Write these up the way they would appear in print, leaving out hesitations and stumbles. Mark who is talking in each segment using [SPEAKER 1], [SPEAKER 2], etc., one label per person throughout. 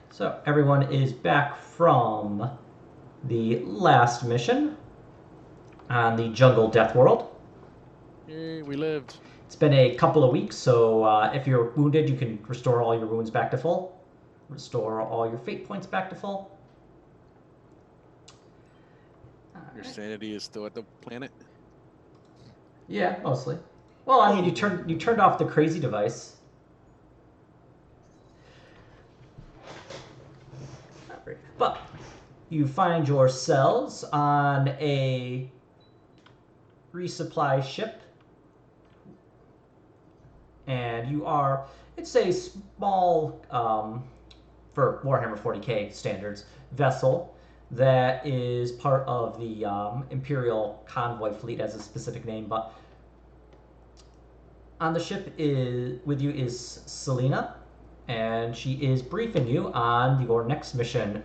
[SPEAKER 1] So everyone is back from the last mission on the Jungle Death World.
[SPEAKER 2] Yay, we lived.
[SPEAKER 1] It's been a couple of weeks, so if you're wounded, you can restore all your wounds back to full, restore all your fate points back to full.
[SPEAKER 2] Your sanity is still at the planet.
[SPEAKER 1] Yeah, mostly. Well, I mean, you
[SPEAKER 2] Oh.
[SPEAKER 1] turned off the crazy device. But you find yourselves on a resupply ship, and you are, it's a small, for Warhammer 40k standards, vessel that is part of the Imperial convoy fleet, as a specific name. But on the ship is with you is Selena, and she is briefing you on your next mission.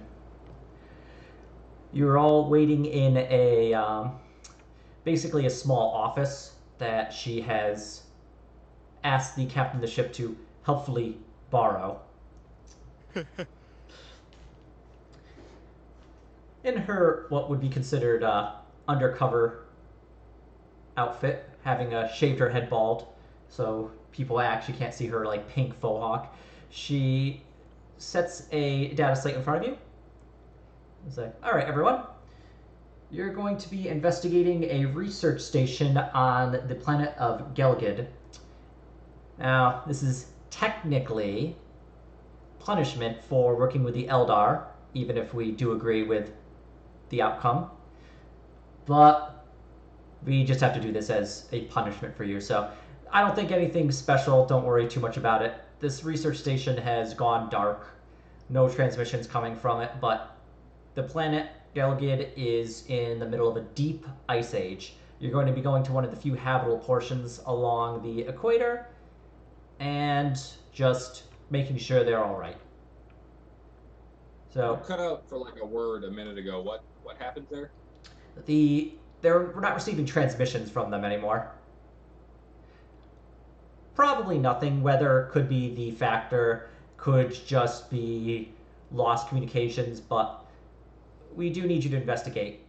[SPEAKER 1] You're all waiting in a basically a small office that she has asked the captain of the ship to helpfully borrow. In her, what would be considered undercover outfit, having shaved her head bald, so people actually can't see her like pink faux hawk, she sets a data slate in front of you. It's like, all right, everyone, you're going to be investigating a research station on the planet of Gelgid. Now, this is technically punishment for working with the Eldar, even if we do agree with the outcome. But we just have to do this as a punishment for you. So I don't think anything special. Don't worry too much about it. This research station has gone dark. No transmissions coming from it, but the planet Gelgid is in the middle of a deep ice age. You're going to be going to one of the few habitable portions along the equator and just making sure they're all right.
[SPEAKER 3] You
[SPEAKER 1] So
[SPEAKER 3] cut out for like a word a minute ago. What happens there?
[SPEAKER 1] we're not receiving transmissions from them anymore. Probably nothing. Weather could be the factor, could just be lost communications, but we do need you to investigate.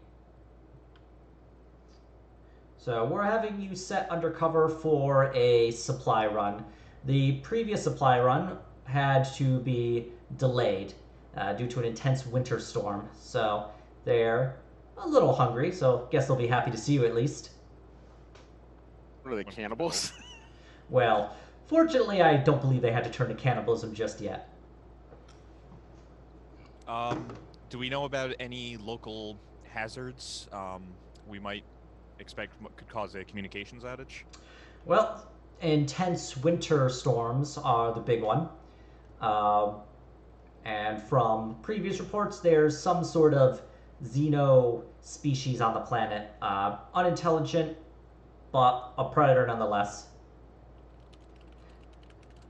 [SPEAKER 1] So we're having you set undercover for a supply run. The previous supply run had to be delayed due to an intense winter storm. So they're a little hungry, so guess they'll be happy to see you at least.
[SPEAKER 2] What are they, cannibals?
[SPEAKER 1] Well, fortunately, I don't believe they had to turn to cannibalism just yet.
[SPEAKER 4] Um, do we know about any local hazards we might expect could cause a communications outage?
[SPEAKER 1] Well, intense winter storms are the big one. Um, and from previous reports, there's some sort of xeno species on the planet. Unintelligent, but a predator nonetheless.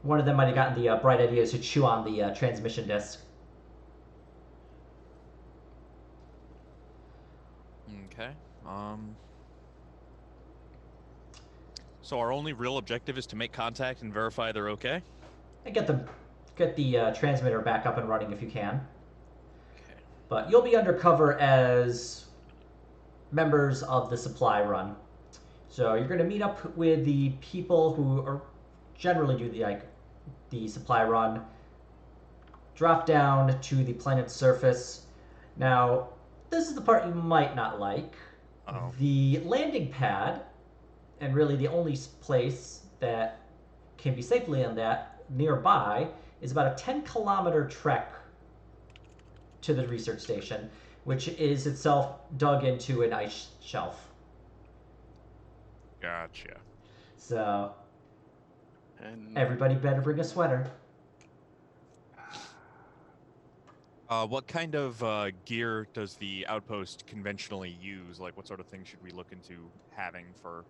[SPEAKER 1] One of them might have gotten the bright idea to chew on the transmission disc.
[SPEAKER 4] Okay. So our only real objective is to make contact and verify they're okay?
[SPEAKER 1] And get the transmitter back up and running if you can.
[SPEAKER 4] Okay.
[SPEAKER 1] But you'll be undercover as members of the supply run. So you're going to meet up with the people who are generally do the supply run. Drop down to the planet's surface. Now, this is the part you might not like.
[SPEAKER 4] Uh-oh.
[SPEAKER 1] The landing pad, and really the only place that can be safely on that nearby, is about a 10-kilometer trek to the research station, which is itself dug into an ice shelf.
[SPEAKER 4] Gotcha.
[SPEAKER 1] So
[SPEAKER 2] And
[SPEAKER 1] everybody better bring a sweater.
[SPEAKER 4] What kind of gear does the outpost conventionally use? Like, what sort of things should we look into having for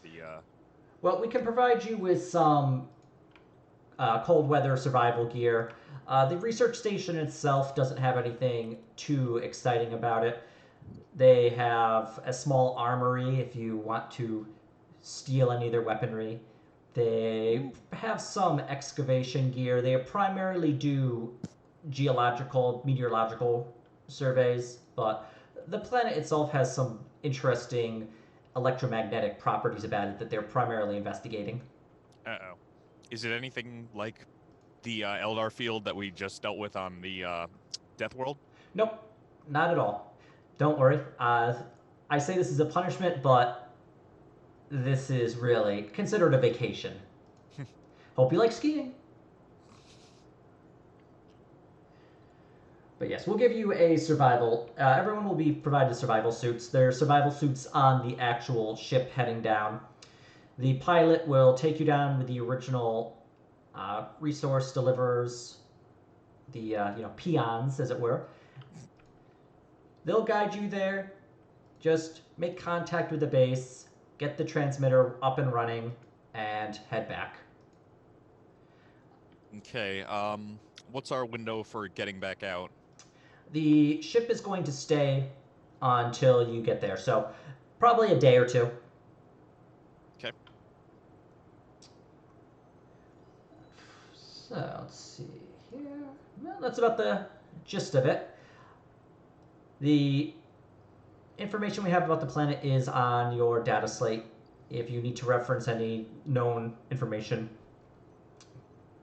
[SPEAKER 4] the?
[SPEAKER 1] Well, we can provide you with some cold weather survival gear. The research station itself doesn't have anything too exciting about it. They have a small armory if you want to steal any of their weaponry. They have some excavation gear. They primarily do geological, meteorological surveys, but the planet itself has some interesting electromagnetic properties about it that they're primarily investigating.
[SPEAKER 4] Uh-oh. Is it anything like the Eldar field that we just dealt with on the Death World?
[SPEAKER 1] Nope, not at all. Don't worry. I say this is a punishment, but this is really considered a vacation. Hope you like skiing. But yes, we'll give you a survival. Everyone will be provided survival suits. There are survival suits on the actual ship heading down. The pilot will take you down with the original resource deliverers, the peons, as it were. They'll guide you there. Just make contact with the base, get the transmitter up and running, and head back.
[SPEAKER 4] Okay. What's our window for getting back out?
[SPEAKER 1] The ship is going to stay until you get there, so probably a day or two.
[SPEAKER 4] Okay.
[SPEAKER 1] So let's see here. Well, that's about the gist of it. The information we have about the planet is on your data slate. If you need to reference any known information,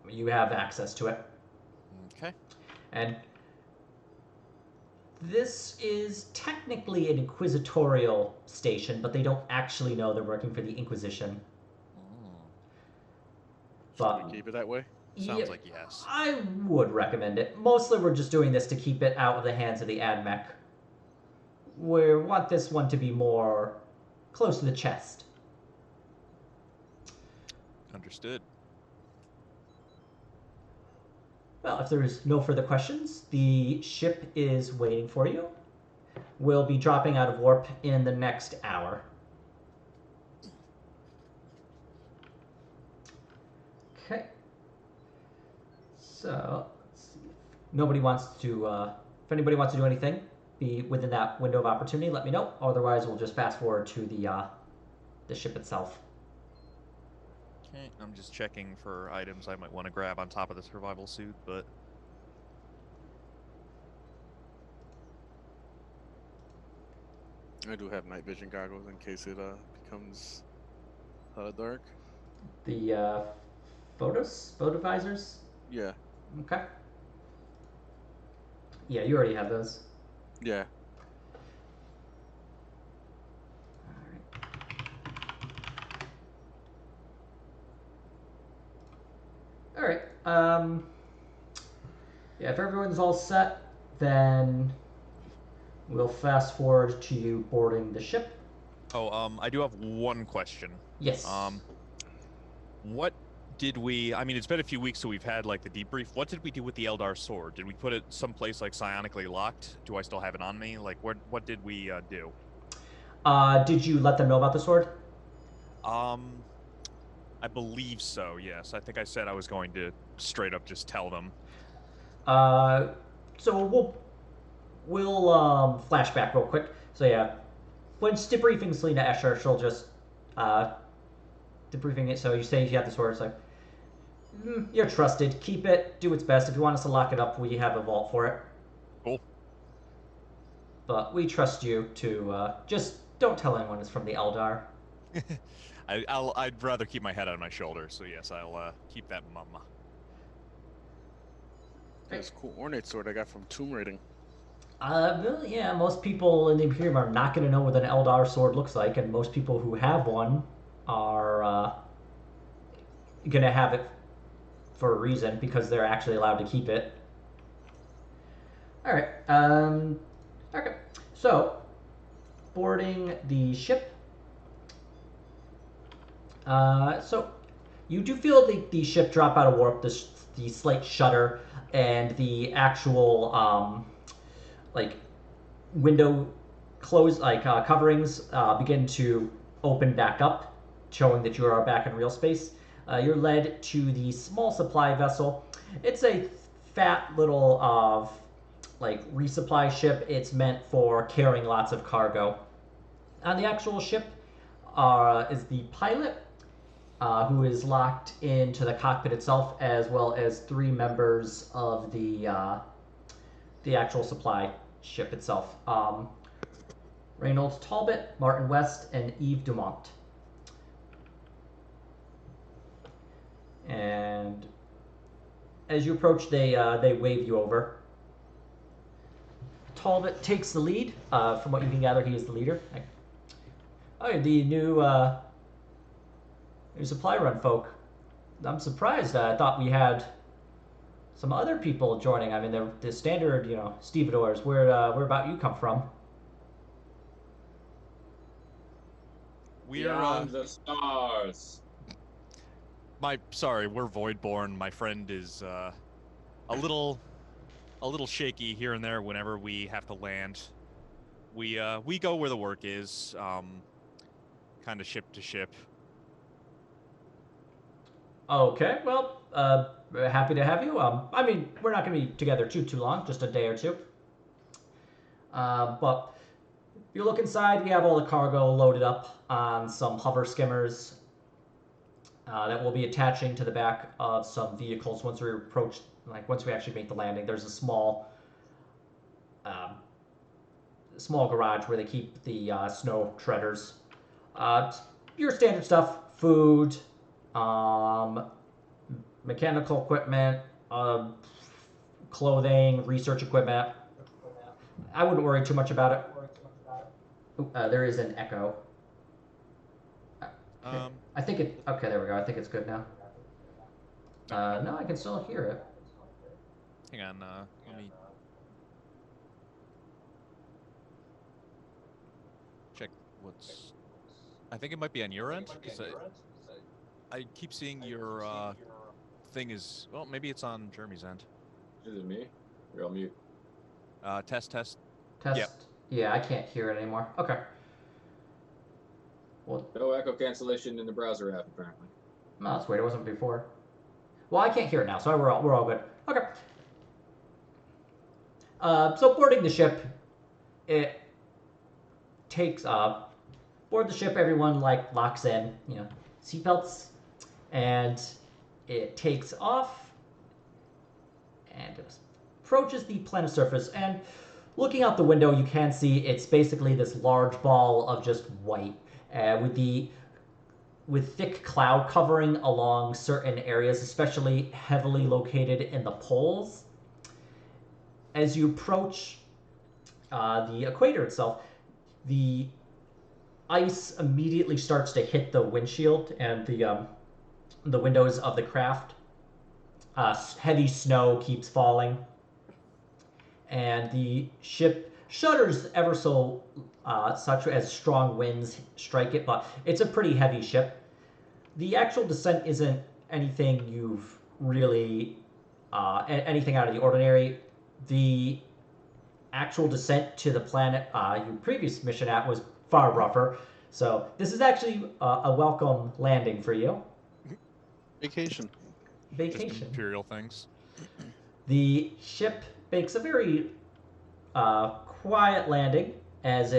[SPEAKER 1] you have access to it.
[SPEAKER 4] Okay.
[SPEAKER 1] And this is technically an inquisitorial station, but they don't actually know they're working for the Inquisition. But
[SPEAKER 2] Should we keep it that way?
[SPEAKER 4] Sounds like yes.
[SPEAKER 1] I would recommend it. Mostly we're just doing this to keep it out of the hands of the AdMech. We want this one to be more close to the chest.
[SPEAKER 4] Understood.
[SPEAKER 1] Well, if there's no further questions, the ship is waiting for you. We'll be dropping out of warp in the next hour. Okay. So, let's see. Nobody wants to, if anybody wants to do anything, be within that window of opportunity, let me know. Otherwise, we'll just fast forward to the ship itself.
[SPEAKER 4] Okay, I'm just checking for items I might want to grab on top of the survival suit, but...
[SPEAKER 2] I do have night vision goggles in case it becomes dark.
[SPEAKER 1] The photo visors?
[SPEAKER 2] Yeah.
[SPEAKER 1] Okay. Yeah, you already have those.
[SPEAKER 2] Yeah.
[SPEAKER 1] All right. Yeah, if everyone's all set, then we'll fast forward to you boarding the ship.
[SPEAKER 4] Oh, I do have one question.
[SPEAKER 1] Yes.
[SPEAKER 4] What did we... I mean, it's been a few weeks, so we've had, like, the debrief. What did we do with the Eldar sword? Did we put it someplace, like, psionically locked? Do I still have it on me? Like, what did we do?
[SPEAKER 1] Did you let them know about the sword?
[SPEAKER 4] I believe so, yes. I think I said I was going to straight up just tell them.
[SPEAKER 1] So we'll flashback real quick. So yeah, when debriefing Selena Escher, she'll just debriefing it. So you say you have the sword. It's like, you're trusted. Keep it. Do its best. If you want us to lock it up, we have a vault for it.
[SPEAKER 4] Cool.
[SPEAKER 1] But we trust you to just don't tell anyone it's from the Eldar.
[SPEAKER 4] I'd rather keep my head on my shoulder, so yes, I'll keep that mama.
[SPEAKER 2] That's a cool ornate sword I got from Tomb Raiding.
[SPEAKER 1] Well, yeah, most people in the Imperium are not going to know what an Eldar sword looks like, and most people who have one are going to have it for a reason, because they're actually allowed to keep it. Alright, okay. So, boarding the ship. So, you do feel the ship drop out of warp, the slight shudder, and the actual, like, window close, like, coverings begin to open back up, showing that you are back in real space. You're led to the small supply vessel. It's a fat little, like, resupply ship. It's meant for carrying lots of cargo. On the actual ship is the pilot, who is locked into the cockpit itself, as well as 3 members of the the actual supply ship itself. Reynolds Talbot, Martin West, and Eve Dumont. And as you approach, they wave you over. Talbot takes the lead. From what you can gather, he is the leader. Oh, the new supply run folk. I'm surprised. I thought we had some other people joining. I mean, the standard, stevedores. Where about you come from?
[SPEAKER 4] We're
[SPEAKER 3] Beyond the stars.
[SPEAKER 4] Sorry, we're Voidborn. My friend is a little shaky here and there whenever we have to land. We go where the work is, kind of ship to ship.
[SPEAKER 1] Okay, well, happy to have you. I mean, we're not going to be together too long, just a day or two. But if you look inside, we have all the cargo loaded up on some hover skimmers that will be attaching to the back of some vehicles once we approach, once we actually make the landing. There's a small garage where they keep the snow treaders. Your standard stuff, food, mechanical equipment, clothing, research equipment. I wouldn't worry too much about it. There is an echo. I think it. Okay, there we go. I think it's good now. No, I can still hear it.
[SPEAKER 4] Hang on. Let me check what's. I think it might be on your end because I keep seeing your thing is. Well, maybe it's on Jeremy's end.
[SPEAKER 3] Is it me? You're on mute.
[SPEAKER 4] Test.
[SPEAKER 1] Test.
[SPEAKER 4] Yep.
[SPEAKER 1] Yeah, I can't hear it anymore. Okay. Well,
[SPEAKER 3] No echo cancellation in the browser app, apparently.
[SPEAKER 1] no, that's weird. It wasn't before. Well, I can't hear it now, so we're all good. Okay. So boarding the ship, it takes board the ship. Everyone locks in, seatbelts, and it takes off and it approaches the planet surface. And looking out the window, you can see it's basically this large ball of just white. With thick cloud covering along certain areas, especially heavily located in the poles. As you approach the equator itself, the ice immediately starts to hit the windshield and the windows of the craft. Heavy snow keeps falling, and the ship shudders ever so such as strong winds strike it, but it's a pretty heavy ship. The actual descent isn't anything you've really anything out of the ordinary. The actual descent to the planet your previous mission at was far rougher, so this is actually a welcome landing for you.
[SPEAKER 2] Vacation.
[SPEAKER 4] Just imperial things.
[SPEAKER 1] The ship makes a very quiet landing as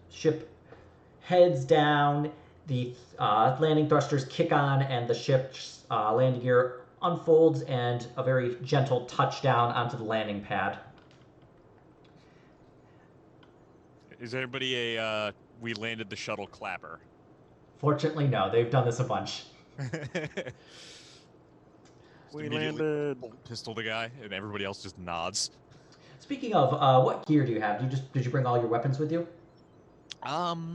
[SPEAKER 1] ship heads down. The landing thrusters kick on, and the ship's landing gear unfolds, and a very gentle touchdown onto the landing pad.
[SPEAKER 4] Is everybody a we landed the shuttle clapper?
[SPEAKER 1] Fortunately, no. They've done this a bunch.
[SPEAKER 2] We landed.
[SPEAKER 4] Pistol the guy, and everybody else just nods.
[SPEAKER 1] Speaking of, what gear do you have? Did you bring all your weapons with you?
[SPEAKER 2] I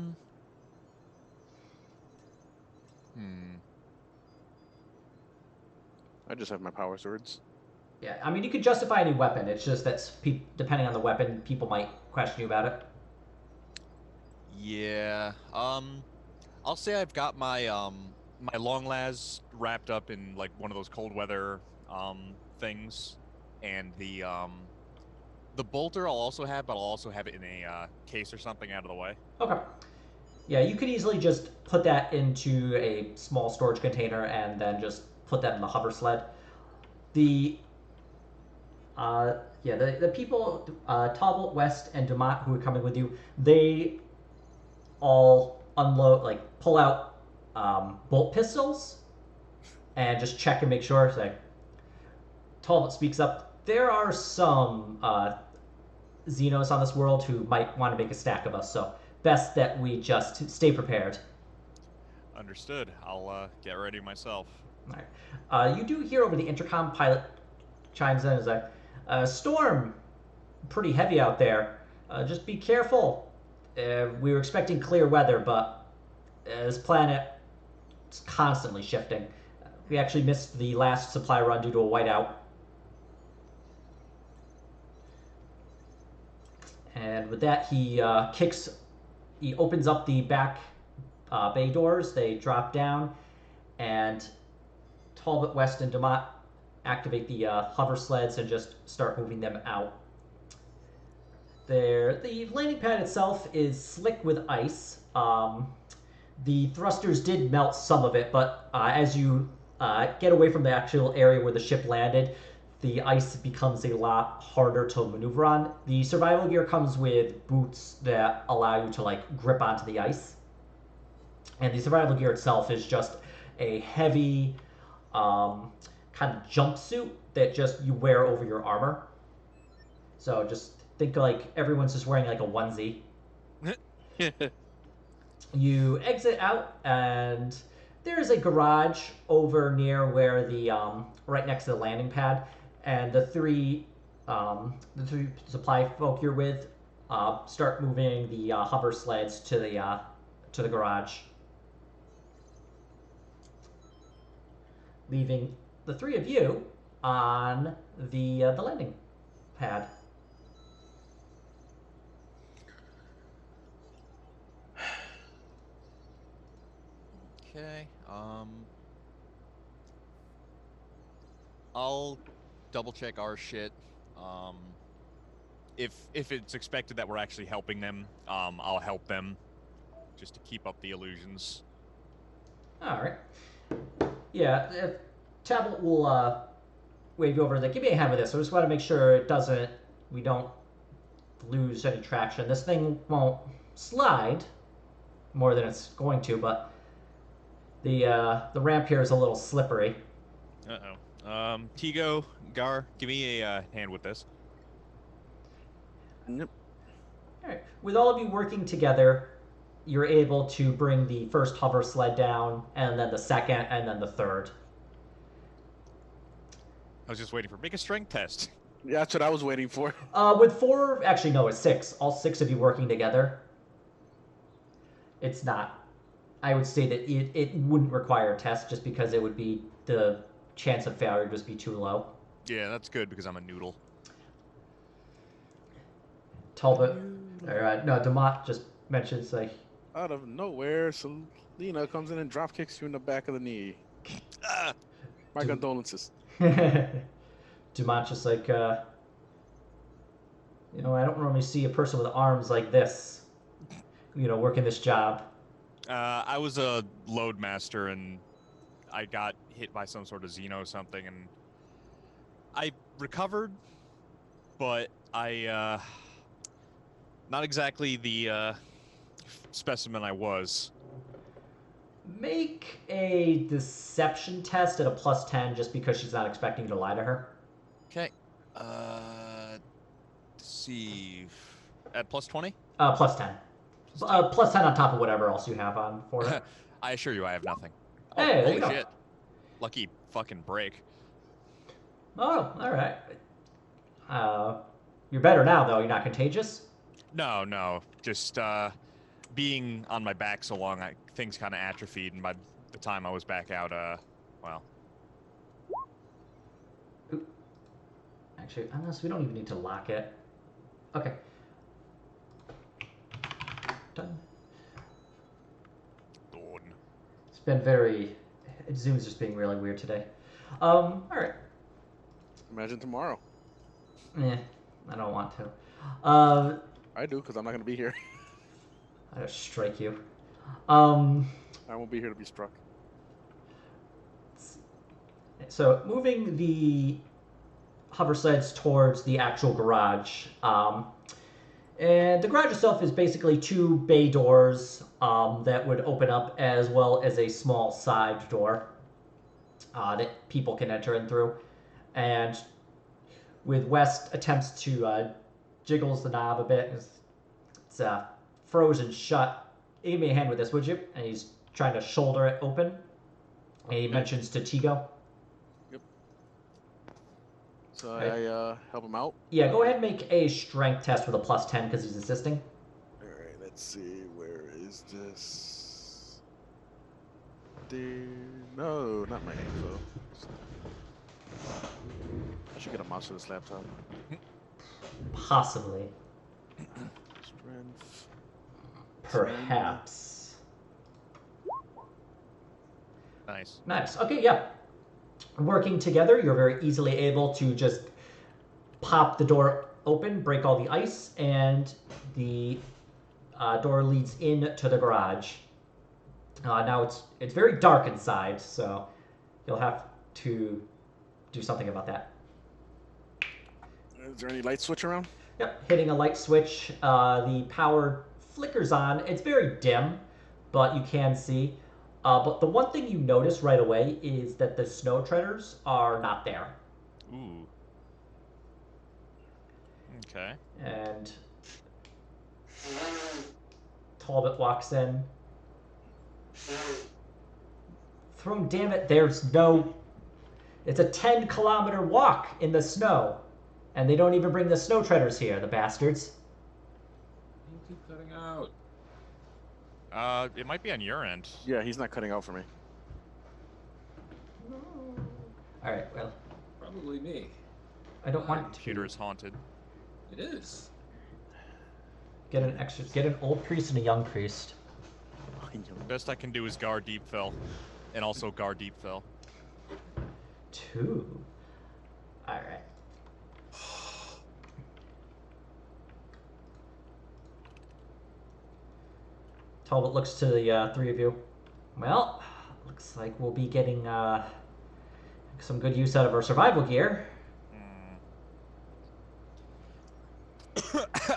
[SPEAKER 2] just have my power swords.
[SPEAKER 1] Yeah, I mean, you could justify any weapon. It's just that depending on the weapon, people might question you about it.
[SPEAKER 4] Yeah. I'll say I've got my my long las wrapped up in like one of those cold weather things, and the bolter I'll also have, but I'll also have it in a case or something out of the way.
[SPEAKER 1] Okay. Yeah, you could easily just put that into a small storage container and then just put that in the hover sled. The people, Talbot, West, and Dumont, who are coming with you, they all pull out bolt pistols and just check and make sure. Talbot speaks up. There are some Xenos on this world who might want to make a stack of us. So best that we just stay prepared.
[SPEAKER 4] Understood. I'll get ready myself.
[SPEAKER 1] All right. You do hear over the intercom, pilot chimes in as storm, pretty heavy out there. Just be careful. We were expecting clear weather, but this planet is constantly shifting. We actually missed the last supply run due to a whiteout. And with that, he opens up the back bay doors. They drop down, and Talbot, West, and Demott activate the hover sleds and just start moving them out. The landing pad itself is slick with ice. The thrusters did melt some of it, but as you get away from the actual area where the ship landed, the ice becomes a lot harder to maneuver on. The survival gear comes with boots that allow you to like grip onto the ice. And the survival gear itself is just a heavy kind of jumpsuit that just you wear over your armor. So just think like everyone's just wearing like a onesie. You exit out, and there is a garage over near where the right next to the landing pad, and the three supply folk you're with start moving the hover sleds to the garage, leaving the three of you on the landing pad.
[SPEAKER 4] Okay. I'll double check our shit. If it's expected that we're actually helping them, I'll help them, just to keep up the illusions.
[SPEAKER 1] All right. Yeah, Tablet will wave you over. Like, give me a hand with this. I just want to make sure we don't lose any traction. This thing won't slide more than it's going to, but the ramp here is a little slippery.
[SPEAKER 4] Tigo, Gar, give me a hand with this.
[SPEAKER 2] Yep.
[SPEAKER 1] All right. With all of you working together, you're able to bring the first hover sled down, and then the second, and then the third.
[SPEAKER 4] I was just waiting for make a strength test.
[SPEAKER 2] Yeah, that's what I was waiting for.
[SPEAKER 1] With four, actually no, it's six. All six of you working together. It's not. I would say that it wouldn't require a test just because it would be the chance of failure would just be too low.
[SPEAKER 4] Yeah, that's good because I'm a noodle.
[SPEAKER 1] Talbot, or no, Demott just mentions like
[SPEAKER 2] Out of nowhere, Selena comes in and drop kicks you in the back of the knee. My condolences.
[SPEAKER 1] Demott just like I don't normally see a person with arms like this, working this job.
[SPEAKER 4] I was a load master and I got hit by some sort of Xeno something, and I recovered, but I not exactly the specimen I was.
[SPEAKER 1] Make a deception test at a +10 just because she's not expecting you to lie to her.
[SPEAKER 4] Okay. Deceive at +20?
[SPEAKER 1] +10. +10 on top of whatever else you have on for it.
[SPEAKER 4] I assure you, I have nothing.
[SPEAKER 1] Hey, there
[SPEAKER 4] holy
[SPEAKER 1] you go.
[SPEAKER 4] shit! Lucky fucking break.
[SPEAKER 1] Oh, all right. You're better now, though. You're not contagious?
[SPEAKER 4] No. Just being on my back so long, things kind of atrophied, and by the time I was back out, well.
[SPEAKER 1] Oop. Actually, unless we don't even need to lock it. Okay. Done.
[SPEAKER 4] Done.
[SPEAKER 1] It's been Zoom's just being really weird today. All right.
[SPEAKER 2] Imagine tomorrow.
[SPEAKER 1] I don't want to.
[SPEAKER 2] I do, because I'm not going to be here.
[SPEAKER 1] I just strike you.
[SPEAKER 2] I won't be here to be struck.
[SPEAKER 1] So moving the hover sleds towards the actual garage. And the garage itself is basically two bay doors that would open up, as well as a small side door that people can enter in through. And with West attempts to jiggles the knob a bit. It's frozen shut. Give me a hand with this, would you? And he's trying to shoulder it open. And he mentions to Tigo.
[SPEAKER 2] Yep. So
[SPEAKER 1] Right.
[SPEAKER 2] I help him out.
[SPEAKER 1] Yeah, go ahead and make a strength test with a +10 because he's assisting.
[SPEAKER 2] All right, let's see. Where is this? No, not my info. I should get a mouse for this laptop.
[SPEAKER 1] Possibly.
[SPEAKER 2] Strength.
[SPEAKER 1] Perhaps.
[SPEAKER 4] Nice.
[SPEAKER 1] Nice. Okay, yeah. Working together, you're very easily able to just pop the door open, break all the ice, and the door leads into the garage. Now it's very dark inside, so you'll have to do something about that.
[SPEAKER 2] Is there any light switch around?
[SPEAKER 1] Yep, hitting a light switch. The power flickers on. It's very dim, but you can see. But the one thing you notice right away is that the snow treaders are not there.
[SPEAKER 4] Ooh. Okay.
[SPEAKER 1] And Talbot walks in. Throne, damn it, there's no... It's a 10-kilometer walk in the snow. And they don't even bring the snow treaders here, the bastards.
[SPEAKER 3] You keep cutting out.
[SPEAKER 4] It might be on your end.
[SPEAKER 2] Yeah, he's not cutting out for me.
[SPEAKER 1] Alright, well,
[SPEAKER 3] Probably me.
[SPEAKER 1] I don't
[SPEAKER 4] My
[SPEAKER 1] want
[SPEAKER 4] computer
[SPEAKER 1] to
[SPEAKER 4] is haunted.
[SPEAKER 3] It is.
[SPEAKER 1] get an old priest and a young priest.
[SPEAKER 4] Best I can do is guard deep fill, and also guard deep fill.
[SPEAKER 1] 2. Alright. Talbot looks to the 3 of you. Well, looks like we'll be getting some good use out of our survival gear.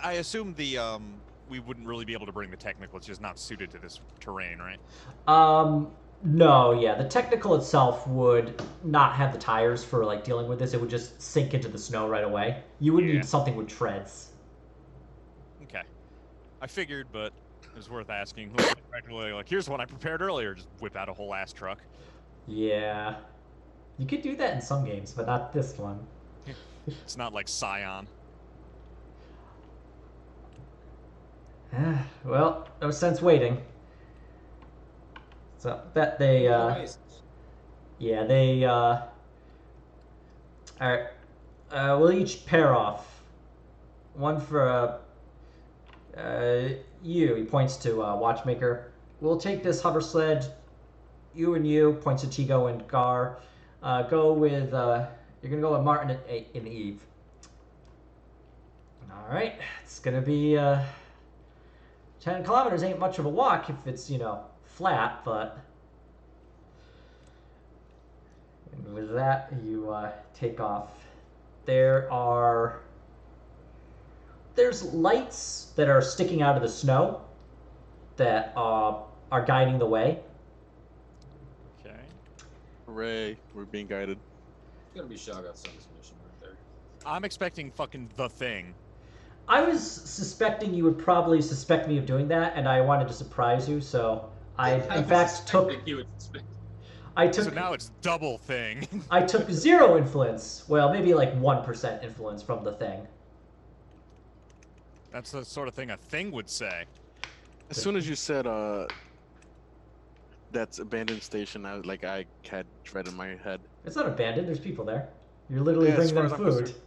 [SPEAKER 4] I assume the we wouldn't really be able to bring the technical. It's just not suited to this terrain, right?
[SPEAKER 1] No, yeah, the technical itself would not have the tires for like dealing with this. It would just sink into the snow right away. You would
[SPEAKER 4] Yeah.
[SPEAKER 1] need something with treads.
[SPEAKER 4] Okay. I figured, but it was worth asking. Practically, like, here's one I prepared earlier. Just whip out a whole ass truck.
[SPEAKER 1] Yeah. You could do that in some games, but not this one.
[SPEAKER 4] It's not like Scion.
[SPEAKER 1] Well, no sense waiting. So bet they
[SPEAKER 3] Nice.
[SPEAKER 1] yeah, they alright. We'll each pair off. One for you, he points to Watchmaker. We'll take this hover sled. You and you, points to Tigo and Gar. Go with you're gonna go with Martin and Eve. Alright, it's gonna be 10 kilometers ain't much of a walk if it's, flat, but... And with that, you take off. There's lights that are sticking out of the snow that are guiding the way.
[SPEAKER 4] Okay.
[SPEAKER 2] Hooray, we're being guided.
[SPEAKER 3] It's gonna be Shoggoth's son's mission right there.
[SPEAKER 4] I'm expecting fucking the thing.
[SPEAKER 1] I was suspecting you would probably suspect me of doing that, and I wanted to surprise you, so I in fact took...
[SPEAKER 3] You would suspect.
[SPEAKER 4] So now it's double thing.
[SPEAKER 1] I took 0 influence. Well, maybe like 1% influence from the thing.
[SPEAKER 4] That's the sort of thing a thing would say.
[SPEAKER 2] As soon as you said that's abandoned station, I had dread in my head.
[SPEAKER 1] It's not abandoned. There's people there. You're literally
[SPEAKER 2] Yeah, as
[SPEAKER 1] bringing
[SPEAKER 2] far
[SPEAKER 1] them
[SPEAKER 2] as I'm
[SPEAKER 1] food.
[SPEAKER 2] concerned.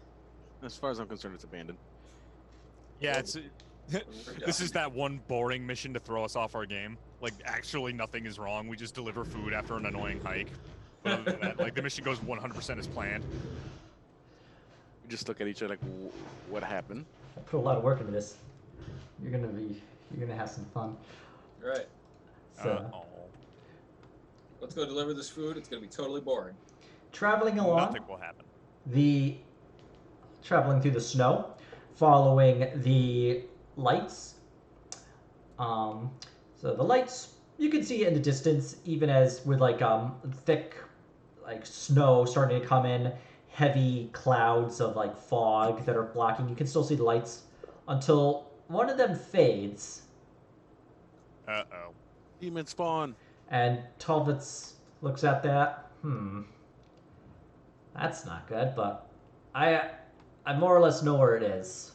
[SPEAKER 2] As far as I'm concerned, it's abandoned.
[SPEAKER 4] Yeah, it's this is that one boring mission to throw us off our game. Like, actually nothing is wrong. We just deliver food after an annoying hike. But other than that, like, the mission goes 100% as planned.
[SPEAKER 2] We just look at each other like, what happened?
[SPEAKER 1] I put a lot of work into this. You're gonna have some fun.
[SPEAKER 3] All right,
[SPEAKER 1] So,
[SPEAKER 3] let's go deliver this food. It's gonna be totally boring.
[SPEAKER 1] traveling along,
[SPEAKER 4] Nothing will happen.
[SPEAKER 1] traveling through the snow, following the lights. So the lights you can see in the distance, even as with thick snow starting to come in, heavy clouds of like fog that are blocking. You can still see the lights until one of them fades,
[SPEAKER 4] Uh-oh.
[SPEAKER 2] Demon spawn.
[SPEAKER 1] and Talbot's looks at that. That's not good, but I more or less know where it is.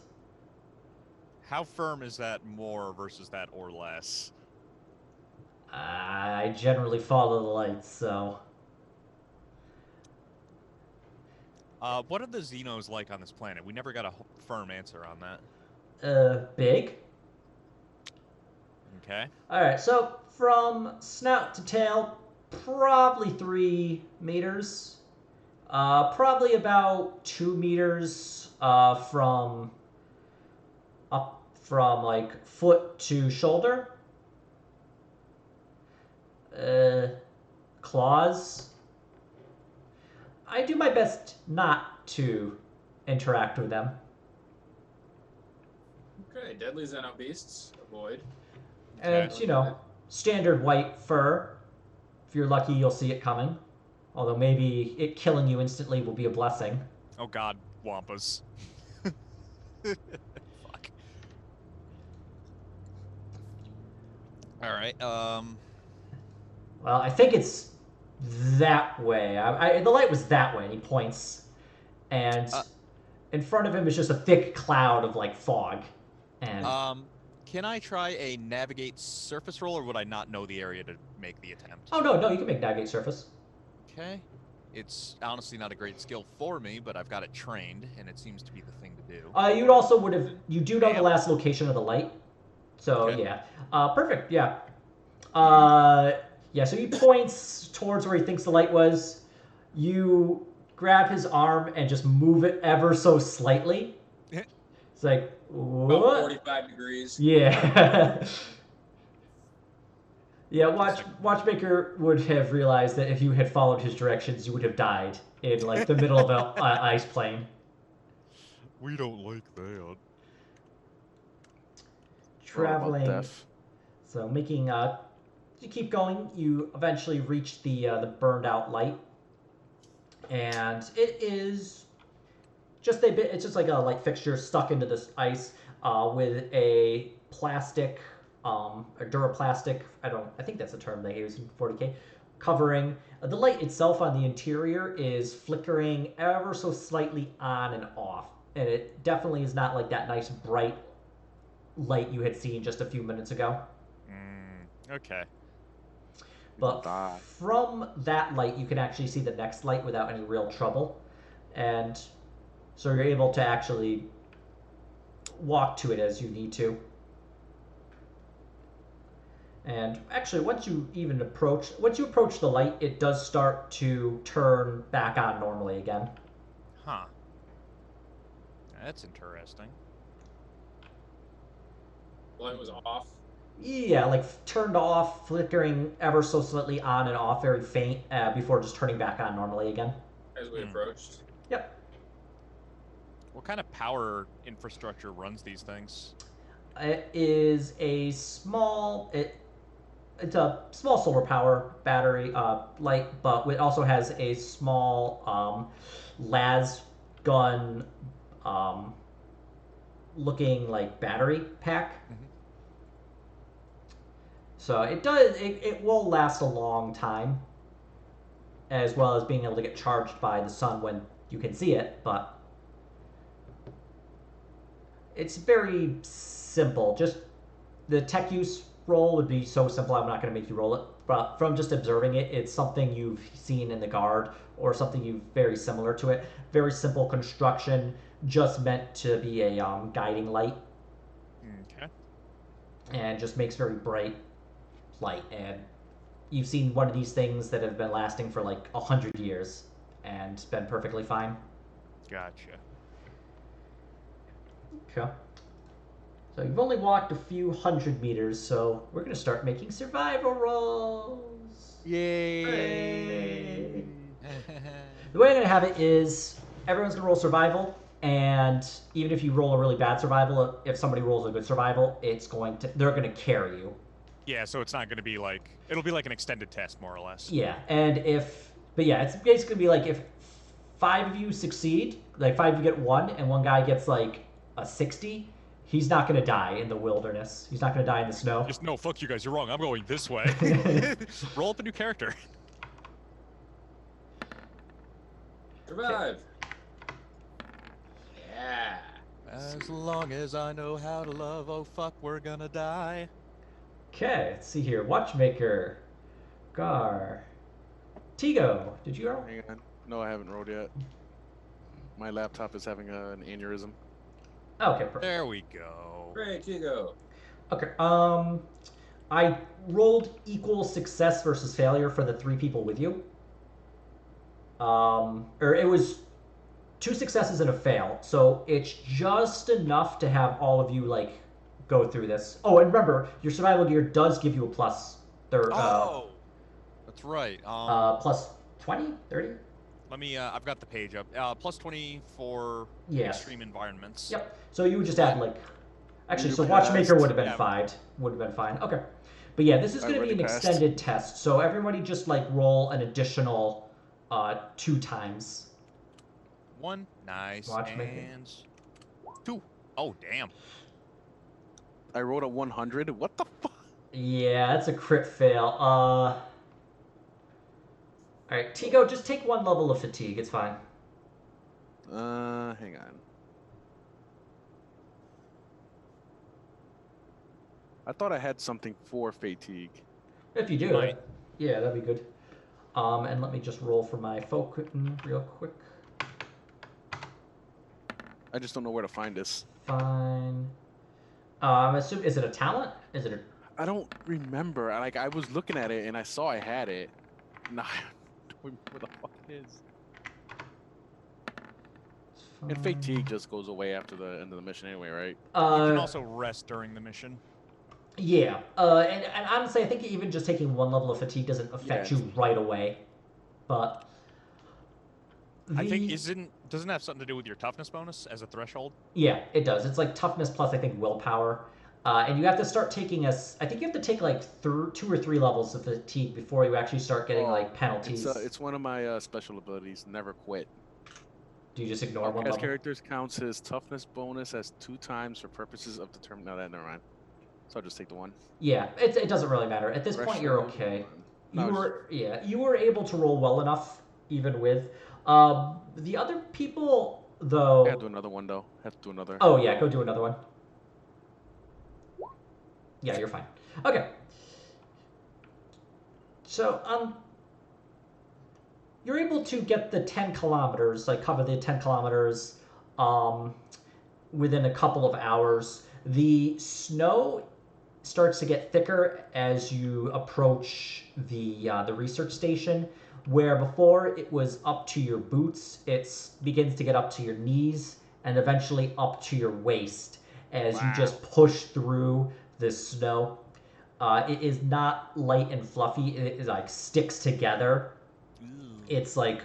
[SPEAKER 4] How firm is that more versus that or less?
[SPEAKER 1] I generally follow the lights, so
[SPEAKER 4] What are the Xenos like on this planet? We never got a firm answer on that.
[SPEAKER 1] big.
[SPEAKER 4] Okay.
[SPEAKER 1] All right, so from snout to tail, probably 3 meters. Probably about 2 meters from like foot to shoulder. Claws. I do my best not to interact with them.
[SPEAKER 3] Okay, deadly Xeno beasts. Avoid.
[SPEAKER 1] And,
[SPEAKER 4] Okay.
[SPEAKER 1] standard white fur. If you're lucky, you'll see it coming. Although maybe it killing you instantly will be a blessing.
[SPEAKER 4] Oh god, Wampas. Fuck. Alright,
[SPEAKER 1] Well, I think it's that way. The light was that way, and he points. And in front of him is just a thick cloud of, like, fog. And
[SPEAKER 4] can I try a navigate surface roll, or would I not know the area to make the attempt?
[SPEAKER 1] oh, no, you can make navigate surface.
[SPEAKER 4] Okay. It's honestly not a great skill for me, but I've got it trained, and it seems to be the thing to do.
[SPEAKER 1] You do know the
[SPEAKER 4] Damn.
[SPEAKER 1] last location of the light. So,
[SPEAKER 4] Okay.
[SPEAKER 1] yeah. Perfect, yeah. Yeah, so he points towards where he thinks the light was. You grab his arm and just move it ever so slightly. It's like,
[SPEAKER 3] About
[SPEAKER 1] what?
[SPEAKER 3] 45 degrees.
[SPEAKER 1] Yeah. Yeah, Watchmaker would have realized that if you had followed his directions, you would have died in, like, the middle of an ice plain.
[SPEAKER 4] We don't like that.
[SPEAKER 1] Traveling.
[SPEAKER 2] Death.
[SPEAKER 1] So making you keep going, you eventually reach the burned out light, and it is just a bit. It's just like a light fixture stuck into this ice with a plastic, a duraplastic. I think that's the term they use in 40K. Covering the light itself on the interior is flickering ever so slightly on and off, and it definitely is not like that nice bright light you had seen just a few minutes ago.
[SPEAKER 4] Okay.
[SPEAKER 1] But
[SPEAKER 2] Die.
[SPEAKER 1] from that light, you can actually see the next light without any real trouble. And so you're able to actually walk to it as you need to. And actually, once you approach the light, it does start to turn back on normally again.
[SPEAKER 4] Huh. That's interesting.
[SPEAKER 3] Light was off.
[SPEAKER 1] Yeah, like turned off, flickering ever so slightly on and off, very faint, before just turning back on normally again.
[SPEAKER 3] As we approached.
[SPEAKER 1] Yep.
[SPEAKER 4] What kind of power infrastructure runs these things?
[SPEAKER 1] It is a it's a small solar power battery light, but it also has a small las gun looking like battery pack. So it will last a long time, as well as being able to get charged by the sun when you can see it, but it's very simple. Just the tech use roll would be so simple, I'm not going to make you roll it. But from just observing it, it's something you've seen in the guard or something very similar to it. Very simple construction, just meant to be a guiding light.
[SPEAKER 4] Okay.
[SPEAKER 1] And just makes very bright light. And you've seen one of these things that have been lasting for like 100 years and been perfectly fine.
[SPEAKER 4] Gotcha.
[SPEAKER 1] Okay. So you've only walked a few 100 meters, so we're going to start making survival rolls.
[SPEAKER 4] Yay!
[SPEAKER 1] Hooray. The way I'm going to have it is everyone's going to roll survival, and even if you roll a really bad survival, if somebody rolls a good survival, they're going to carry you.
[SPEAKER 4] Yeah, so it's not going to be like, it'll be like an extended test, more or less.
[SPEAKER 1] Yeah, it's basically be like if 5 of you succeed, like 5 of you get 1, and one guy gets like a 60, he's not going to die in the wilderness. He's not going to die in the snow.
[SPEAKER 4] Just no, fuck you guys. You're wrong. I'm going this way. Roll up a new character.
[SPEAKER 3] Survive. Yeah.
[SPEAKER 4] As long as I know how to love, oh fuck, we're gonna die.
[SPEAKER 1] Okay, let's see here. Watchmaker. Gar. Tigo, did you roll?
[SPEAKER 2] Hang on. No, I haven't rolled yet. My laptop is having an aneurysm.
[SPEAKER 1] Okay, perfect.
[SPEAKER 4] There we go.
[SPEAKER 3] Great, Hugo.
[SPEAKER 1] Okay, I rolled equal success versus failure for the 3 people with you. Or it was 2 successes and a fail, so it's just enough to have all of you, like, go through this. Oh, and remember, your survival gear does give you a plus.
[SPEAKER 4] That's right.
[SPEAKER 1] Plus 20, 30?
[SPEAKER 4] Let me, I've got the page up. Plus 20 for
[SPEAKER 1] Yes.
[SPEAKER 4] extreme environments.
[SPEAKER 1] Yep. So you would just add, like, actually, so
[SPEAKER 2] You
[SPEAKER 1] Watchmaker
[SPEAKER 2] passed.
[SPEAKER 1] would have been
[SPEAKER 4] Yeah.
[SPEAKER 1] fine. Would have been fine. Okay. But yeah, this is
[SPEAKER 2] I
[SPEAKER 1] going to be an
[SPEAKER 2] already passed.
[SPEAKER 1] extended test, so everybody just, like, roll an additional 2 times.
[SPEAKER 4] 1, nice,
[SPEAKER 1] Watchmaker.
[SPEAKER 4] and 2. Oh, damn.
[SPEAKER 2] I rolled a 100. What the fuck?
[SPEAKER 1] Yeah, that's a crit fail. Alright, Tigo, just take 1 level of fatigue. It's fine.
[SPEAKER 2] Hang on. I thought I had something for fatigue.
[SPEAKER 1] If you do,
[SPEAKER 4] Might.
[SPEAKER 1] yeah, that'd be good. And let me just roll for my focus real quick.
[SPEAKER 2] I just don't know where to find this.
[SPEAKER 1] Fine. I'm assuming, is it a talent? Is it a...
[SPEAKER 2] I don't remember. I was looking at it and I saw I had it. Nah, I don't remember where the fuck it is. And fatigue just goes away after the end of the mission anyway, right?
[SPEAKER 4] You can also rest during the mission.
[SPEAKER 1] Yeah, and honestly, I think even just taking 1 level of fatigue doesn't affect
[SPEAKER 2] Yeah,
[SPEAKER 1] you right away. But
[SPEAKER 4] I think doesn't it have something to do with your toughness bonus as a threshold?
[SPEAKER 1] yeah, it does. It's like toughness plus I think willpower, and you have to start taking I think you have to take like 2 or 3 levels of fatigue before you actually start getting like penalties.
[SPEAKER 2] It's one of my special abilities. Never quit.
[SPEAKER 1] Do you just ignore 1
[SPEAKER 2] Cast
[SPEAKER 1] level?
[SPEAKER 2] characters counts his toughness bonus as 2 times for purposes of determining. No, never mind. So I'll just take the 1.
[SPEAKER 1] Yeah, it doesn't really matter at this point. You're
[SPEAKER 2] Threshold
[SPEAKER 1] okay.
[SPEAKER 2] 1. No,
[SPEAKER 1] You were able to roll well enough even with the other people though.
[SPEAKER 2] I have to do another one though. Have to do another.
[SPEAKER 1] Oh yeah, go do another one. Yeah, you're fine. Okay. So you're able to get the 10 kilometers, like cover the 10 kilometers, within a couple of hours. The snow starts to get thicker as you approach the research station, where before it was up to your boots, it begins to get up to your knees and eventually up to your waist as you just push through the snow. It is not light and fluffy. It is like sticks together. It's like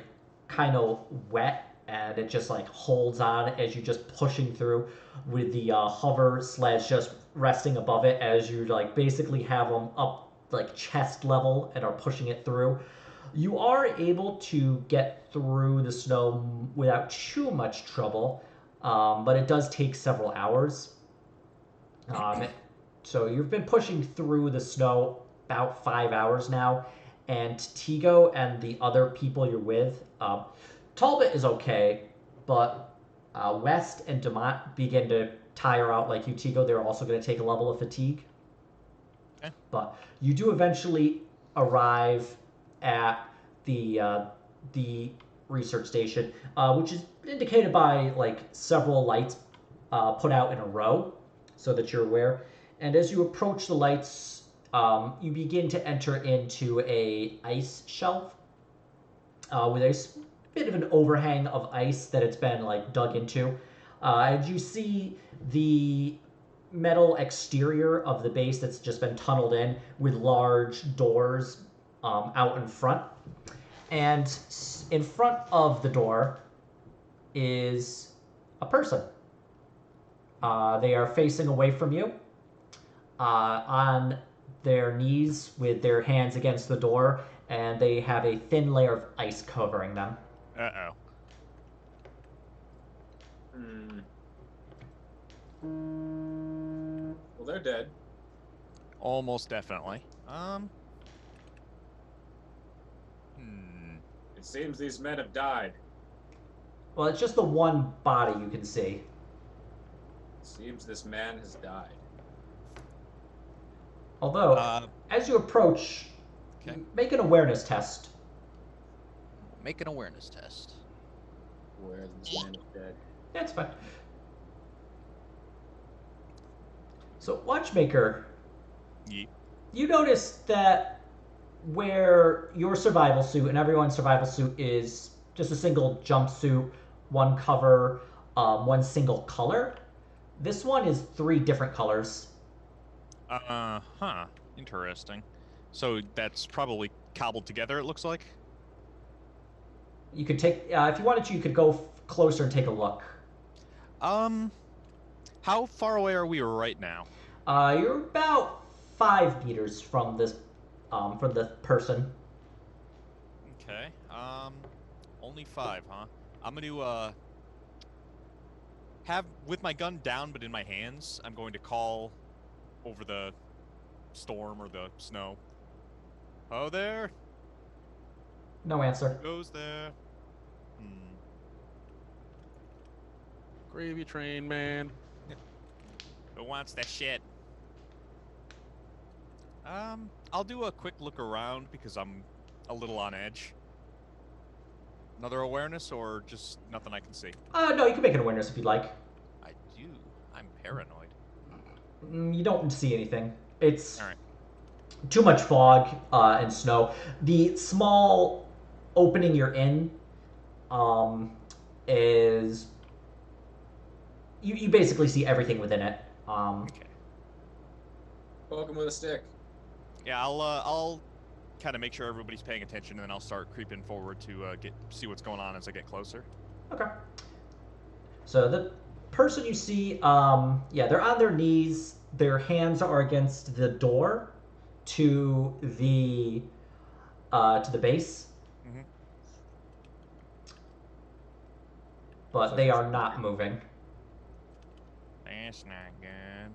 [SPEAKER 1] kind of wet and it just like holds on as you're just pushing through with the hover sledge just resting above it as you like basically have them up like chest level and are pushing it through. You are able to get through the snow without too much trouble, but it does take several hours. So you've been pushing through the snow about 5 hours now, and Tigo and the other people you're with, Talbot is okay, but West and Demont begin to tire out like you, Tigo. They're also going to take a level of fatigue.
[SPEAKER 4] Okay.
[SPEAKER 1] But you do eventually arrive at the research station, which is indicated by like several lights put out in a row, so that you're aware. And as you approach the lights, you begin to enter into a ice shelf with a bit of an overhang of ice that it's been like dug into. And you see the metal exterior of the base that's just been tunneled in with large doors out in front. And in front of the door is a person. They are facing away from you, on their knees with their hands against the door, and they have a thin layer of ice covering them.
[SPEAKER 4] Uh-oh.
[SPEAKER 3] Well, they're dead.
[SPEAKER 4] Almost definitely.
[SPEAKER 3] It seems these men have died.
[SPEAKER 1] Well, it's just the one body you can see.
[SPEAKER 3] It seems this man has died.
[SPEAKER 1] Although, as you approach,
[SPEAKER 4] Okay.
[SPEAKER 1] make an awareness test.
[SPEAKER 5] Make an awareness test.
[SPEAKER 3] Where this man is dead.
[SPEAKER 1] That's fine. So, Watchmaker,
[SPEAKER 4] Yeet.
[SPEAKER 1] you notice that where your survival suit and everyone's survival suit is just a single jumpsuit, one cover, one single color, this one is 3 different colors.
[SPEAKER 4] Interesting. So that's probably cobbled together, it looks like?
[SPEAKER 1] You could take, if you wanted to, you could go closer and take a look.
[SPEAKER 4] How far away are we right now?
[SPEAKER 1] You're about 5 meters from this, from the person.
[SPEAKER 4] Okay. Only 5, huh? I'm gonna, have, with my gun down but in my hands, I'm going to call over the storm or the snow. Oh, there!
[SPEAKER 1] No answer.
[SPEAKER 4] Goes there.
[SPEAKER 2] Gravy train, man.
[SPEAKER 4] Who wants that shit? I'll do a quick look around because I'm a little on edge. Another awareness or just nothing I can see?
[SPEAKER 1] No, you can make an awareness if you'd like.
[SPEAKER 4] I do. I'm paranoid.
[SPEAKER 1] You don't see anything. It's
[SPEAKER 4] All right.
[SPEAKER 1] too much fog and snow. The small opening you're in is... You basically see everything within it.
[SPEAKER 4] Okay.
[SPEAKER 3] Poke him with a stick.
[SPEAKER 4] Yeah, I'll kind of make sure everybody's paying attention, and then I'll start creeping forward to see what's going on as I get closer.
[SPEAKER 1] Okay. So the person you see, yeah, they're on their knees. Their hands are against the door to the base,
[SPEAKER 4] Mm-hmm.
[SPEAKER 1] but they are not moving.
[SPEAKER 4] That's not good.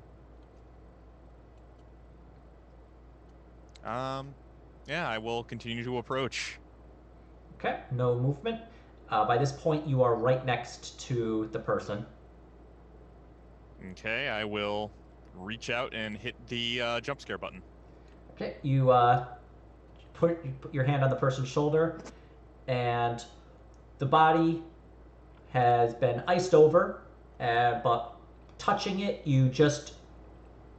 [SPEAKER 4] Yeah, I will continue to approach.
[SPEAKER 1] Okay, no movement. By this point, you are right next to the person.
[SPEAKER 4] Okay, I will reach out and hit the jump scare button.
[SPEAKER 1] Okay, you put your hand on the person's shoulder, and the body has been iced over, but touching it, you just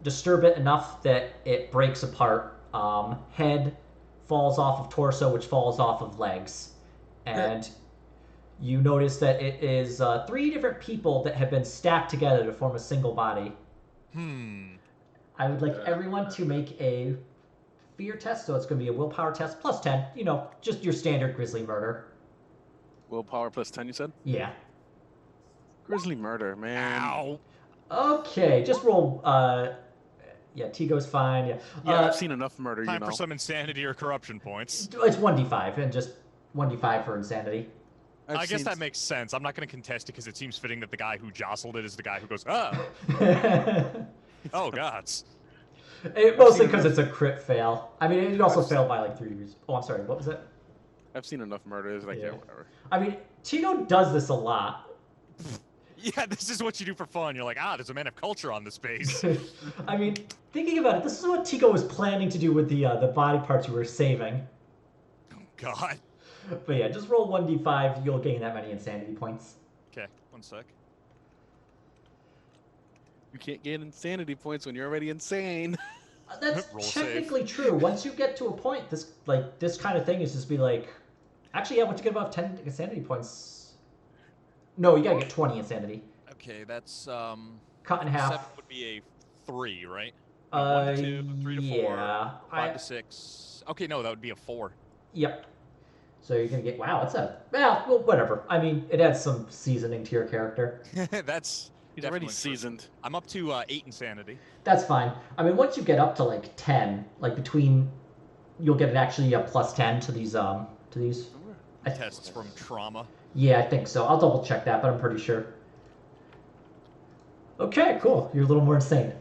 [SPEAKER 1] disturb it enough that it breaks apart. Head falls off of torso, which falls off of legs. And you notice that it is 3 different people that have been stacked together to form a single body. I would like everyone to make a fear test, so it's going to be a willpower test plus 10. You know, just your standard grisly murder.
[SPEAKER 2] Willpower plus 10, you said?
[SPEAKER 1] Yeah.
[SPEAKER 2] Grisly murder, man.
[SPEAKER 4] Ow!
[SPEAKER 1] Okay, just roll. Yeah, Tigo's fine. Yeah.
[SPEAKER 2] Yeah, I've seen enough murder,
[SPEAKER 4] Time
[SPEAKER 2] you know.
[SPEAKER 4] for some insanity or corruption points.
[SPEAKER 1] It's 1d5 and just 1d5 for insanity.
[SPEAKER 4] I guess that makes sense. I'm not going to contest it because it seems fitting that the guy who jostled it is the guy who goes, oh, gods.
[SPEAKER 1] Mostly because it's a crit fail. I mean, it also failed by like 3 degrees. Oh, I'm sorry. What was that?
[SPEAKER 2] I've seen enough murders, like, yeah, whatever.
[SPEAKER 1] I mean, Tigo does this a lot.
[SPEAKER 4] Yeah, this is what you do for fun. You're like, there's a man of culture on this base.
[SPEAKER 1] I mean, thinking about it, this is what Tigo was planning to do with the body parts you were saving.
[SPEAKER 4] Oh, God.
[SPEAKER 1] But yeah, just roll 1d5. You'll gain that many insanity points.
[SPEAKER 4] Okay, 1 sec.
[SPEAKER 2] You can't gain insanity points when you're already insane.
[SPEAKER 1] That's
[SPEAKER 4] Roll
[SPEAKER 1] technically true. Once you get to a point, this kind of thing is just be like, actually, yeah, once you get above 10 insanity points. No, you gotta get 20 insanity.
[SPEAKER 4] Okay, that's
[SPEAKER 1] Cut in half.
[SPEAKER 4] 7 would be a 3, right? 1
[SPEAKER 1] Uh,
[SPEAKER 4] to 2, 3 to 4,
[SPEAKER 1] yeah.
[SPEAKER 4] 5 to 6. Okay, no, that would be a 4.
[SPEAKER 1] Yep. So you're gonna get well, whatever. I mean, it adds some seasoning to your character.
[SPEAKER 4] That's
[SPEAKER 2] He's already
[SPEAKER 4] definitely true.
[SPEAKER 2] seasoned.
[SPEAKER 4] I'm up to 8 insanity.
[SPEAKER 1] That's fine. I mean, once you get up to like 10, like between, you'll get actually a plus 10 to these
[SPEAKER 4] Tests from trauma.
[SPEAKER 1] Yeah, I think so. I'll double check that, but I'm pretty sure. Okay, cool. You're a little more insane.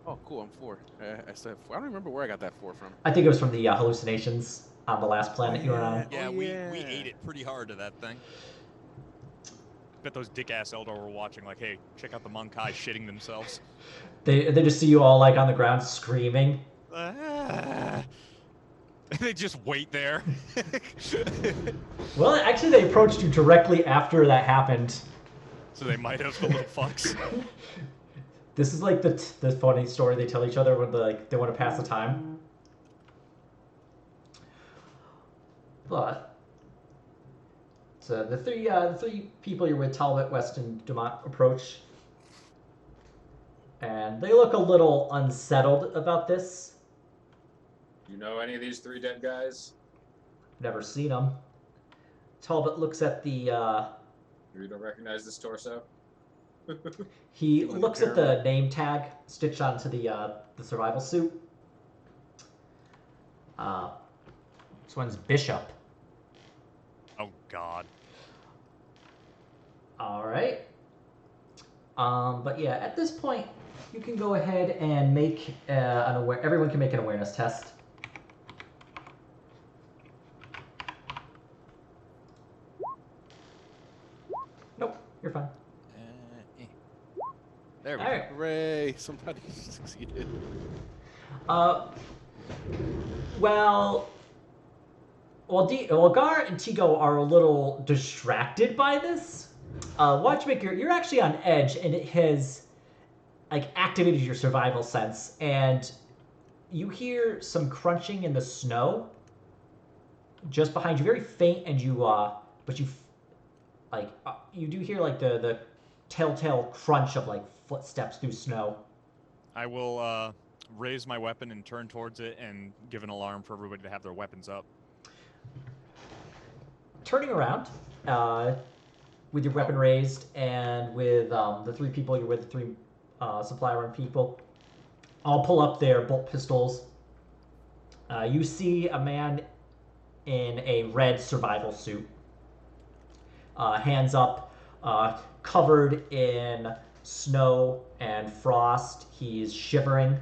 [SPEAKER 2] Oh, cool. I'm 4. I said 4. I don't remember where I got that 4 from.
[SPEAKER 1] I think it was from the hallucinations on the last planet you were on.
[SPEAKER 4] Yeah,
[SPEAKER 2] Oh,
[SPEAKER 4] we
[SPEAKER 2] yeah.
[SPEAKER 4] ate it pretty hard to that thing. Bet those dick-ass Eldar were watching like, hey, check out the Monkai shitting themselves.
[SPEAKER 1] They just see you all like on the ground screaming.
[SPEAKER 4] They just wait there.
[SPEAKER 1] Well, actually, they approached you directly after that happened.
[SPEAKER 4] So they might have, the little fucks.
[SPEAKER 1] This is like the funny story they tell each other when they want to pass the time. But so the three people you're with, Talbot, West, and Dumont, approach, and they look a little unsettled about this.
[SPEAKER 3] You know any of these 3 dead guys?
[SPEAKER 1] Never seen them. Talbot looks at the.
[SPEAKER 3] You don't recognize this torso?
[SPEAKER 1] He
[SPEAKER 2] You wanna
[SPEAKER 1] looks at
[SPEAKER 2] compare
[SPEAKER 1] the name tag stitched onto the survival suit. This one's Bishop.
[SPEAKER 4] Oh, God.
[SPEAKER 1] All right. But yeah, at this point, you can go ahead and make everyone can make an awareness test. Nope, you're fine.
[SPEAKER 5] Eh.
[SPEAKER 4] There we
[SPEAKER 1] All
[SPEAKER 4] go.
[SPEAKER 1] right.
[SPEAKER 2] Hooray! Somebody succeeded.
[SPEAKER 1] Uh, well, Gar and Tigo are a little distracted by this. Watchmaker, you're actually on edge, and it has like activated your survival sense, and you hear some crunching in the snow just behind you, very faint, and but you do hear like the telltale crunch of like footsteps through snow.
[SPEAKER 4] I will raise my weapon and turn towards it and give an alarm for everybody to have their weapons up.
[SPEAKER 1] Turning around, with your weapon raised and with the 3 people you're with, the 3 supply run people, all pull up their bolt pistols. You see a man in a red survival suit, hands up, covered in snow and frost. He's shivering.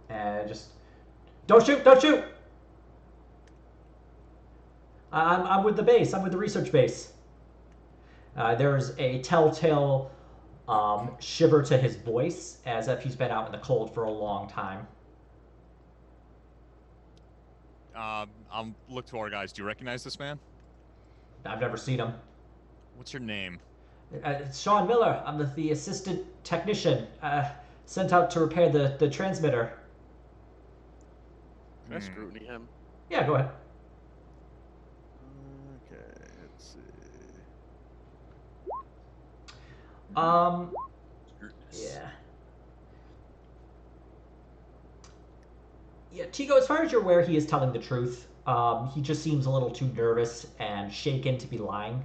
[SPEAKER 1] And just, don't shoot, don't shoot! I'm with the base. I'm with the research base. There's a telltale shiver to his voice, as if he's been out in the cold for a long time.
[SPEAKER 4] I'll look to our guys. Do you recognize this man?
[SPEAKER 1] I've never seen him.
[SPEAKER 4] What's your name?
[SPEAKER 1] It's Sean Miller. I'm the assistant technician sent out to repair the transmitter.
[SPEAKER 2] Can I scrutiny him?
[SPEAKER 1] Yeah, go ahead.
[SPEAKER 2] Okay, let's see.
[SPEAKER 1] Yeah. Yeah, Tigo, as far as you're aware, he is telling the truth. He just seems a little too nervous and shaken to be lying.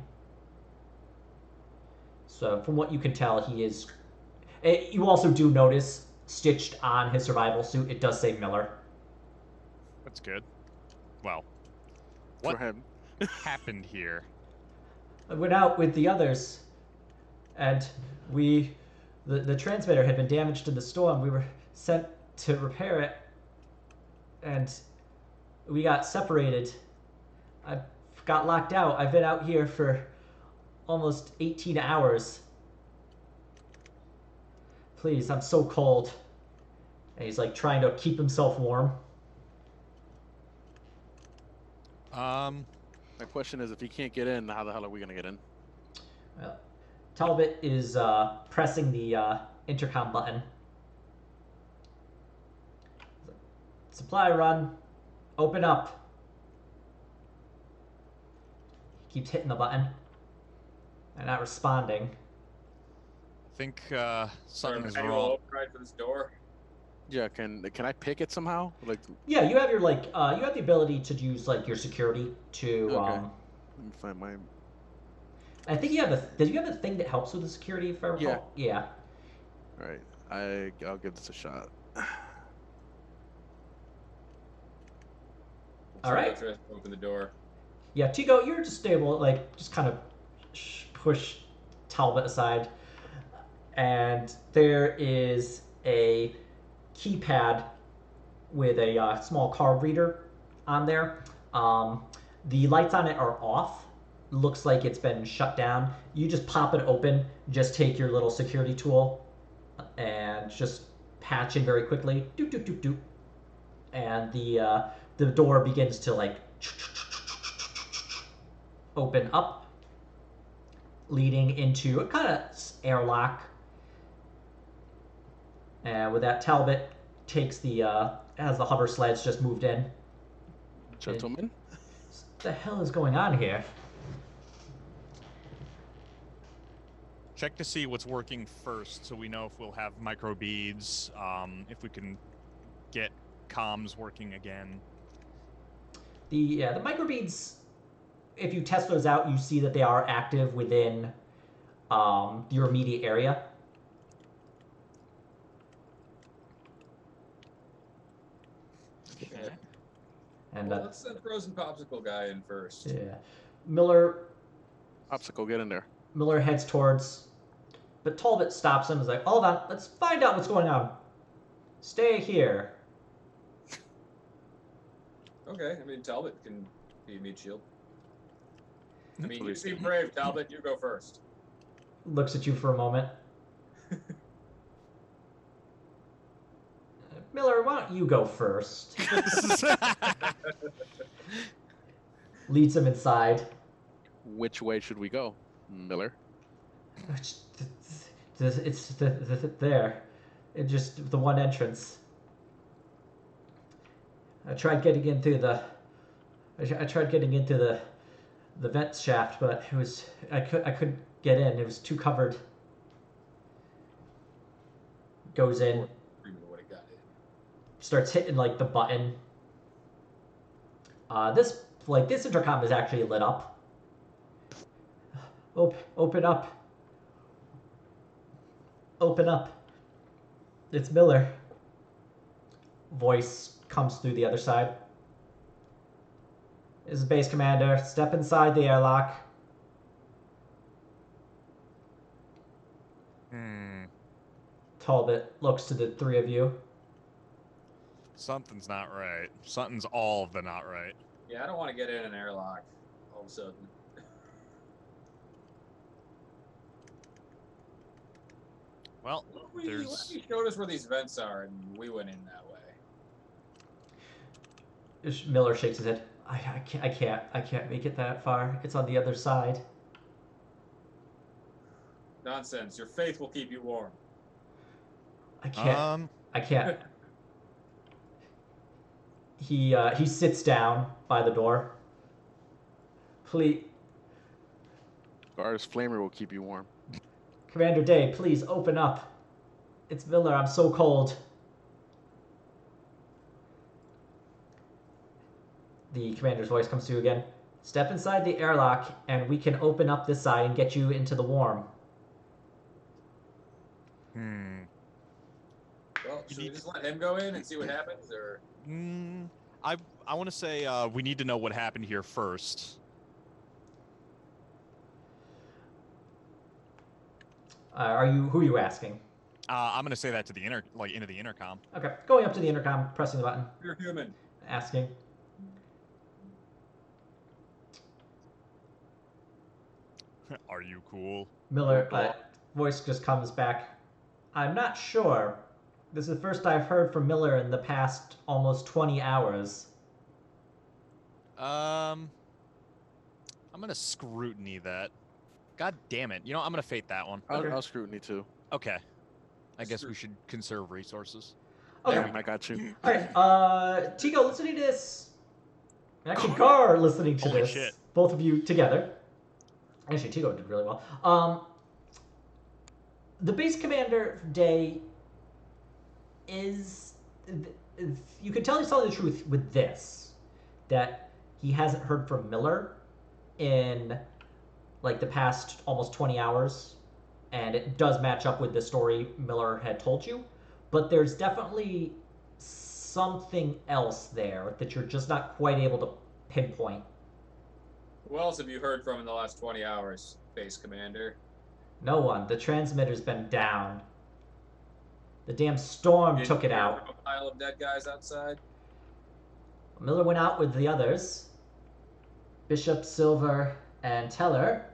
[SPEAKER 1] So, from what you can tell, he is... You also do notice, stitched on his survival suit, it does say Miller.
[SPEAKER 4] That's good. Well, what
[SPEAKER 2] For him.
[SPEAKER 4] happened here?
[SPEAKER 1] I went out with the others, and the transmitter had been damaged in the storm. We were sent to repair it, and we got separated. I got locked out. I've been out here for almost 18 hours. Please, I'm so cold. And he's like trying to keep himself warm.
[SPEAKER 2] My question is, if he can't get in, how the hell are we gonna get in?
[SPEAKER 1] Well, Talbot is pressing the intercom button. Supply run. Open up. He keeps hitting the button. They're not responding.
[SPEAKER 4] I think something is
[SPEAKER 3] Manual
[SPEAKER 4] wrong.
[SPEAKER 3] override for this door.
[SPEAKER 2] Yeah, can I pick it somehow? Like,
[SPEAKER 1] Yeah, you have your you have the ability to use like your security to
[SPEAKER 2] okay. Let me find my.
[SPEAKER 1] I think you have did you have a thing that helps with the security if I recall? Yeah.
[SPEAKER 2] All right, I'll give this a shot.
[SPEAKER 1] All right.
[SPEAKER 3] Try to open the door.
[SPEAKER 1] Yeah, Tigo, you're just able just kind of push Talbot aside, and there is a keypad with a small card reader on there. The lights on it are off. Looks like it's been shut down. You just pop it open. Just take your little security tool and just patch in very quickly. Doop doop doop doop, and the door begins to like open up, leading into a kind of airlock. And with that, Talbot takes as the hover sleds just moved in.
[SPEAKER 2] Gentlemen.
[SPEAKER 1] What the hell is going on here?
[SPEAKER 4] Check to see what's working first, so we know if we'll have microbeads, if we can get comms working again.
[SPEAKER 1] The microbeads, if you test those out, you see that they are active within your immediate area.
[SPEAKER 3] Okay.
[SPEAKER 1] And
[SPEAKER 3] Well, let's send Frozen Popsicle guy in first.
[SPEAKER 1] yeah, Miller
[SPEAKER 2] Popsicle, get in there.
[SPEAKER 1] heads towards, but Talbot stops him. Is like, hold on, let's find out what's going on. Stay here.
[SPEAKER 3] Okay, I mean, Talbot can be a meat shield. I mean, you seem brave, Talbot. You go first.
[SPEAKER 1] Looks at you for a moment. Miller, why don't you go first? Leads him inside.
[SPEAKER 2] Which way should we go, Miller?
[SPEAKER 1] It's there. It just the one entrance. I tried getting into the vent shaft, but it was I couldn't get in. It was too covered. Goes in,
[SPEAKER 3] Would have got it.
[SPEAKER 1] starts hitting like the button. This intercom is actually lit up. Open up. Open up. It's Miller. Voice comes through the other side. This is Base Commander. Step inside the airlock. Talbot looks to the three of you.
[SPEAKER 4] Something's not right. Something's all of the not right.
[SPEAKER 3] Yeah, I don't want to get in an airlock all of a sudden.
[SPEAKER 4] Well,
[SPEAKER 3] What if you showed us where these vents are and we went in that way?
[SPEAKER 1] Miller shakes his head. I can't make it that far. It's on the other side.
[SPEAKER 3] Nonsense. Your faith will keep you warm.
[SPEAKER 1] I can't. He sits down by the door. Please,
[SPEAKER 2] Gar's flamer will keep you warm.
[SPEAKER 1] Commander Day, please open up. It's Miller. I'm so cold. The commander's voice comes through again. Step inside the airlock, and we can open up this side and get you into the warm.
[SPEAKER 3] Well, should we just let him go in and see what happens, or?
[SPEAKER 4] I want to say we need to know what happened here first.
[SPEAKER 1] Who are you asking?
[SPEAKER 4] I'm gonna say that to the into the intercom.
[SPEAKER 1] Okay, going up to the intercom, pressing the button,
[SPEAKER 3] You're human.
[SPEAKER 1] asking.
[SPEAKER 4] Are you cool?
[SPEAKER 1] Miller, voice just comes back. I'm not sure. This is the first I've heard from Miller in the past almost 20 hours.
[SPEAKER 4] I'm gonna scrutiny that. God damn it! You know I'm gonna fate that one.
[SPEAKER 2] I'll scrutiny too.
[SPEAKER 4] Okay. I guess we should conserve resources.
[SPEAKER 1] Okay.
[SPEAKER 2] I got you.
[SPEAKER 1] Alright, Tigo, listening to this. Actually, Gar listening to
[SPEAKER 4] Holy
[SPEAKER 1] this.
[SPEAKER 4] shit.
[SPEAKER 1] Both of you together. Actually, Tigo did really well. The base commander, Day, is... You can tell he's telling the truth with this. That he hasn't heard from Miller in, like, the past almost 20 hours. And it does match up with the story Miller had told you. But there's definitely something else there that you're just not quite able to pinpoint.
[SPEAKER 3] Who else have you heard from in the last 20 hours, Base Commander?
[SPEAKER 1] No one. The transmitter's been down. The damn storm
[SPEAKER 3] Didn't
[SPEAKER 1] took it
[SPEAKER 3] hear
[SPEAKER 1] out.
[SPEAKER 3] from a pile of dead guys outside.
[SPEAKER 1] Miller went out with the others. Bishop, Silver, and Teller.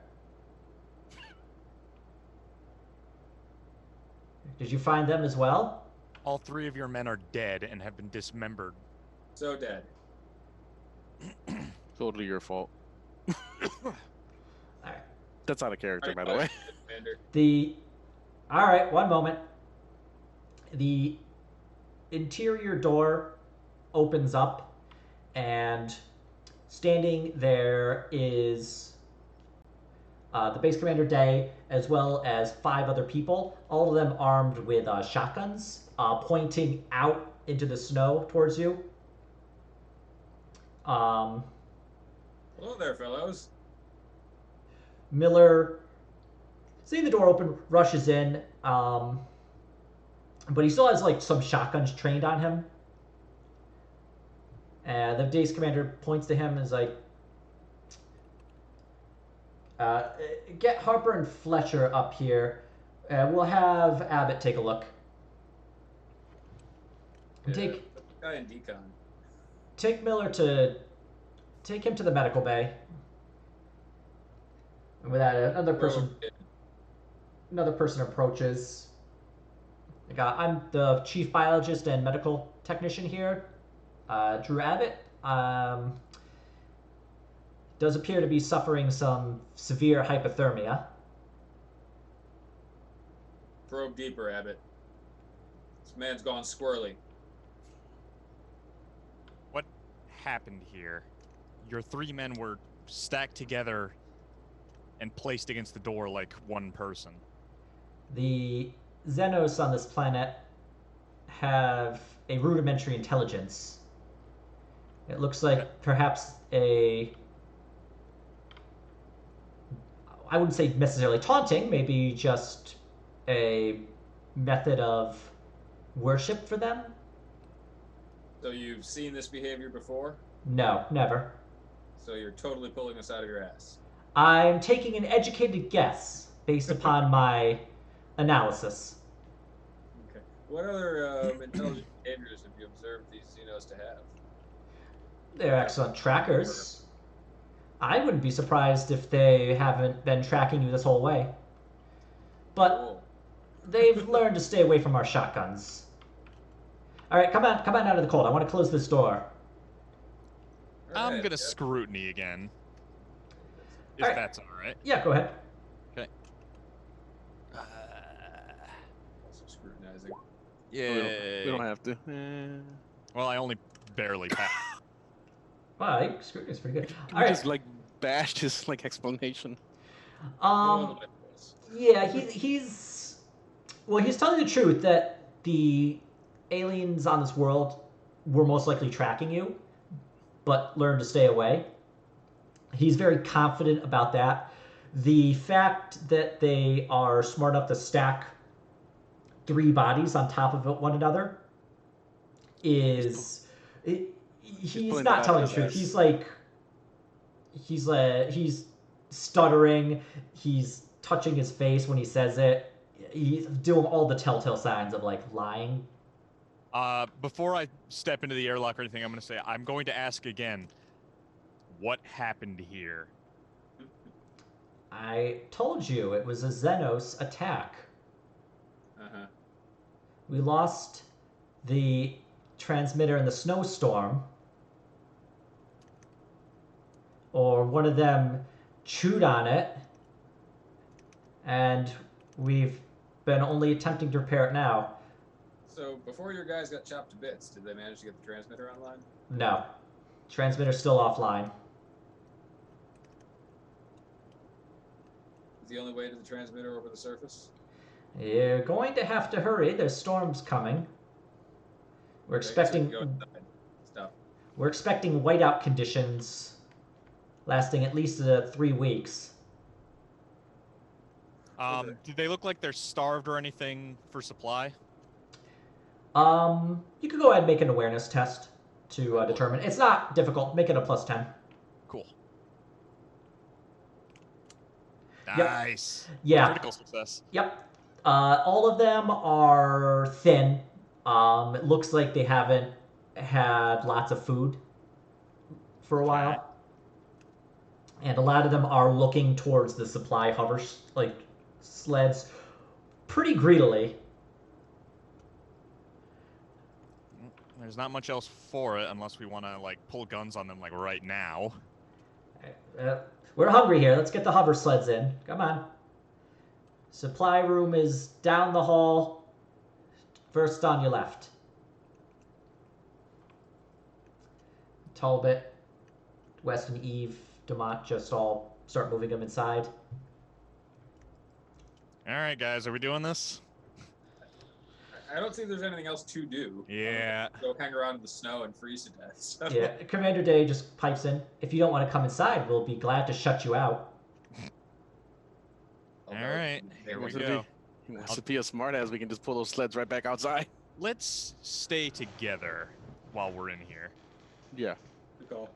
[SPEAKER 1] Did you find them as well?
[SPEAKER 4] All 3 of your men are dead and have been dismembered.
[SPEAKER 3] So dead.
[SPEAKER 2] Totally your fault.
[SPEAKER 1] Alright.
[SPEAKER 2] That's out of character, by the
[SPEAKER 3] Alright,
[SPEAKER 2] way.
[SPEAKER 3] Commander.
[SPEAKER 1] Alright, one moment. The interior door opens up, and standing there is the base commander Day, as well as 5 other people, all of them armed with shotguns, pointing out into the snow towards you.
[SPEAKER 3] Hello there, fellows.
[SPEAKER 1] Miller, seeing the door open, rushes in, but he still has like some shotguns trained on him. And the base commander points to him and is like, get Harper and Fletcher up here. We'll have Abbott take a look. And
[SPEAKER 3] Yeah, the guy in decon.
[SPEAKER 1] take him to the medical bay. And with that, another person approaches. I'm the chief biologist and medical technician here, Drew Abbott. Does appear to be suffering some severe hypothermia.
[SPEAKER 3] Probe deeper, Abbott. This man's gone squirrely.
[SPEAKER 4] What happened here? Your 3 men were stacked together and placed against the door like one person.
[SPEAKER 1] The Xenos on this planet have a rudimentary intelligence. It looks like perhaps I wouldn't say necessarily taunting, maybe just a method of worship for them.
[SPEAKER 3] So you've seen this behavior before?
[SPEAKER 1] No, never.
[SPEAKER 3] So you're totally pulling this out of your ass.
[SPEAKER 1] I'm taking an educated guess based upon my analysis.
[SPEAKER 3] Okay. What other intelligent behaviors have you observed these Xenos to have?
[SPEAKER 1] They're excellent trackers. I wouldn't be surprised if they haven't been tracking you this whole way. But
[SPEAKER 3] Cool.
[SPEAKER 1] they've learned to stay away from our shotguns. All right, come on out of the cold. I want to close this door.
[SPEAKER 3] All
[SPEAKER 4] I'm
[SPEAKER 3] right,
[SPEAKER 4] gonna
[SPEAKER 3] yeah.
[SPEAKER 4] scrutiny again. If
[SPEAKER 1] Alright.
[SPEAKER 4] that's alright.
[SPEAKER 1] Yeah, go ahead.
[SPEAKER 3] Also scrutinizing.
[SPEAKER 5] Yeah.
[SPEAKER 2] We don't have to.
[SPEAKER 4] Well, I only barely passed.
[SPEAKER 1] Wow, scrutiny is pretty good.
[SPEAKER 2] Can
[SPEAKER 1] All
[SPEAKER 2] we
[SPEAKER 1] right.
[SPEAKER 2] just like bash his like explanation?
[SPEAKER 1] Yeah, he's telling the truth that the aliens on this world were most likely tracking you, but learned to stay away. He's very confident about that. The fact that they are smart enough to stack 3 bodies on top of one another is he's
[SPEAKER 2] pulling
[SPEAKER 1] not
[SPEAKER 2] it out
[SPEAKER 1] telling
[SPEAKER 2] of
[SPEAKER 1] the truth.
[SPEAKER 2] his
[SPEAKER 1] He's stuttering. He's touching his face when he says it. He's doing all the telltale signs of like lying.
[SPEAKER 4] Before I step into the airlock or anything, I'm going to ask again. What happened here?
[SPEAKER 1] I told you it was a Xenos attack.
[SPEAKER 3] Uh-huh.
[SPEAKER 1] We lost the transmitter in the snowstorm. Or one of them chewed on it. And we've been only attempting to repair it now.
[SPEAKER 3] So before your guys got chopped to bits, did they manage to get the transmitter online?
[SPEAKER 1] No. Transmitter's still offline.
[SPEAKER 3] Is the only way to the transmitter over the surface?
[SPEAKER 1] You're going to have to hurry. There's storms coming. We're
[SPEAKER 3] Okay, so
[SPEAKER 1] expecting
[SPEAKER 3] go inside. Stuff.
[SPEAKER 1] we're expecting whiteout conditions lasting at least 3 weeks.
[SPEAKER 3] Okay.
[SPEAKER 4] Do they look like they're starved or anything for supply?
[SPEAKER 1] You could go ahead and make an awareness test to determine. It's not difficult. Make it a +10.
[SPEAKER 4] Cool. Nice.
[SPEAKER 1] Yeah.
[SPEAKER 4] Critical success.
[SPEAKER 1] Yep. All of them are thin. It looks like they haven't had lots of food for a while. And a lot of them are looking towards the supply hover sleds pretty greedily.
[SPEAKER 4] There's not much else for it unless we want to like pull guns on them like right now.
[SPEAKER 1] We're hungry here. Let's get the hover sleds in. Come on. Supply room is down the hall. First on your left. Talbot, West and Eve, Demont just all start moving them inside.
[SPEAKER 4] All right, guys, are we doing this?
[SPEAKER 3] I don't think there's anything else to do.
[SPEAKER 4] Yeah.
[SPEAKER 3] Go hang around in the snow and freeze to death. So.
[SPEAKER 1] Yeah, Commander Day just pipes in. If you don't want to come inside, we'll be glad to shut you out.
[SPEAKER 4] All right, here we go.
[SPEAKER 2] He wants to be a smartass. We can just pull those sleds right back outside.
[SPEAKER 4] Let's stay together while we're in here.
[SPEAKER 2] Yeah.
[SPEAKER 3] Good call.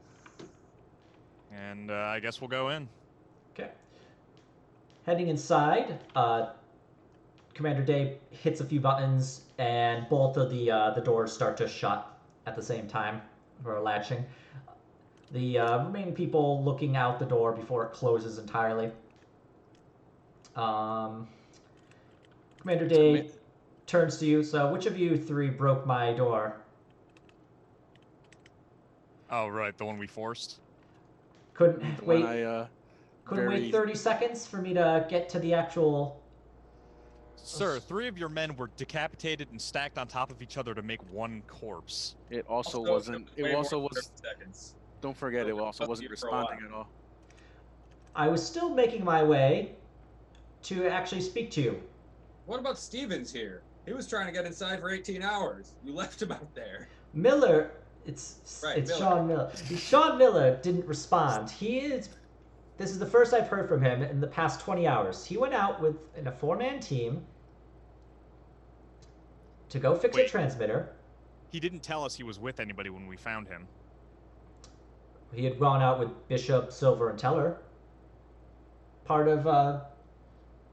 [SPEAKER 4] And I guess we'll go in.
[SPEAKER 1] Okay. Heading inside, Commander Day hits a few buttons, and both of the doors start to shut at the same time, or latching. The remaining people looking out the door before it closes entirely. Commander Day turns to you. So, which of you three broke my door?
[SPEAKER 4] Oh, right, the one we forced.
[SPEAKER 1] Couldn't wait.
[SPEAKER 2] Couldn't
[SPEAKER 1] Wait 30 seconds for me to get to the actual.
[SPEAKER 4] Sir, 3 of your men were decapitated and stacked on top of each other to make one corpse.
[SPEAKER 2] It also wasn't. It also was.
[SPEAKER 3] Seconds.
[SPEAKER 2] Don't forget, it also wasn't responding at all.
[SPEAKER 1] I was still making my way to actually speak to you.
[SPEAKER 3] What about Stevens here? He was trying to get inside for 18 hours. You left him out there.
[SPEAKER 1] Miller, it's
[SPEAKER 3] Miller.
[SPEAKER 1] Sean Miller. Sean Miller didn't respond. This is the first I've heard from him in the past 20 hours. He went out in a 4-man team to go fix a transmitter.
[SPEAKER 4] He didn't tell us he was with anybody when we found him.
[SPEAKER 1] He had gone out with Bishop, Silver, and Teller. Part of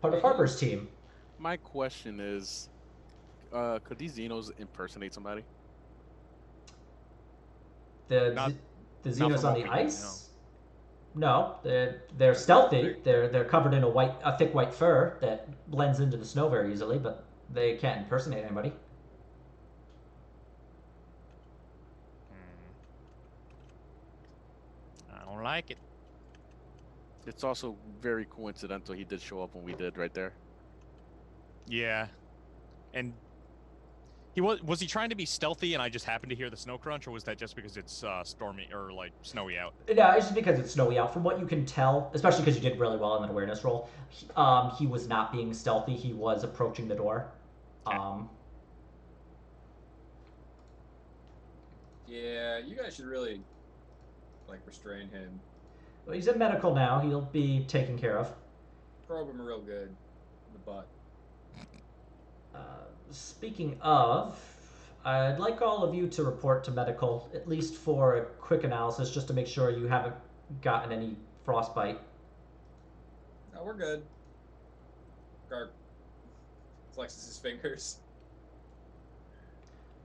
[SPEAKER 1] Harper's team.
[SPEAKER 2] My question is, could these Xenos impersonate somebody?
[SPEAKER 1] The Xenos
[SPEAKER 4] from
[SPEAKER 1] on
[SPEAKER 4] what
[SPEAKER 1] the
[SPEAKER 4] we
[SPEAKER 1] ice? No, they're stealthy. They're covered in a thick white fur that blends into the snow very easily, but they can't impersonate anybody.
[SPEAKER 4] I don't like it.
[SPEAKER 2] It's also very coincidental he did show up when we did right there.
[SPEAKER 4] Yeah. And he was he trying to be stealthy and I just happened to hear the snow crunch, or was that just because it's stormy or like snowy out?
[SPEAKER 1] No, it's just because it's snowy out. From what you can tell, especially because you did really well in that awareness roll, he was not being stealthy. He was approaching the door.
[SPEAKER 3] Yeah, you guys should really, restrain him.
[SPEAKER 1] Well, he's in medical now. He'll be taken care of.
[SPEAKER 3] Probe him real good in the butt.
[SPEAKER 1] Speaking of, I'd like all of you to report to medical, at least for a quick analysis, just to make sure you haven't gotten any frostbite.
[SPEAKER 3] No, we're good. Garg flexes his fingers.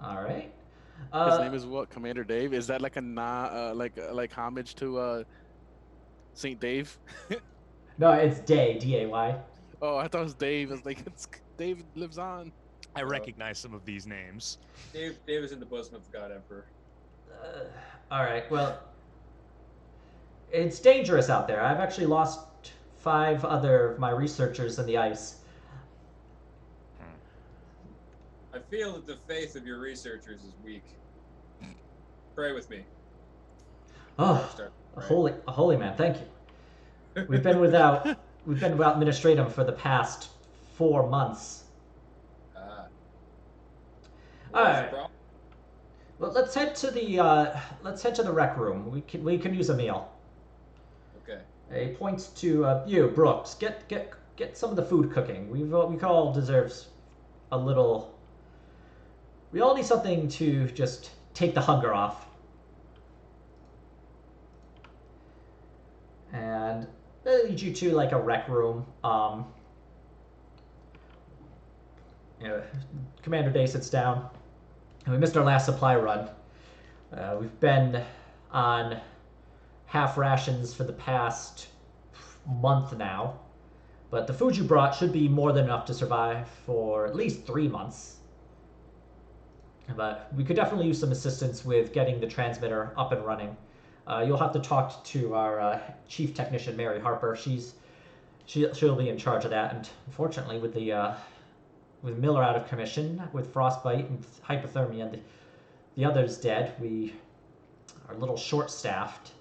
[SPEAKER 1] All right.
[SPEAKER 2] His name is what? Commander Dave? Is that like a like homage to Saint Dave?
[SPEAKER 1] No, it's Day, D-A-Y.
[SPEAKER 2] Oh, I thought it was Dave. It's like Dave lives on.
[SPEAKER 4] I recognize some of these names.
[SPEAKER 3] Dave is in the bosom of the God Emperor.
[SPEAKER 1] All right. Well, it's dangerous out there. I've actually lost 5 other of my researchers in the ice.
[SPEAKER 3] I feel that the faith of your researchers is weak. Pray with me.
[SPEAKER 1] Oh, a holy man, thank you. We've been without administratum for the past 4 months. All right. Well, let's head to the rec room. We can use a meal.
[SPEAKER 3] Okay.
[SPEAKER 1] He points to you, Brooks. Get some of the food cooking. We all deserves a little. We all need something to just take the hunger off. And They lead you to like a rec room. Commander Day sits down. We missed our last supply run. We've been on half rations for the past month now, but the food you brought should be more than enough to survive for at least 3 months. But we could definitely use some assistance with getting the transmitter up and running. You'll have to talk to our chief technician, Mary Harper. She'll be in charge of that. And unfortunately, with Miller out of commission, with frostbite and hypothermia, and the others dead, we are a little short-staffed.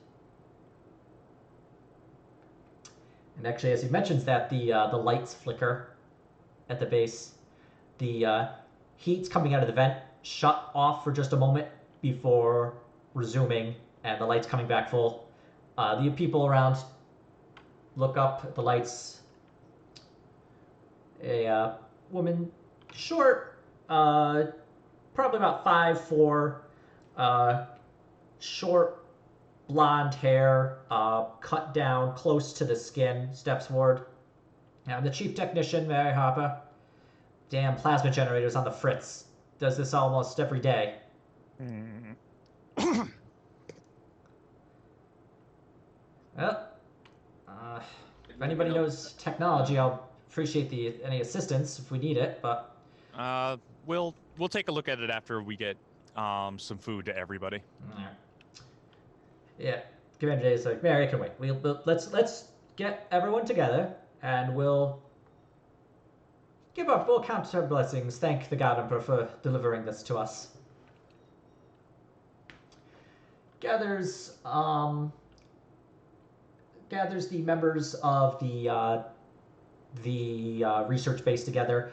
[SPEAKER 1] And actually, as he mentions that, the lights flicker at the base. The heat's coming out of the vent shut off for just a moment before resuming, and the lights coming back full. The people around look up at the lights. A woman, short, probably about 5'4", short, blonde hair, cut down close to the skin, steps forward. And the chief technician, Mary Harper. Damn plasma generators on the fritz. Does this almost every day. Well, if anybody knows technology, I'll appreciate any assistance if we need it. But
[SPEAKER 4] we'll take a look at it after we get some food to everybody.
[SPEAKER 1] Yeah, Commander Day is like, Mary, I can wait. Let's get everyone together, and we'll count our blessings. Thank the God Emperor for delivering this to us. Gathers the members of the research base together.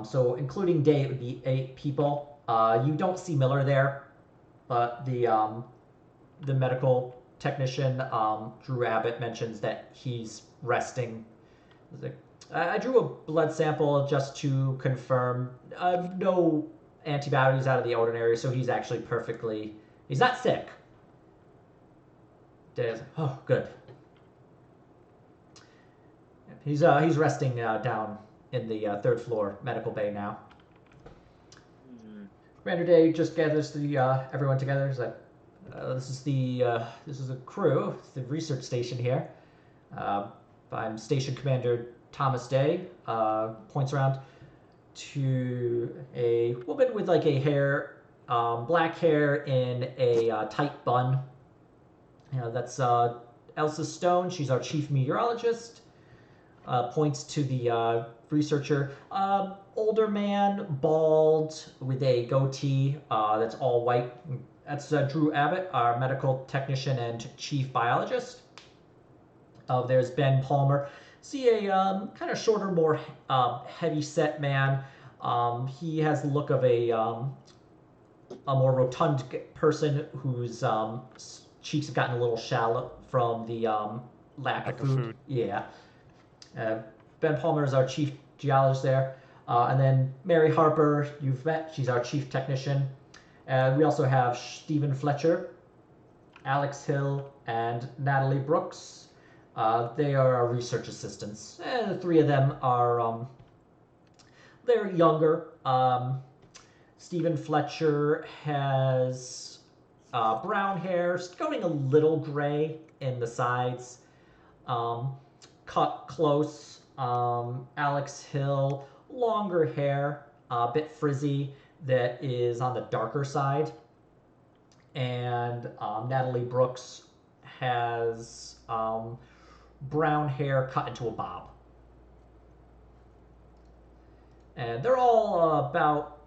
[SPEAKER 1] So including Day, it would be 8 people. You don't see Miller there, but the medical technician, Drew Abbott, mentions that he's resting. I drew a blood sample just to confirm. No antibodies out of the ordinary, so he's actually perfectly... He's not sick. Day's, oh, good. He's resting down in the 3rd floor medical bay now. Commander Day just gathers everyone together. He's like, this is the crew, the research station here. I'm Station Commander Thomas Day. Points around to a woman with like a black hair in a tight bun. That's Elsa Stone. She's our chief meteorologist. Points to the researcher. Older man, bald, with a goatee that's all white. That's Drew Abbott, our medical technician and chief biologist. There's Ben Palmer. See a kind of shorter, more heavy-set man. He has the look of a more rotund person whose cheeks have gotten a little shallow from the lack of food. Yeah. Ben Palmer is our chief geologist there. And then Mary Harper, you've met. She's our chief technician. We also have Stephen Fletcher, Alex Hill, and Natalie Brooks. They are our research assistants. The 3 of them are, they're younger. Stephen Fletcher has brown hair, going a little gray in the sides, cut close. Alex Hill, longer hair, a bit frizzy, that is on the darker side. And Natalie Brooks has brown hair cut into a bob. And they're all about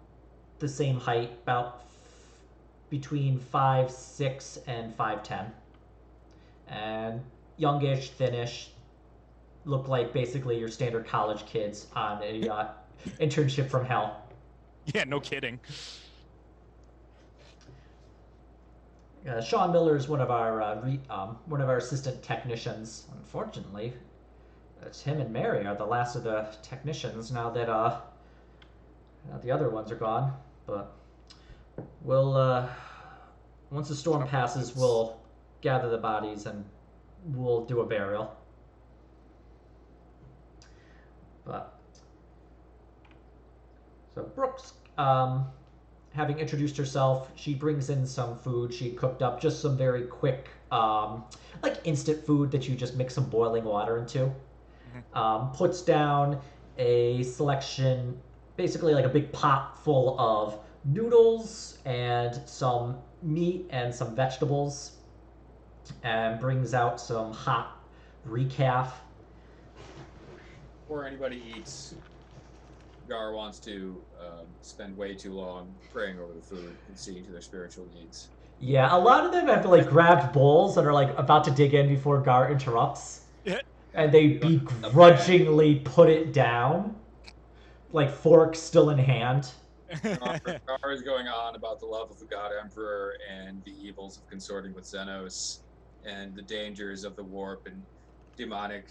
[SPEAKER 1] the same height, about between 5'6" and 5'10", and youngish, thinnish, look like basically your standard college kids on a internship from hell.
[SPEAKER 4] Yeah, no kidding.
[SPEAKER 1] Sean Miller is one of our assistant technicians. Unfortunately, it's him and Mary are the last of the technicians now that the other ones are gone. But we'll once the storm passes, we'll gather the bodies and we'll do a burial. But so Brooks, having introduced herself, she brings in some food she cooked up, just some very quick, like instant food that you just mix some boiling water into. Puts down a selection, basically like a big pot full of noodles and some meat and some vegetables, and brings out some hot recaf.
[SPEAKER 3] Before anybody eats, Gar wants to spend way too long praying over the food and seeing to their spiritual needs.
[SPEAKER 1] Yeah, a lot of them have like grabbed bowls and are like about to dig in before Gar interrupts. And they begrudgingly put it down, like fork still in hand.
[SPEAKER 3] Gar is going on about the love of the God Emperor and the evils of consorting with Xenos and the dangers of the warp and demonic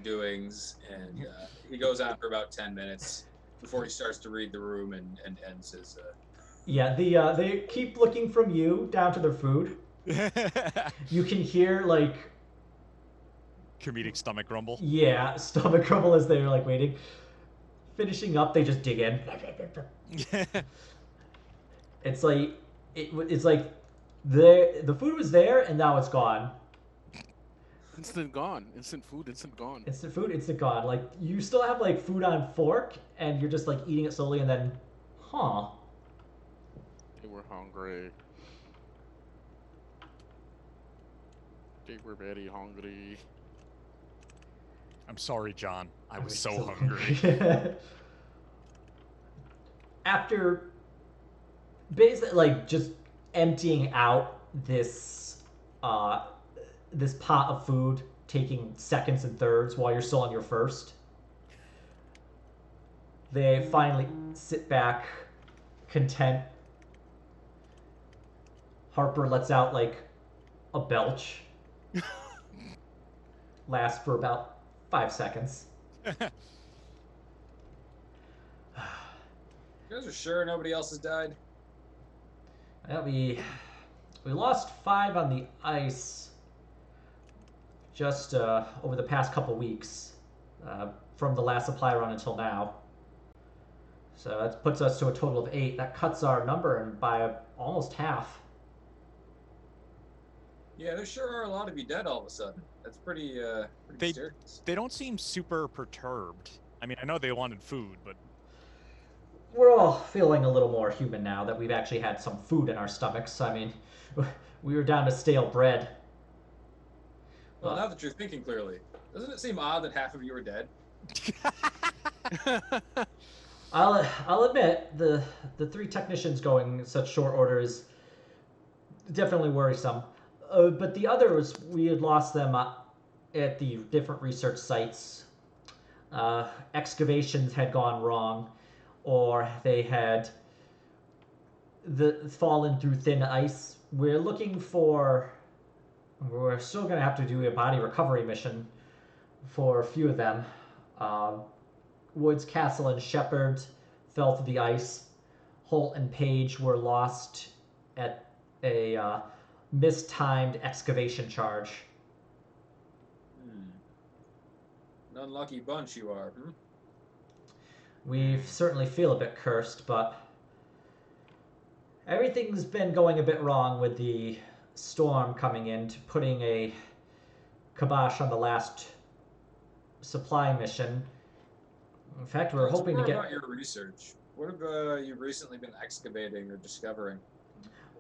[SPEAKER 3] doings. And he goes on for about 10 minutes before he starts to read the room and ends his...
[SPEAKER 1] Yeah, they keep looking from you down to their food. You can hear, like...
[SPEAKER 4] Comedic stomach grumble.
[SPEAKER 1] Yeah, stomach grumble as they're, like, waiting. Finishing up, they just dig in. It's like... It's like... The food was there, and now it's gone.
[SPEAKER 2] Instant gone. Instant food, instant gone.
[SPEAKER 1] Instant food, instant gone. Like, you still have, like, food on fork, and you're just, like, eating it slowly, and then... Huh.
[SPEAKER 2] They were hungry. They were very hungry.
[SPEAKER 4] I'm sorry, John. I was so hungry.
[SPEAKER 1] After basically like just emptying out this this pot of food, taking seconds and thirds while you're still on your first, they finally sit back, content. Harper lets out like a belch. Lasts for about 5 seconds.
[SPEAKER 3] You guys are sure nobody else has died?
[SPEAKER 1] Well, we lost 5 on the ice just over the past couple weeks, from the last supply run until now. So that puts us to a total of 8. That cuts our number by almost half.
[SPEAKER 3] Yeah, there sure are a lot of you dead all of a sudden. That's pretty mysterious.
[SPEAKER 4] They don't seem super perturbed. I mean, I know they wanted food, but...
[SPEAKER 1] We're all feeling a little more human now that we've actually had some food in our stomachs. I mean, we were down to stale bread.
[SPEAKER 3] Well, now that you're thinking clearly, doesn't it seem odd that half of you are dead?
[SPEAKER 1] I'll admit, the 3 technicians going in such short order is definitely worrisome. But the others, we had lost them at the different research sites. Excavations had gone wrong, or they had fallen through thin ice. We're still going to have to do a body recovery mission for a few of them. Woods, Castle, and Shepherd fell through the ice. Holt and Page were lost at a mistimed excavation charge.
[SPEAKER 3] An unlucky bunch you are, hmm?
[SPEAKER 1] We certainly feel a bit cursed, but everything's been going a bit wrong with the storm coming in, to putting a kibosh on the last supply mission. In fact, we're hoping to get...
[SPEAKER 3] about your research. What have you recently been excavating or discovering?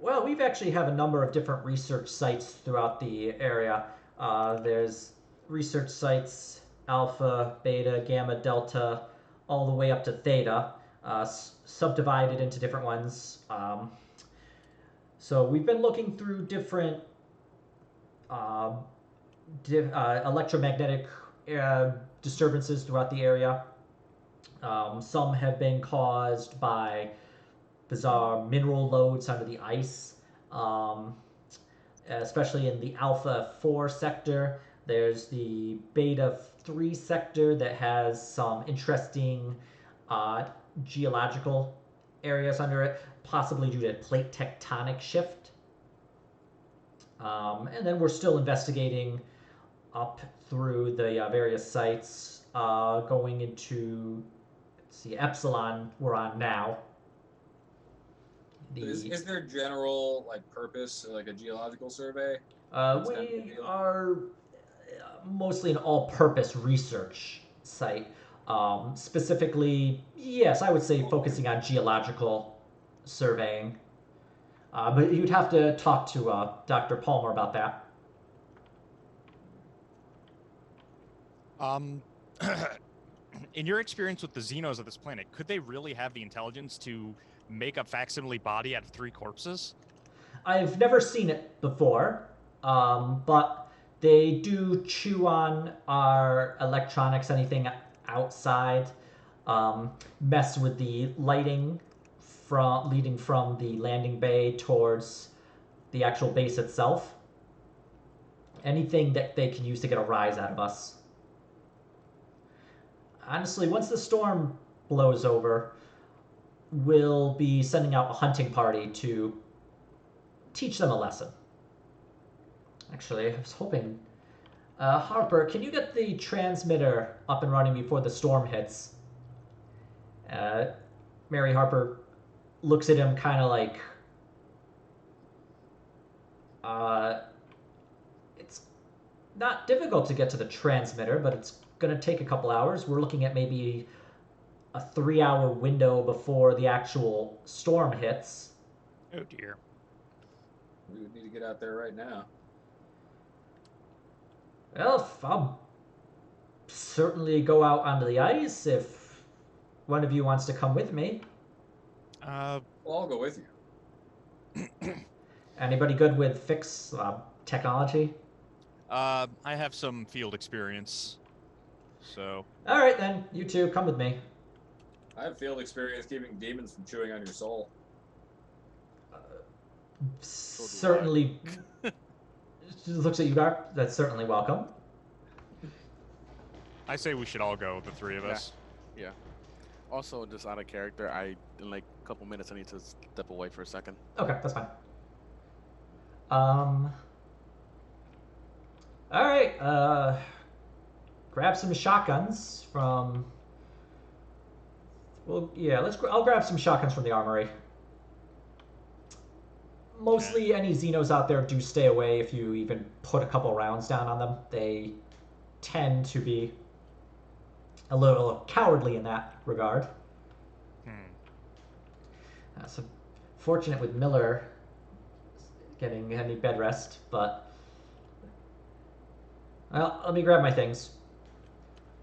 [SPEAKER 1] Well, we've actually have a number of different research sites throughout the area. There's research sites Alpha, Beta, Gamma, Delta, all the way up to Theta, subdivided into different ones. So we've been looking through different electromagnetic disturbances throughout the area. Some have been caused by bizarre mineral loads under the ice, especially in the Alpha 4 sector. There's the Beta 3 sector that has some interesting geological areas under it, possibly due to plate tectonic shift. And then we're still investigating up through the various sites, going into, let's see, Epsilon we're on now.
[SPEAKER 3] Is there general like purpose, like a geological survey?
[SPEAKER 1] We are mostly an all-purpose research site. Specifically, yes, I would say focusing on geological surveying. But you'd have to talk to Dr. Palmer about that.
[SPEAKER 4] In your experience with the Xenos of this planet, could they really have the intelligence to make a facsimile body out of 3 corpses?
[SPEAKER 1] I've never seen it before, but they do chew on our electronics, anything outside, mess with the lighting leading from the landing bay towards the actual base itself. Anything that they can use to get a rise out of us. Honestly, once the storm blows over, we'll be sending out a hunting party to teach them a lesson. Actually, I was hoping... Harper, can you get the transmitter up and running before the storm hits? Mary Harper looks at him kind of like... it's not difficult to get to the transmitter, but it's going to take a couple hours. We're looking at maybe a 3-hour window before the actual storm hits.
[SPEAKER 4] Oh dear.
[SPEAKER 3] We would need to get out there right now.
[SPEAKER 1] Well, I'll certainly go out onto the ice if one of you wants to come with me.
[SPEAKER 3] Well, I'll go with you.
[SPEAKER 1] Anybody good with fix technology?
[SPEAKER 4] I have some field experience, so...
[SPEAKER 1] All right, then. You two, come with me.
[SPEAKER 3] I have field experience keeping demons from chewing on your soul.
[SPEAKER 1] Certainly. Looks at you, Doc. That's certainly welcome.
[SPEAKER 4] I say we should all go, the 3 of us.
[SPEAKER 2] Yeah. Also, just out of character, in like a couple minutes, I need to step away for a second.
[SPEAKER 1] Okay, that's fine. All right. Grab some shotguns from. Well, yeah. I'll grab some shotguns from the armory. Mostly, any Xenos out there do stay away if you even put a couple rounds down on them. They tend to be a little cowardly in that regard. So fortunate with Miller getting any bed rest, but well, let me grab my things.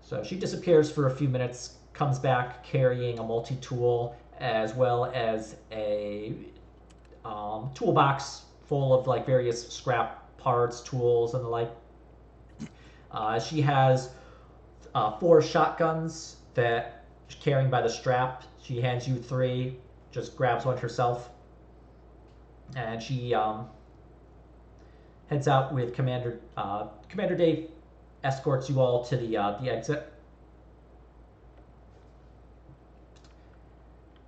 [SPEAKER 1] So she disappears for a few minutes, comes back carrying a multi-tool as well as a toolbox full of like various scrap parts, tools, and the like. She has 4 shotguns that she's carrying by the strap. She hands you 3, just grabs one herself, and she heads out with Commander Dave. Escorts you all to the exit,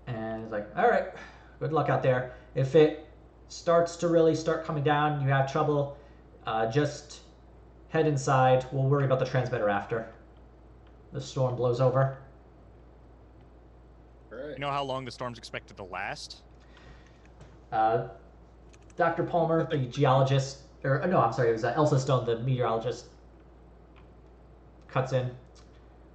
[SPEAKER 1] and it's like, all right, good luck out there. If it starts to really start coming down, you have trouble, just head inside. We'll worry about the transmitter after the storm blows over.
[SPEAKER 3] All right.
[SPEAKER 4] You know how long the storm's expected to last?
[SPEAKER 1] Dr. Palmer, the geologist, or no, I'm sorry, it was Elsa Stone, the meteorologist, cuts in.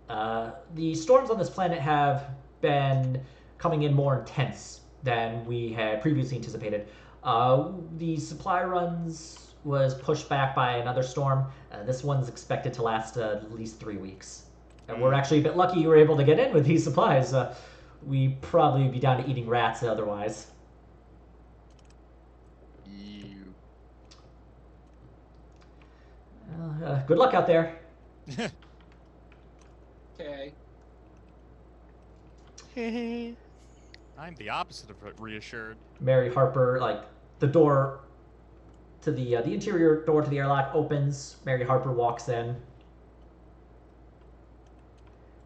[SPEAKER 1] The storms on this planet have been coming in more intense than we had previously anticipated. The supply runs was pushed back by another storm. This one's expected to last at least 3 weeks. And we're actually a bit lucky you were able to get in with these supplies. We'd probably be down to eating rats otherwise. Good luck out there.
[SPEAKER 3] Okay.
[SPEAKER 4] I'm the opposite of reassured.
[SPEAKER 1] Mary Harper, like the door to the interior door to the airlock opens. Mary Harper walks in.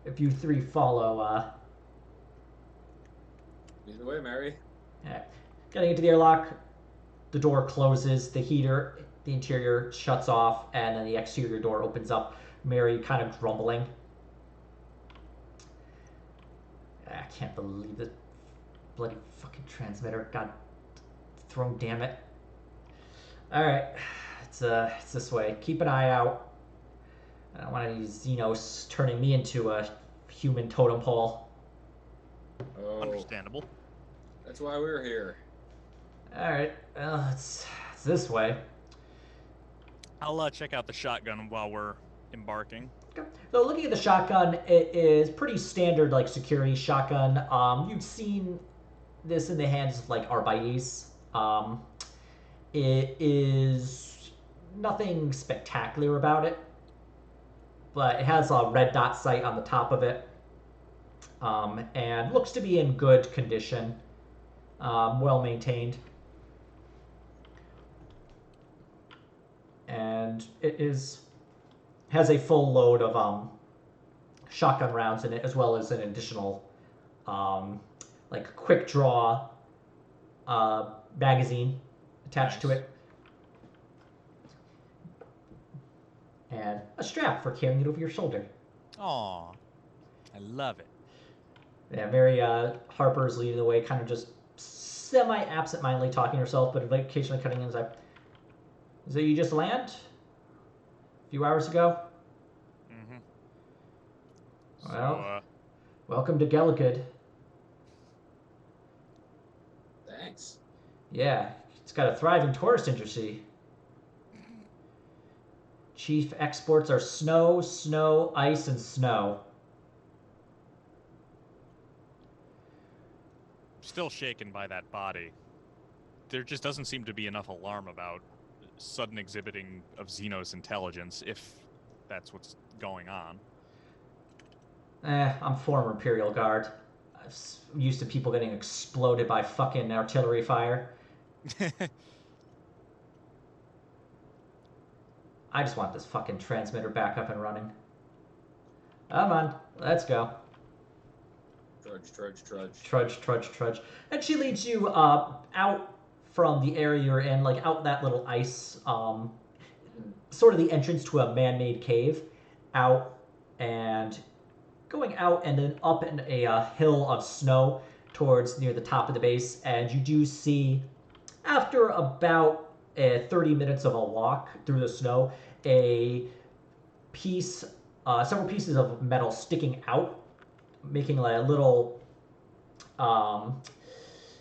[SPEAKER 1] If you 3 follow,
[SPEAKER 3] Lead the way, Mary.
[SPEAKER 1] yeah. Getting into the airlock, the door closes. The heater The interior shuts off, and then the exterior door opens up. Mary kind of grumbling. I can't believe this bloody fucking transmitter. God, thrown damn it. All right, it's this way. Keep an eye out. I don't want any Xenos turning me into a human totem pole.
[SPEAKER 3] Oh,
[SPEAKER 4] Understandable.
[SPEAKER 3] that's why we're here.
[SPEAKER 1] All right, well, it's this way.
[SPEAKER 4] I'll check out the shotgun while we're embarking.
[SPEAKER 1] Okay. So looking at the shotgun, it is pretty standard like security shotgun. You've seen this in the hands of like Arbites. It is nothing spectacular about it, but it has a red dot sight on the top of it, and looks to be in good condition, well maintained. And it has a full load of shotgun rounds in it, as well as an additional like quick draw magazine attached to it, and a strap for carrying it over your shoulder.
[SPEAKER 4] Aw, I love it.
[SPEAKER 1] Yeah, Mary Harper is leading the way, kind of just semi-absent-mindedly talking to herself, but occasionally cutting in. Is like, "So you just land? A few hours ago?"
[SPEAKER 4] Mm-hmm.
[SPEAKER 1] Well, welcome to Gelgid.
[SPEAKER 3] Thanks.
[SPEAKER 1] Yeah, it's got a thriving tourist industry. Chief exports are snow, snow, ice, and snow.
[SPEAKER 4] Still shaken by that body. There just doesn't seem to be enough alarm about sudden exhibiting of Xenos intelligence, if that's what's going on.
[SPEAKER 1] I'm former Imperial Guard. I'm used to people getting exploded by fucking artillery fire. I just want this fucking transmitter back up and running. Come on, let's go.
[SPEAKER 3] Trudge, trudge, trudge.
[SPEAKER 1] Trudge, trudge, trudge. And she leads you out from the area you're in, like out that little ice, sort of the entrance to a man-made cave, out and going out and then up in a hill of snow towards near the top of the base. And you do see, after about 30 minutes of a walk through the snow, a piece, several pieces of metal sticking out, making like a little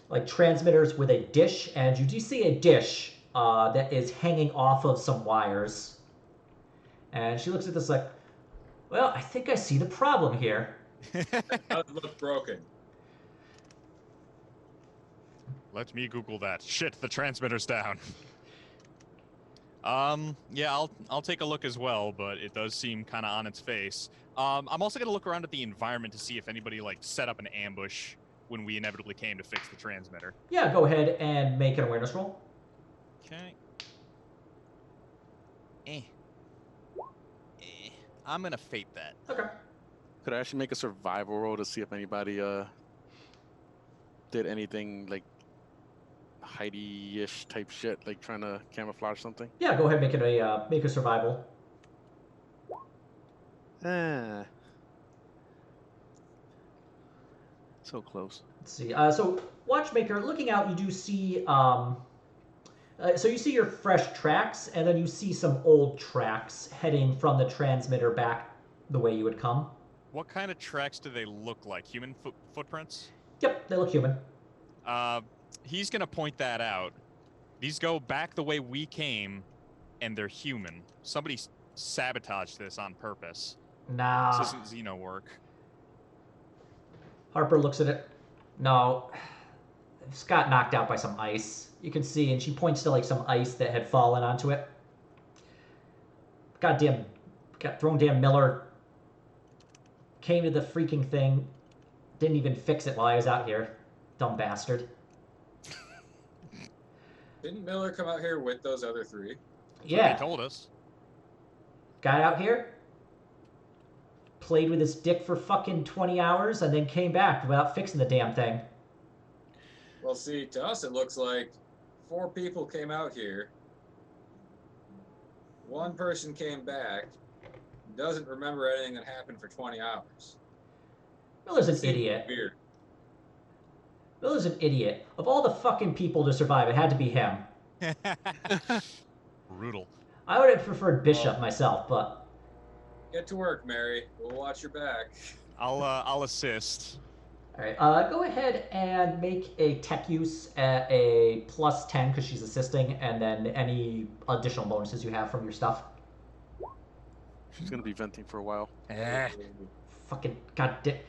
[SPEAKER 1] like transmitters with a dish, and you do see a dish that is hanging off of some wires. And she looks at this like, well, I think I see the problem here.
[SPEAKER 3] It does look broken.
[SPEAKER 4] Let me Google that. Shit, the transmitter's down. Yeah, I'll take a look as well, but it does seem kind of on its face. I'm also gonna look around at the environment to see if anybody like set up an ambush when we inevitably came to fix the transmitter.
[SPEAKER 1] Yeah, go ahead and make an awareness roll.
[SPEAKER 5] Okay. I'm gonna fate that.
[SPEAKER 1] Okay.
[SPEAKER 2] Could I actually make a survival roll to see if anybody did anything like Heidi-ish type shit, like trying to camouflage something?
[SPEAKER 1] Yeah, go ahead and make a survival.
[SPEAKER 2] So close.
[SPEAKER 1] Let's see. So Watchmaker, looking out, you do see. So you see your fresh tracks, and then you see some old tracks heading from the transmitter back the way you would come.
[SPEAKER 4] What kind of tracks do they look like? Human footprints?
[SPEAKER 1] Yep, they look human.
[SPEAKER 4] He's gonna point that out. These go back the way we came, and they're human. Somebody sabotaged this on purpose.
[SPEAKER 1] Nah.
[SPEAKER 4] This isn't Xeno work.
[SPEAKER 1] Harper looks at it. No, it's got knocked out by some ice. You can see, and she points to like some ice that had fallen onto it. Goddamn, got thrown damn Miller. Came to the freaking thing. Didn't even fix it while I was out here. Dumb bastard.
[SPEAKER 3] Didn't Miller come out here with those other three?
[SPEAKER 1] Yeah.
[SPEAKER 4] They told us.
[SPEAKER 1] Got out here, played with his dick for fucking 20 hours, and then came back without fixing the damn thing.
[SPEAKER 3] Well, see, to us it looks like 4 people came out here, One person came back, doesn't remember anything that happened for 20 hours.
[SPEAKER 1] Miller's an
[SPEAKER 3] Seems
[SPEAKER 1] idiot.
[SPEAKER 3] weird.
[SPEAKER 1] Miller's an idiot. Of all the fucking people to survive, it had to be him.
[SPEAKER 4] Brutal.
[SPEAKER 1] I would have preferred Bishop myself, but
[SPEAKER 3] Get to work, Mary. We'll watch your back.
[SPEAKER 4] I'll assist.
[SPEAKER 1] all right. Go ahead and make a tech use at a +10 because she's assisting, and then any additional bonuses you have from your stuff.
[SPEAKER 2] She's gonna be venting for a while.
[SPEAKER 1] Fucking goddamn!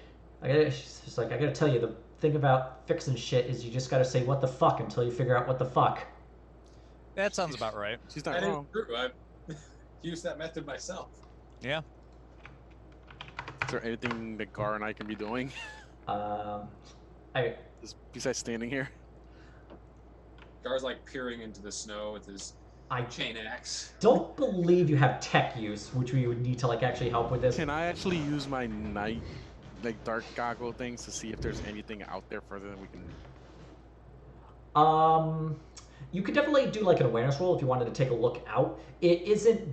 [SPEAKER 1] She's just like, I gotta tell you, the thing about fixing shit is you just gotta say what the fuck until you figure out what the fuck.
[SPEAKER 5] That sounds about right.
[SPEAKER 2] She's not
[SPEAKER 3] That is
[SPEAKER 2] wrong.
[SPEAKER 3] true. I've used that method myself.
[SPEAKER 5] Yeah.
[SPEAKER 2] Is there anything that Gar and I can be doing
[SPEAKER 1] I
[SPEAKER 2] besides standing here?
[SPEAKER 3] Gar's like peering into the snow with his
[SPEAKER 1] I
[SPEAKER 3] chain axe.
[SPEAKER 1] don't believe you have tech use, which we would need to like actually help with this.
[SPEAKER 2] Can I actually use my night, like dark goggle things to see if there's anything out there further than we can?
[SPEAKER 1] You could definitely do like an awareness roll if you wanted to take a look out. It isn't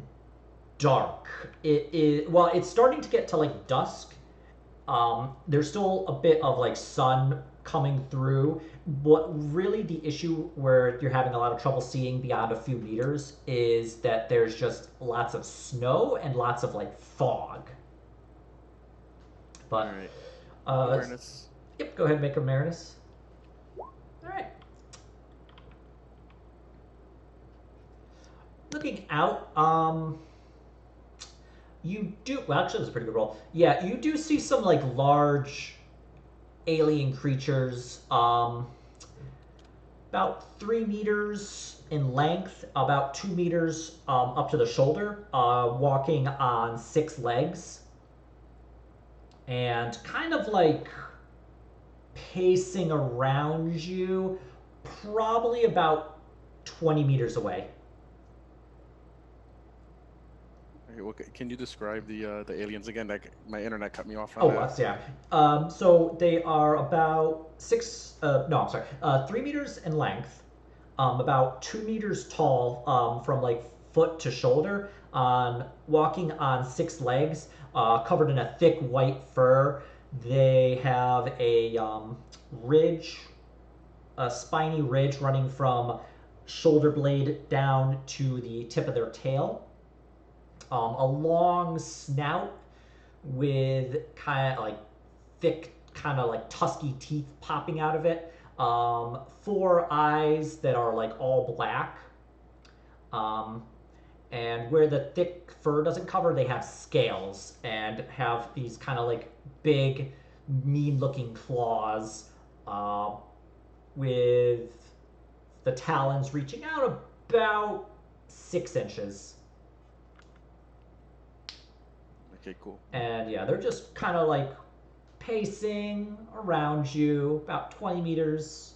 [SPEAKER 1] dark. It is, well, it's starting to get to like dusk. There's still a bit of like sun coming through. What really the issue where you're having a lot of trouble seeing beyond a few meters is that there's just lots of snow and lots of like fog. But
[SPEAKER 2] All right.
[SPEAKER 1] uh,
[SPEAKER 2] Awareness.
[SPEAKER 1] yep, go ahead and make a awareness. All right. Looking out, you do, well, actually, that's a pretty good roll. Yeah, you do see some, like, large alien creatures, about 3 meters in length, about 2 meters up to the shoulder, walking on 6 legs, and kind of, like, pacing around you, probably about 20 meters away.
[SPEAKER 2] Okay, well, can you describe the aliens again? Like my internet cut me off on
[SPEAKER 1] Oh,
[SPEAKER 2] that.
[SPEAKER 1] that's yeah. So they are about 3 meters in length, about 2 meters tall, from like foot to shoulder, walking on 6 legs, covered in a thick white fur. They have a ridge, a spiny ridge running from shoulder blade down to the tip of their tail. A long snout with kind of like thick, kind of like tusky teeth popping out of it. 4 eyes that are like all black. And where the thick fur doesn't cover, they have scales and have these kind of like big, mean-looking claws, with the talons reaching out about 6 inches.
[SPEAKER 2] Okay, cool.
[SPEAKER 1] And yeah, they're just kind of like pacing around you about 20 meters.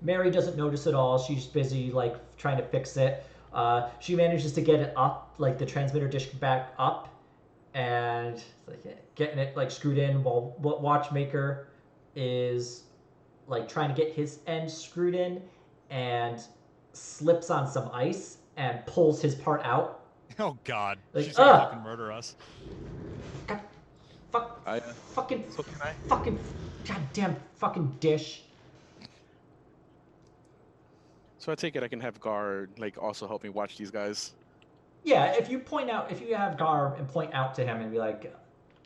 [SPEAKER 1] Mary doesn't notice at all. She's busy like trying to fix it. She manages to get it up, like the transmitter dish back up, and like getting it like screwed in while Watchmaker is like trying to get his end screwed in and slips on some ice and pulls his part out.
[SPEAKER 4] Oh God,
[SPEAKER 1] Like,
[SPEAKER 4] she's gonna fucking murder us.
[SPEAKER 1] God, fucking
[SPEAKER 2] So can I?
[SPEAKER 1] fucking goddamn fucking dish.
[SPEAKER 2] So I take it I can have Gar like also help me watch these guys.
[SPEAKER 1] Yeah, if you have Gar and point out to him and be like,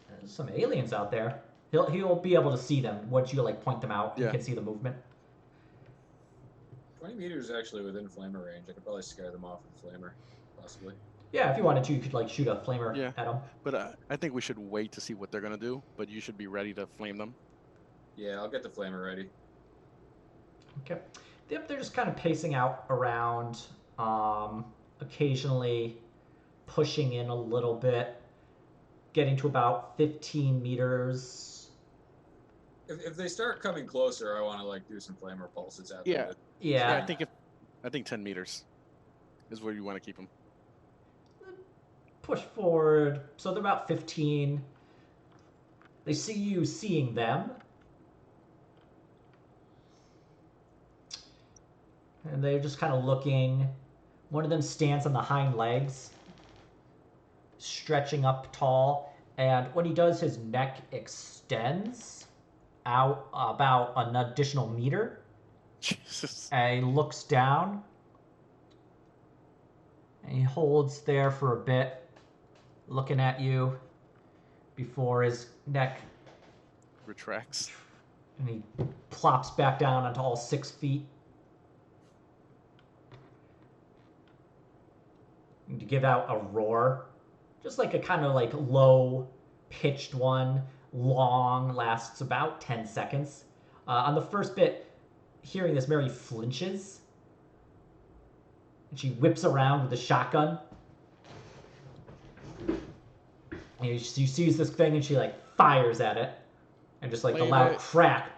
[SPEAKER 1] "There's some aliens out there," he'll be able to see them once you like point them out.
[SPEAKER 2] Yeah.
[SPEAKER 1] You can see the movement.
[SPEAKER 3] 20 meters is actually within flamer range. I could probably scare them off with a flamer, possibly.
[SPEAKER 1] Yeah, if you wanted to, you could like shoot a flamer
[SPEAKER 2] Yeah.
[SPEAKER 1] at them.
[SPEAKER 2] But I think we should wait to see what they're gonna do. But you should be ready to flame them.
[SPEAKER 3] Yeah, I'll get the flamer ready.
[SPEAKER 1] Okay. Yep, they're just kind of pacing out around, occasionally pushing in a little bit, getting to about 15 meters.
[SPEAKER 3] If they start coming closer, I want to like do some flamer pulses at
[SPEAKER 2] Yeah.
[SPEAKER 3] them.
[SPEAKER 1] Yeah.
[SPEAKER 2] I think 10 meters is where you want to keep them.
[SPEAKER 1] Push forward. So they're about 15. They see you seeing them. And they're just kind of looking, One of them stands on the hind legs, stretching up tall, and when he does, his neck extends out about an additional meter,
[SPEAKER 2] Jesus.
[SPEAKER 1] and he looks down, and he holds there for a bit, looking at you before his neck,
[SPEAKER 2] Retracts.
[SPEAKER 1] and he plops back down onto all 6 feet. And to give out a roar, just like a kind of like low pitched one, long, lasts about 10 seconds. On the first bit, hearing this, Mary flinches, and she whips around with the shotgun. And she sees this thing, and she like fires at it, and just like the
[SPEAKER 2] Flame
[SPEAKER 1] loud
[SPEAKER 2] it.
[SPEAKER 1] crack.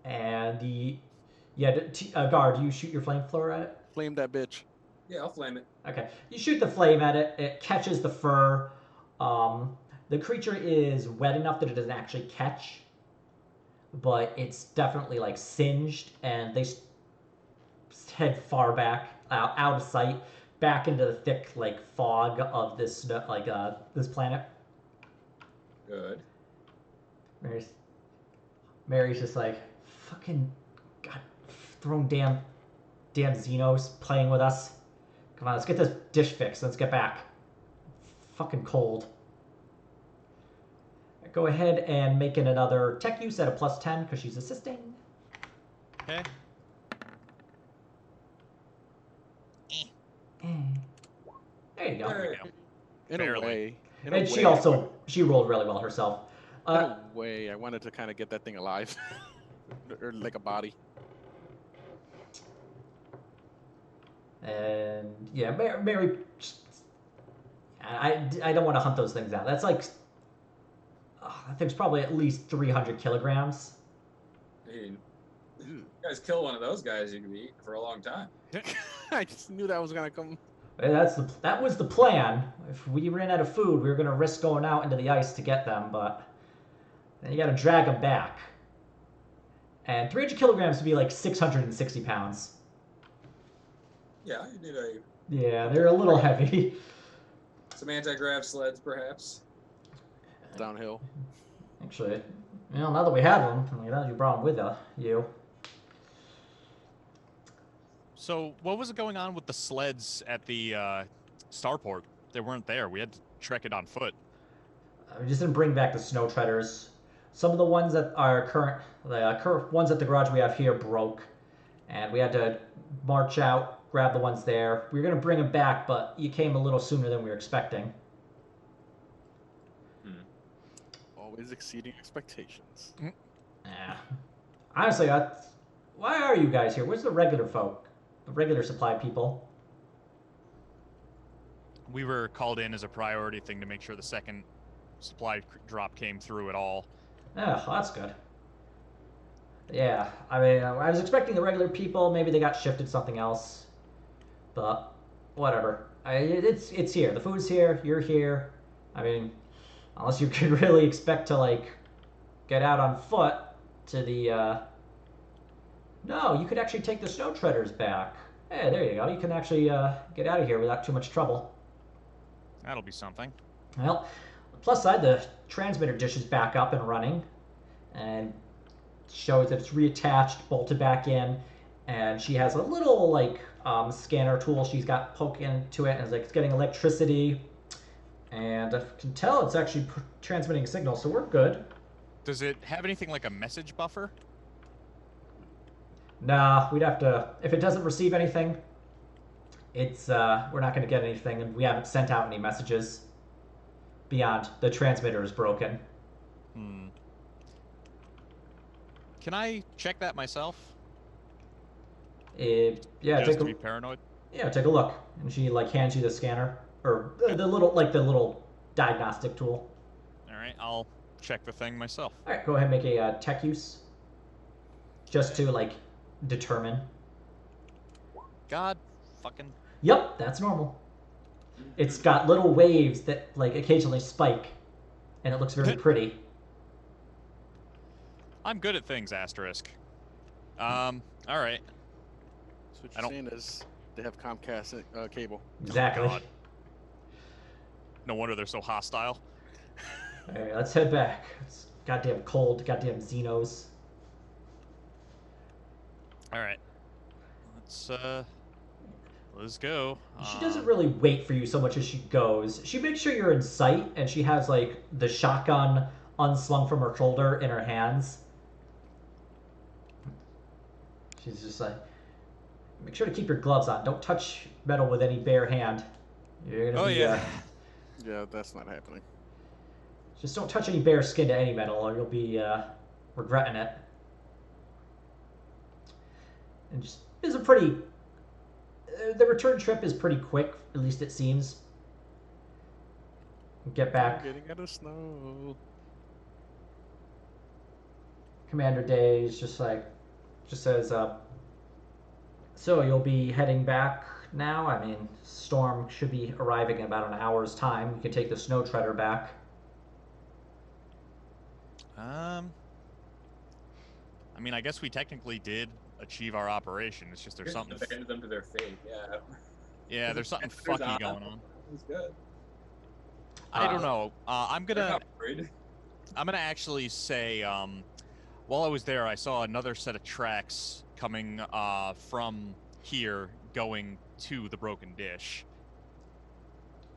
[SPEAKER 1] And Gar, do you shoot your flamethrower at it?
[SPEAKER 2] Flame that bitch.
[SPEAKER 3] Yeah, I'll flame it.
[SPEAKER 1] Okay, you shoot the flame at it. It catches the fur. The creature is wet enough that it doesn't actually catch, but it's definitely like singed, and they head far back, out of sight, back into the thick like fog of this this planet.
[SPEAKER 3] Good.
[SPEAKER 1] Mary's just like, fucking, God, throwing damn Xenos playing with us. Come on, let's get this dish fixed. Let's get back. Fucking cold. Go ahead and make it another tech use at a +10 because she's assisting.
[SPEAKER 5] Okay.
[SPEAKER 1] There you go.
[SPEAKER 3] Hey.
[SPEAKER 2] In
[SPEAKER 4] Barely.
[SPEAKER 2] a way. In
[SPEAKER 1] And
[SPEAKER 2] a
[SPEAKER 1] she
[SPEAKER 2] way,
[SPEAKER 1] she rolled really well herself.
[SPEAKER 2] In a way, I wanted to kind of get that thing alive. Or like a body.
[SPEAKER 1] And yeah, Mary. I don't want to hunt those things out. That's like, that thing's probably at least 300 kilograms.
[SPEAKER 3] I mean, you guys kill one of those guys, you can be eating for a long time.
[SPEAKER 2] I just knew that was gonna come.
[SPEAKER 1] And that was the plan. If we ran out of food, we were gonna risk going out into the ice to get them, but then you got to drag them back. And 300 kilograms would be like 660 pounds.
[SPEAKER 3] Yeah, you need a
[SPEAKER 1] Yeah, they're a little heavy.
[SPEAKER 3] some anti-grav sleds, perhaps.
[SPEAKER 2] Downhill.
[SPEAKER 1] Actually, now that we have them, you brought them with you.
[SPEAKER 4] So what was going on with the sleds at the starport? They weren't there. We had to trek it on foot.
[SPEAKER 1] We just didn't bring back the snow treaders. Some of the ones that are current ones at the garage we have here broke, and we had to march out, grab the ones there. We were gonna bring them back, but you came a little sooner than we were expecting.
[SPEAKER 2] Always exceeding expectations.
[SPEAKER 1] Yeah. Honestly, why are you guys here? Where's the regular folk? The regular supply people?
[SPEAKER 4] We were called in as a priority thing to make sure the second supply drop came through at all.
[SPEAKER 1] Yeah, well, that's good. Yeah, I mean, I was expecting the regular people. Maybe they got shifted to something else. But whatever. It's here. The food's here. You're here. I mean, unless you could really expect to, like, get out on foot to the, No, you could actually take the snow treaders back. Hey, there you go. You can actually get out of here without too much trouble.
[SPEAKER 4] That'll be something.
[SPEAKER 1] Well, plus side, the transmitter dish is back up and running, and shows that it's reattached, bolted back in, and she has a little like scanner tool she's got poking into it, and it's like it's getting electricity, and I can tell it's actually transmitting a signal, so we're good.
[SPEAKER 4] Does it have anything like a message buffer?
[SPEAKER 1] Nah, we'd have to, if it doesn't receive anything, it's we're not going to get anything, and we haven't sent out any messages beyond the transmitter is broken.
[SPEAKER 4] Can I check that myself?
[SPEAKER 1] Yeah,
[SPEAKER 4] Just to be paranoid?
[SPEAKER 1] take a look. And she like hands you the scanner or the little diagnostic tool.
[SPEAKER 4] All right, I'll check the thing myself.
[SPEAKER 1] All right, go ahead and make a tech use, just to like determine.
[SPEAKER 4] God fucking.
[SPEAKER 1] Yep, that's normal. It's got little waves that like occasionally spike, and it looks very pretty.
[SPEAKER 4] I'm good at things, asterisk. All right.
[SPEAKER 2] So what
[SPEAKER 4] I
[SPEAKER 2] you're
[SPEAKER 4] don't-
[SPEAKER 2] saying is they have Comcast cable.
[SPEAKER 1] Exactly.
[SPEAKER 4] God. No wonder they're so hostile.
[SPEAKER 1] All right, let's head back. It's goddamn cold. Goddamn Xenos.
[SPEAKER 4] All right. Let's go.
[SPEAKER 1] She doesn't really wait for you so much as she goes. She makes sure you're in sight, and she has like the shotgun unslung from her shoulder in her hands. She's just like, make sure to keep your gloves on. Don't touch metal with any bare hand. You're gonna
[SPEAKER 4] Oh
[SPEAKER 1] be.
[SPEAKER 4] yeah.
[SPEAKER 2] Yeah, that's not happening.
[SPEAKER 1] Just don't touch any bare skin to any metal, or you'll be regretting it. And just is a pretty. The return trip is pretty quick, at least it seems. Get back.
[SPEAKER 2] I'm getting out of snow.
[SPEAKER 1] Commander Days just says, so you'll be heading back now? I mean, Storm should be arriving in about an hour's time. You can take the Snow Treader back.
[SPEAKER 4] I mean, I guess we technically did achieve our operation. It's just there's something.
[SPEAKER 3] Abandoned them to their fate. Yeah.
[SPEAKER 4] Yeah, there's something
[SPEAKER 3] There's
[SPEAKER 4] fucky
[SPEAKER 3] on.
[SPEAKER 4] going on.
[SPEAKER 3] It's good.
[SPEAKER 4] I don't know.
[SPEAKER 3] They're not worried.
[SPEAKER 4] I'm gonna actually say, while I was there, I saw another set of tracks coming from here, going to the broken dish.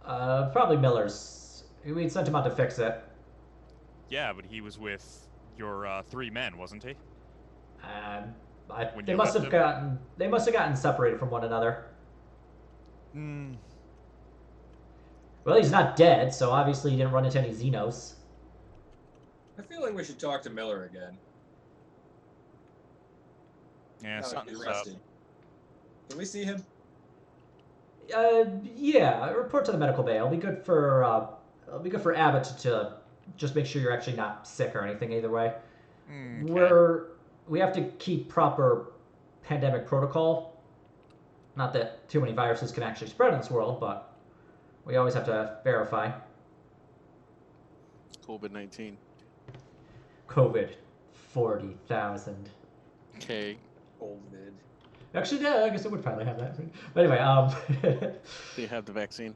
[SPEAKER 1] Probably Miller's. We sent him out to fix it.
[SPEAKER 4] Yeah, but he was with your 3 men, wasn't he? When
[SPEAKER 1] They
[SPEAKER 4] you
[SPEAKER 1] must
[SPEAKER 4] left
[SPEAKER 1] have
[SPEAKER 4] him?
[SPEAKER 1] gotten separated from one another.
[SPEAKER 4] Hmm.
[SPEAKER 1] Well, he's not dead, so obviously he didn't run into any Xenos.
[SPEAKER 3] I feel like we should talk to Miller again.
[SPEAKER 4] Yeah,
[SPEAKER 3] Now that
[SPEAKER 4] something's
[SPEAKER 3] he's
[SPEAKER 4] up.
[SPEAKER 3] rested. Can we see him?
[SPEAKER 1] Yeah. Report to the medical bay. It'll be good for Abbott to just make sure you're actually not sick or anything. Either way,
[SPEAKER 4] Okay.
[SPEAKER 1] we have to keep proper pandemic protocol. Not that too many viruses can actually spread in this world, but we always have to verify.
[SPEAKER 2] COVID-19.
[SPEAKER 1] COVID, 40,000.
[SPEAKER 2] Okay.
[SPEAKER 3] COVID.
[SPEAKER 1] Actually, yeah, I guess it would probably have that. But anyway,
[SPEAKER 2] They have the vaccine.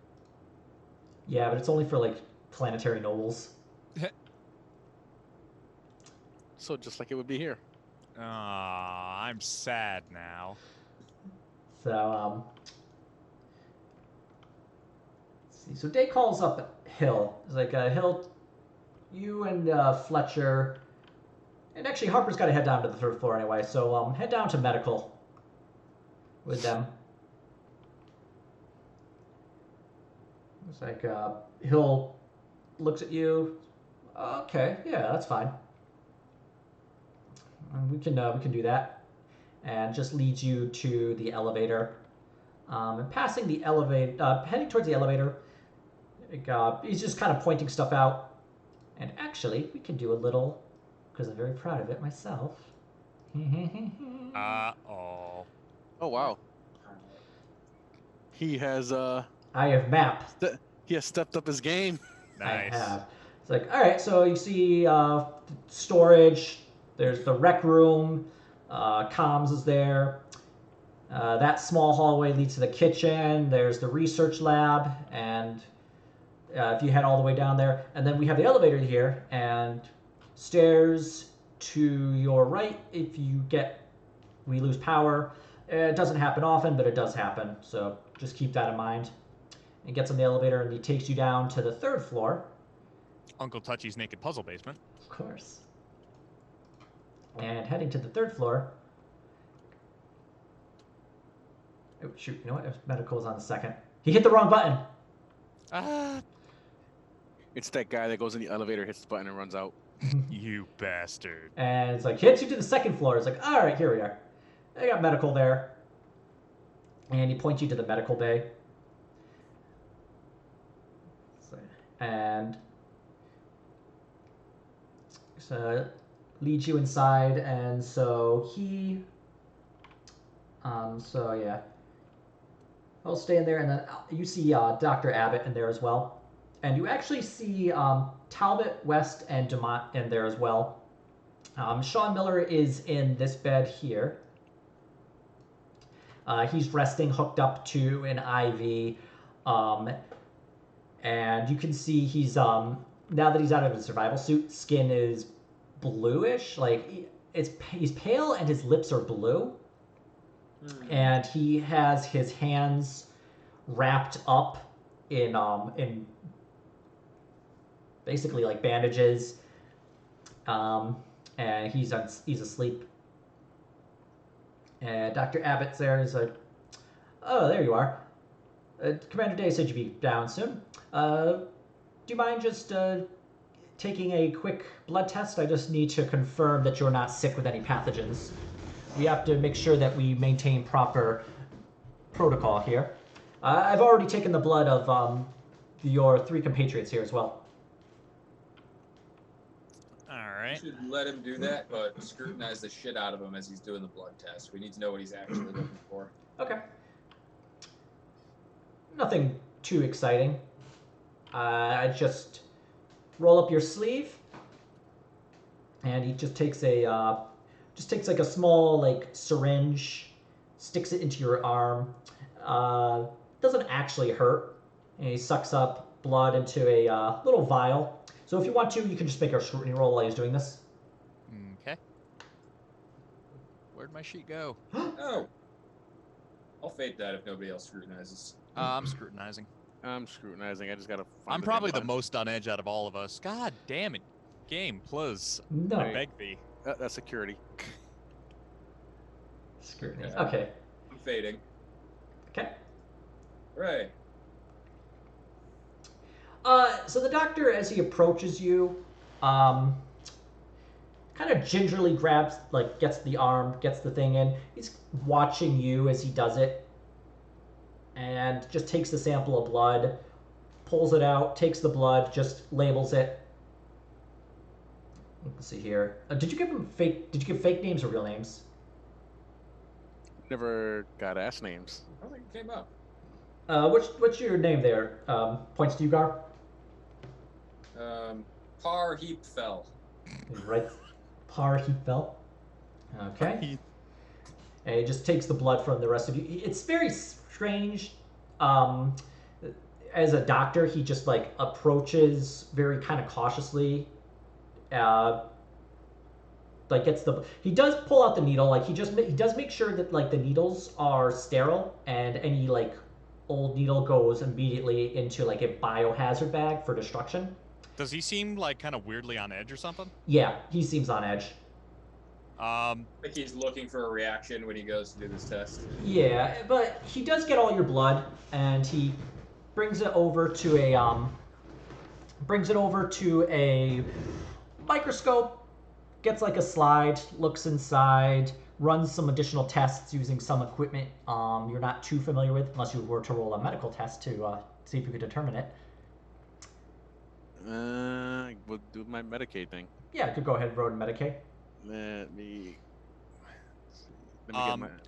[SPEAKER 1] yeah, but it's only for like planetary nobles.
[SPEAKER 2] So just like it would be here.
[SPEAKER 4] I'm sad now.
[SPEAKER 1] So, let's see. So Day calls up Hill. It's like, Hill, you and Fletcher, and actually Harper's got to head down to the 3rd floor anyway. So, head down to medical with them. It's like, Hill looks at you. Okay, yeah, that's fine. We can do that. And just leads you to the elevator. And passing the elevator, heading towards the elevator, he's just kind of pointing stuff out. And actually, we can do a little, because I'm very proud of it myself.
[SPEAKER 4] Uh-oh.
[SPEAKER 2] Oh wow. He has
[SPEAKER 1] I have mapped.
[SPEAKER 2] he has stepped up his game.
[SPEAKER 4] Nice.
[SPEAKER 1] I have. It's like, all right, so you see storage. There's the rec room. Comms is there. That small hallway leads to the kitchen. There's the research lab, and if you head all the way down there, and then we have the elevator here, and stairs to your right. If we lose power. It doesn't happen often, but it does happen. So just keep that in mind. And gets on the elevator, and he takes you down to the 3rd floor.
[SPEAKER 4] Uncle Touchy's naked puzzle basement.
[SPEAKER 1] Of course. And heading to the 3rd floor. Oh, shoot. You know what? Medical is on the 2nd. He hit the wrong button.
[SPEAKER 4] Ah,
[SPEAKER 2] It's that guy that goes in the elevator, hits the button, and runs out.
[SPEAKER 4] you bastard.
[SPEAKER 1] And it's like, hits you to the 2nd floor. It's like, all right, here we are. They got medical there. And he points you to the medical bay. And so leads you inside, and so he yeah, I'll stay in there, and then you see Dr. Abbott in there as well, and you actually see Talbot, West, and Dumont in there as well. Sean Miller is in this bed here, He's resting hooked up to an IV. And you can see he's now that he's out of his survival suit, skin is bluish. Like he's pale and his lips are blue. And he has his hands wrapped up in basically like bandages. And he's asleep. And Dr. Abbott's there. He's like, "Oh, there you are. Commander Day said you'd be down soon. Do you mind just taking a quick blood test? I just need to confirm that you're not sick with any pathogens. We have to make sure that we maintain proper protocol here. I've already taken the blood of your 3 compatriots here as well."
[SPEAKER 5] All right.
[SPEAKER 3] You should let him do that, but scrutinize the shit out of him as he's doing the blood test. We need to know what he's actually looking for.
[SPEAKER 1] Okay. Nothing too exciting. Just roll up your sleeve, and he just takes like a small like syringe, sticks it into your arm. Doesn't actually hurt, and he sucks up blood into a little vial. So if you want to, you can just make a scrutiny roll while he's doing this.
[SPEAKER 5] Okay. Where'd my sheet go?
[SPEAKER 3] Oh. I'll fade that if nobody else scrutinizes.
[SPEAKER 5] I'm scrutinizing.
[SPEAKER 2] I'm scrutinizing. I just gotta.
[SPEAKER 5] I'm probably the most on edge out of all of us. God damn it. Game, please.
[SPEAKER 1] No.
[SPEAKER 5] I beg thee.
[SPEAKER 2] That's security.
[SPEAKER 1] Scrutiny.
[SPEAKER 3] Yeah.
[SPEAKER 1] Okay.
[SPEAKER 3] I'm fading.
[SPEAKER 1] Okay.
[SPEAKER 3] Right.
[SPEAKER 1] So the doctor, as he approaches you, kind of gingerly grabs, like, gets the arm, gets the thing in. He's watching you as he does it, and just takes the sample of blood, pulls it out, takes the blood, just labels it. Let's see here. Did you give fake names or real names?
[SPEAKER 2] Never got ass names.
[SPEAKER 3] I don't think it came up.
[SPEAKER 1] What's your name there? Points to you, Gar.
[SPEAKER 3] Par Heap Fell.
[SPEAKER 1] Right. Par he fell. Okay. And he just takes the blood from the rest of you. It's very strange. As a doctor, he just like approaches very kind of cautiously. Like he does pull out the needle. Like he does make sure that like the needles are sterile, and any like old needle goes immediately into like a biohazard bag for destruction.
[SPEAKER 4] Does he seem like kind of weirdly on edge or something?
[SPEAKER 1] Yeah, he seems on edge.
[SPEAKER 3] Like he's looking for a reaction when he goes to do this test.
[SPEAKER 1] Yeah, but he does get all your blood, and he brings it over to a microscope, gets like a slide, looks inside, runs some additional tests using some equipment you're not too familiar with, unless you were to roll a medical test to see if you could determine it.
[SPEAKER 2] We'll do my Medicaid thing.
[SPEAKER 1] Yeah, I could go ahead and roll a Medicaid.
[SPEAKER 2] Let me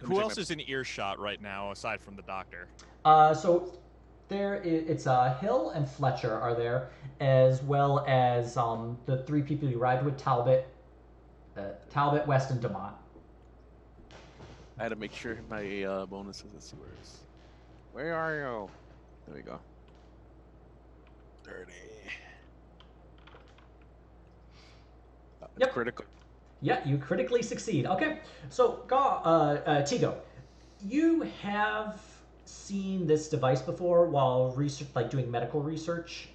[SPEAKER 4] Who else is in earshot right now aside from the doctor?
[SPEAKER 1] So it's Hill and Fletcher are there, as well as the 3 people you arrived with, Talbot, West, and DeMont.
[SPEAKER 2] I had to make sure my bonuses. Let's see where are you? There we go. 30.
[SPEAKER 1] Yep.
[SPEAKER 2] Critical.
[SPEAKER 1] Yeah, you critically succeed. Okay, so Tigo, you have seen this device before while doing medical research,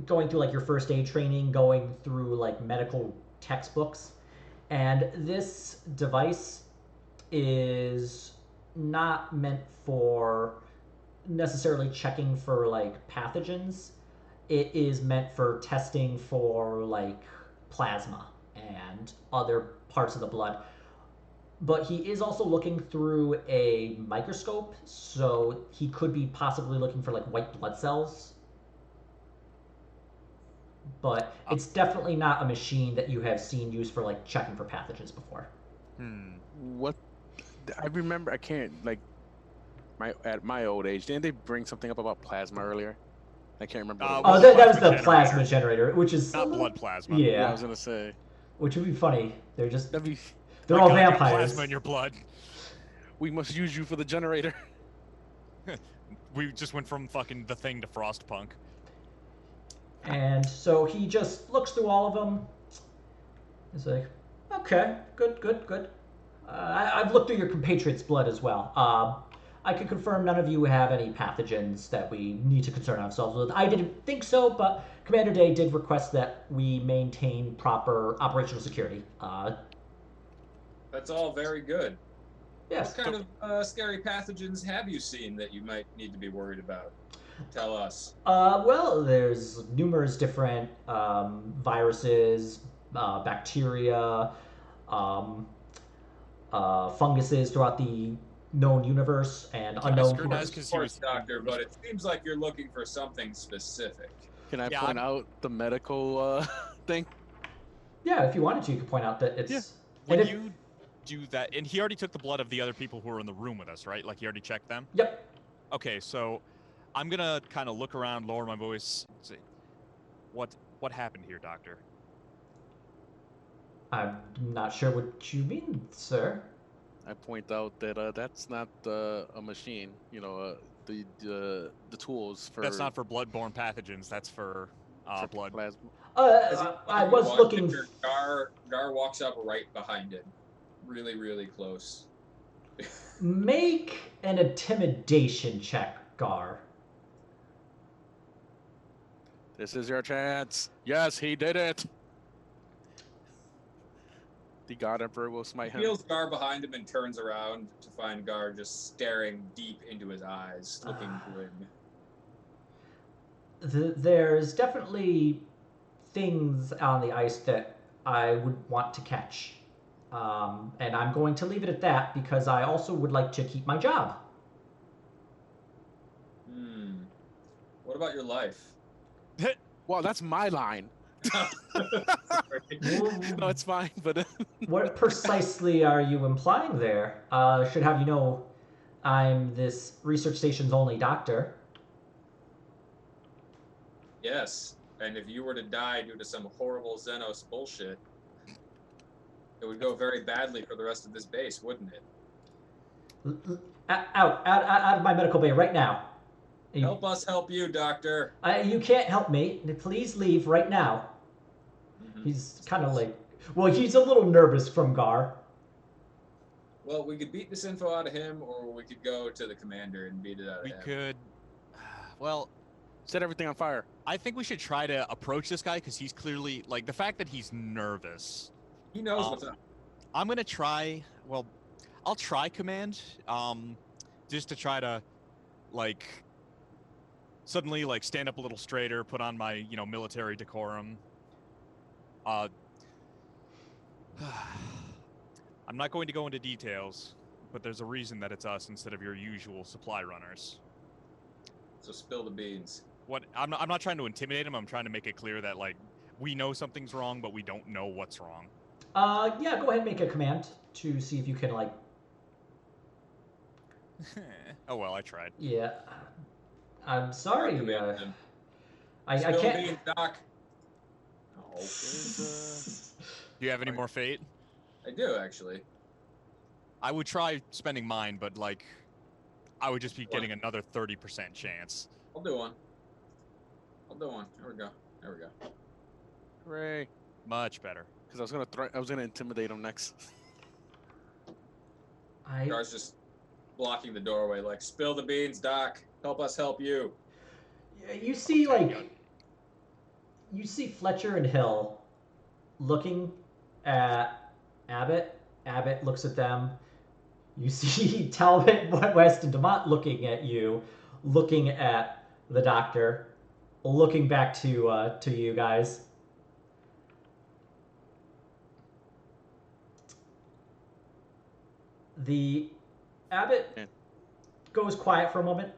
[SPEAKER 1] going through like your first aid training, going through like medical textbooks, and this device is not meant for necessarily checking for like pathogens. It is meant for testing for like plasma and other parts of the blood. But he is also looking through a microscope, so he could be possibly looking for like white blood cells. But it's definitely not a machine that you have seen used for like checking for pathogens before.
[SPEAKER 2] What? I remember. I can't like. At my old age, didn't they bring something up about plasma earlier? I can't remember.
[SPEAKER 1] Oh, that was the plasma generator, which is
[SPEAKER 4] not blood plasma.
[SPEAKER 1] Yeah,
[SPEAKER 2] I was gonna say.
[SPEAKER 1] Which would be funny. They're all
[SPEAKER 4] God,
[SPEAKER 1] vampires.
[SPEAKER 4] Plasma in your blood.
[SPEAKER 2] We must use you for the generator.
[SPEAKER 4] We just went from fucking the Thing to Frostpunk.
[SPEAKER 1] And so he just looks through all of them. He's like, okay, good, good, good. I've looked through your compatriots' blood as well. I can confirm none of you have any pathogens that we need to concern ourselves with. I didn't think so, but Commander Day did request that we maintain proper operational security.
[SPEAKER 3] That's all very good.
[SPEAKER 1] Yes.
[SPEAKER 3] What kind of scary pathogens have you seen that you might need to be worried about? Tell us.
[SPEAKER 1] Well, there's numerous different viruses, bacteria, funguses throughout the known universe and
[SPEAKER 4] Can I
[SPEAKER 1] unknown.
[SPEAKER 4] scrutinize
[SPEAKER 3] Of
[SPEAKER 4] 'cause he
[SPEAKER 3] course,
[SPEAKER 4] was-
[SPEAKER 3] Doctor, but it seems like you're looking for something specific.
[SPEAKER 2] Can I
[SPEAKER 4] Yeah,
[SPEAKER 2] point out the medical thing?
[SPEAKER 1] Yeah, if you wanted to, you could point out that it's.
[SPEAKER 2] Yeah.
[SPEAKER 4] When
[SPEAKER 1] and if-
[SPEAKER 4] you do that, and he already took the blood of the other people who were in the room with us, right? Like he already checked them?
[SPEAKER 1] Yep.
[SPEAKER 4] Okay, so I'm gonna kind of look around, lower my voice, say, what happened here, Doctor?
[SPEAKER 1] I'm not sure what you mean, sir.
[SPEAKER 2] I point out that that's not a machine. You know, the tools for.
[SPEAKER 4] That's not for bloodborne pathogens. That's for blood.
[SPEAKER 2] plasma.
[SPEAKER 3] As you
[SPEAKER 1] I was
[SPEAKER 3] watch
[SPEAKER 1] looking.
[SPEAKER 3] Victor, Gar walks up right behind him, really, really close.
[SPEAKER 1] Make an intimidation check, Gar.
[SPEAKER 2] This is your chance. Yes, he did it. The God Emperor will smite him.
[SPEAKER 3] Feels Gar behind him and turns around to find Gar just staring deep into his eyes, looking grim.
[SPEAKER 1] There's definitely things on the ice that I would want to catch. And I'm going to leave it at that because I also would like to keep my job.
[SPEAKER 3] What about your life?
[SPEAKER 2] Well, that's my line. No, it's fine, but
[SPEAKER 1] What precisely are you implying there? Should have you know, I'm this research station's only doctor.
[SPEAKER 3] Yes, and if you were to die due to some horrible Xenos bullshit, it would go very badly for the rest of this base, wouldn't it?
[SPEAKER 1] Out of my medical bay right now.
[SPEAKER 3] Help us help you, Doctor.
[SPEAKER 1] You can't help me. Please leave right now. He's kind of like, well, he's a little nervous from Gar.
[SPEAKER 3] Well, we could beat this info out of him, or we could go to the commander and beat it out of
[SPEAKER 4] We
[SPEAKER 3] him.
[SPEAKER 4] could. Well,
[SPEAKER 2] set everything on fire.
[SPEAKER 4] I think we should try to approach this guy because he's clearly like the fact that he's nervous.
[SPEAKER 3] He knows what's up.
[SPEAKER 4] I'm gonna try. Well, I'll try command. Just to try to, like, suddenly like stand up a little straighter, put on my military decorum. I'm not going to go into details, but there's a reason that it's us instead of your usual supply runners.
[SPEAKER 3] So spill the beans.
[SPEAKER 4] I'm not trying to intimidate him. I'm trying to make it clear that like we know something's wrong, but we don't know what's wrong.
[SPEAKER 1] Yeah, go ahead and make a command to see if you can like.
[SPEAKER 4] Oh well, I tried.
[SPEAKER 1] Yeah, I'm sorry. I
[SPEAKER 3] Spill the
[SPEAKER 1] can't.
[SPEAKER 3] beans, Doc. Oh,
[SPEAKER 4] Do you have any more fate?
[SPEAKER 3] I do actually.
[SPEAKER 4] I would try spending mine, but like, I would just be getting another 30% chance.
[SPEAKER 3] I'll do one. There we go.
[SPEAKER 2] Hooray!
[SPEAKER 4] Much better.
[SPEAKER 2] Because I was gonna intimidate him next.
[SPEAKER 3] Gar's just blocking the doorway, like, spill the beans, Doc. Help us help you.
[SPEAKER 1] You see, Fletcher and Hill looking at Abbott. Abbott looks at them. You see Talbot, West, and DeMont looking at you, looking at the doctor, looking back to you guys. The Abbott goes quiet for a moment.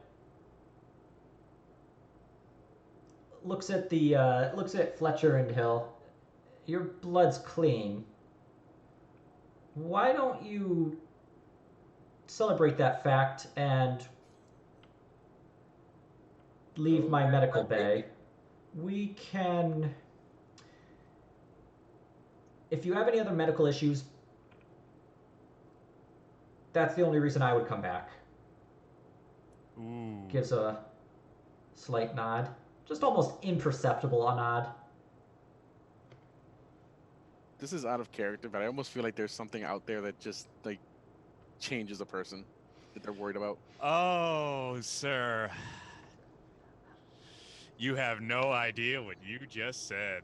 [SPEAKER 1] Looks at Fletcher and Hill. Your blood's clean. Why don't you celebrate that fact and leave my medical bay? We can. If you have any other medical issues, That's the only reason I would come back.
[SPEAKER 4] Ooh.
[SPEAKER 1] Gives a slight nod. Just almost imperceptible nod.
[SPEAKER 2] This is out of character, but I almost feel like there's something out there that just like changes a person that they're worried about.
[SPEAKER 4] Oh, sir. You have no idea what you just said.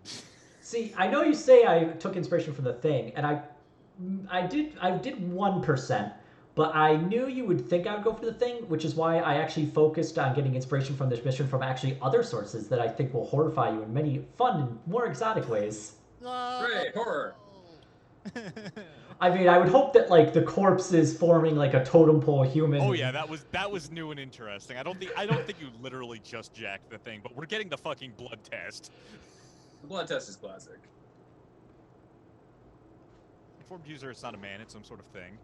[SPEAKER 1] See, I know you say I took inspiration from the thing, and I did 1%, but I knew you would think I would go for the thing, which is why I actually focused on getting inspiration from this mission from actually other sources that I think will horrify you in many fun and more exotic ways.
[SPEAKER 3] Great, horror.
[SPEAKER 1] I mean, I would hope that like the corpse is forming like a totem pole human.
[SPEAKER 4] Oh yeah, that was new and interesting. I don't think you literally just jacked the thing, but we're getting the fucking blood test.
[SPEAKER 3] The blood test is classic.
[SPEAKER 4] Informed user, it's not a man, it's some sort of thing.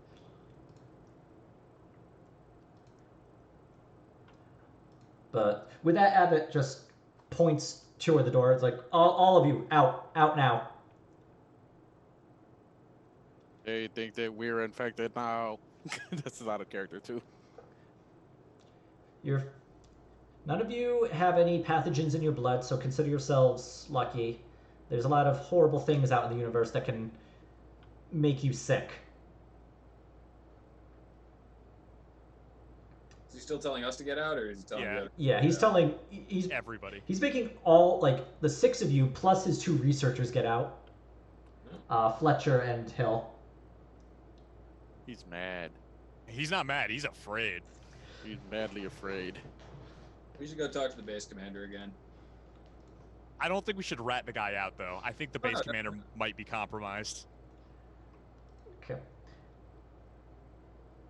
[SPEAKER 1] But with that, Abbott just points toward the door. It's like, all of you, out now.
[SPEAKER 2] They think that we're infected now. This is out of character too.
[SPEAKER 1] None of you have any pathogens in your blood, so consider yourselves lucky. There's a lot of horrible things out in the universe that can make you sick.
[SPEAKER 3] Is he still telling us to get out, or is he telling the other?
[SPEAKER 1] Yeah, he's telling
[SPEAKER 4] Everybody.
[SPEAKER 1] He's making all like the 6 of you plus his 2 researchers get out. Fletcher and Hill.
[SPEAKER 2] He's mad.
[SPEAKER 4] He's not mad, he's afraid.
[SPEAKER 2] He's madly afraid.
[SPEAKER 3] We should go talk to the base commander again.
[SPEAKER 4] I don't think we should rat the guy out though. I think the base commander might be compromised.
[SPEAKER 1] Okay.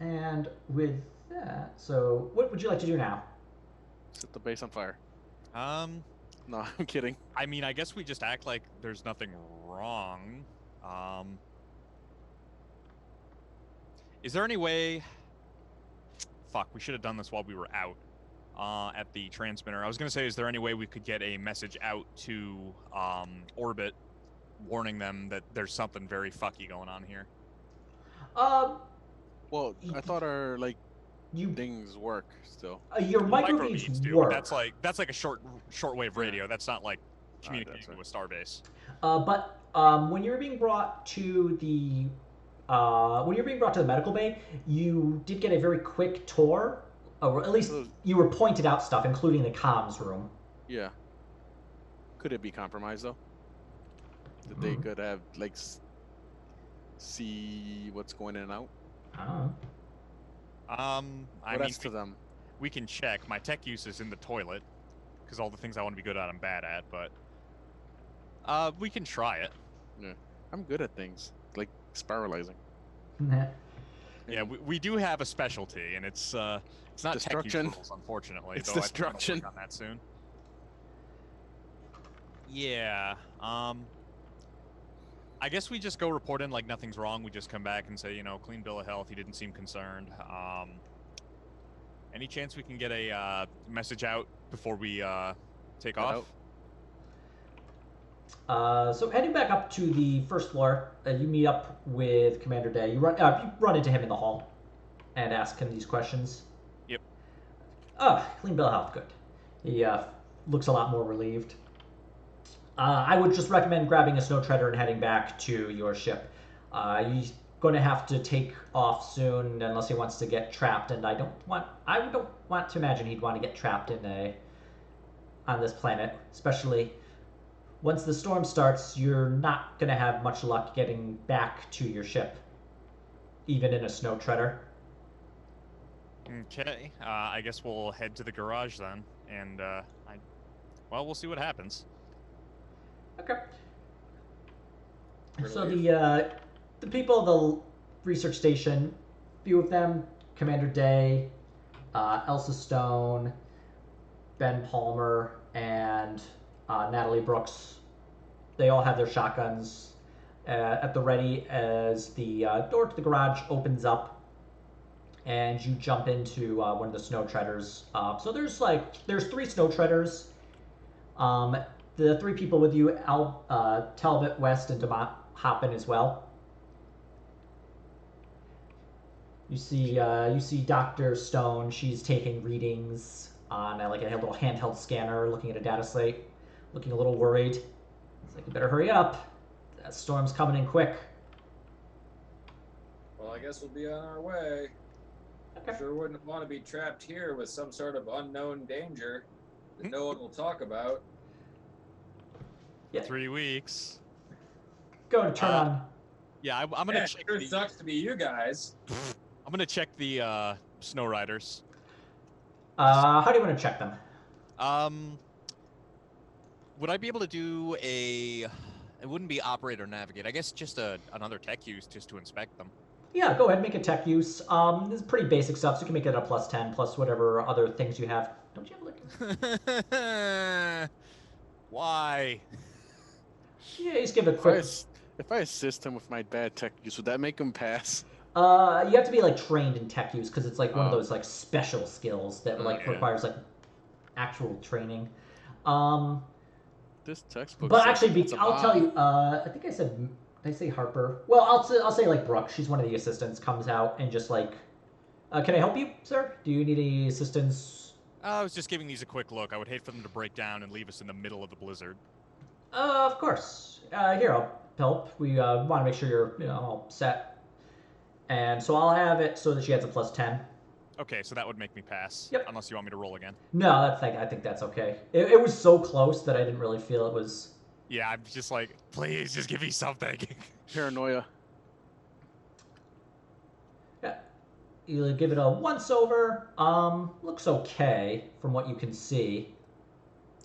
[SPEAKER 1] And with that, so what would you like to do now?
[SPEAKER 2] Set the base on fire.
[SPEAKER 4] No,
[SPEAKER 2] I'm kidding.
[SPEAKER 4] I mean, I guess we just act like there's nothing wrong. Is there any way... Fuck, we should have done this while we were out at the transmitter. I was going to say, is there any way we could get a message out to Orbit warning them that there's something very fucky going on here?
[SPEAKER 2] Well, I thought our things work still.
[SPEAKER 1] Your microbeads
[SPEAKER 4] do.
[SPEAKER 1] work.
[SPEAKER 4] That's like a shortwave radio. That's not like communicating
[SPEAKER 2] right.
[SPEAKER 4] with Starbase.
[SPEAKER 1] But when you were being brought to the medical bay, you did get a very quick tour, or at least you were pointed out stuff, including the comms room.
[SPEAKER 2] Yeah. Could it be compromised though? That they could have see what's going in and out.
[SPEAKER 1] I
[SPEAKER 2] That's to them.
[SPEAKER 4] We can check. My tech use is in the toilet, because all the things I want to be good at, I'm bad at. But we can try it.
[SPEAKER 2] Yeah, I'm good at things like spiralizing.
[SPEAKER 4] Yeah, we do have a specialty, and it's not
[SPEAKER 2] destruction.
[SPEAKER 4] Tech use rules, unfortunately.
[SPEAKER 2] It's
[SPEAKER 4] though
[SPEAKER 2] destruction.
[SPEAKER 4] I think I'll work on that soon. Yeah. I guess we just go report in like nothing's wrong. We just come back and say, clean bill of health. He didn't seem concerned. Any chance we can get a message out before we take off?
[SPEAKER 1] So heading back up to the first floor, you meet up with Commander Day. You run into him in the hall and ask him these questions.
[SPEAKER 4] Yep.
[SPEAKER 1] Clean bill of health, good. He looks a lot more relieved. I would just recommend grabbing a snow treader and heading back to your ship. He's going to have to take off soon unless he wants to get trapped, and I don't want to imagine he'd want to get trapped on this planet, especially once the storm starts. You're not going to have much luck getting back to your ship, even in a snow treader.
[SPEAKER 4] Okay, I guess we'll head to the garage then, and we'll see what happens.
[SPEAKER 1] Okay. So the people of the research station, few of them, Commander Day, Elsa Stone, Ben Palmer, and Natalie Brooks, they all have their shotguns at the ready as the door to the garage opens up, and you jump into one of the snow treaders. So there's 3 snow treaders. The 3 people with you, Talbot, West, and DeMott, hop in as well. You see Dr. Stone. She's taking readings on like a little handheld scanner, looking at a data slate, looking a little worried. It's like, you better hurry up. That storm's coming in quick.
[SPEAKER 3] Well, I guess we'll be on our way.
[SPEAKER 1] Okay.
[SPEAKER 3] Sure wouldn't want to be trapped here with some sort of unknown danger that no one will talk about.
[SPEAKER 1] Yeah.
[SPEAKER 5] 3 weeks.
[SPEAKER 1] Go to turn on.
[SPEAKER 5] Yeah, I'm gonna check.
[SPEAKER 3] Sure sucks to be you guys.
[SPEAKER 5] I'm gonna check the snow riders.
[SPEAKER 1] How do you want to check them?
[SPEAKER 5] Would I be able to do a? It wouldn't be operate or navigate. I guess just another tech use just to inspect them.
[SPEAKER 1] Yeah, go ahead, make a tech use. This is pretty basic stuff, so you can make it a +10, plus whatever other things you have. Don't you have like...
[SPEAKER 5] Why?
[SPEAKER 1] Yeah, just give it a quick...
[SPEAKER 2] If I assist him with my bad tech use, would that make him pass?
[SPEAKER 1] You have to be like trained in tech use, because it's like one of those like special skills that like requires like actual training.
[SPEAKER 2] This textbook.
[SPEAKER 1] But actually, I'll tell you. I think I said... Did I say Harper? Well, I'll say like Brooke. She's one of the assistants. Comes out and just like, can I help you, sir? Do you need any assistance?
[SPEAKER 5] I was just giving these a quick look. I would hate for them to break down and leave us in the middle of the blizzard.
[SPEAKER 1] Of course. Here, I'll help. We want to make sure you're all set. And so I'll have it so that she has a +10.
[SPEAKER 5] Okay, so that would make me pass.
[SPEAKER 1] Yep.
[SPEAKER 5] Unless you want me to roll again.
[SPEAKER 1] No, I think that's okay. It was so close that I didn't really feel it was...
[SPEAKER 5] Yeah, I'm just like, please, just give me something.
[SPEAKER 2] Paranoia.
[SPEAKER 1] Yeah. You give it a once-over. Looks okay from what you can see.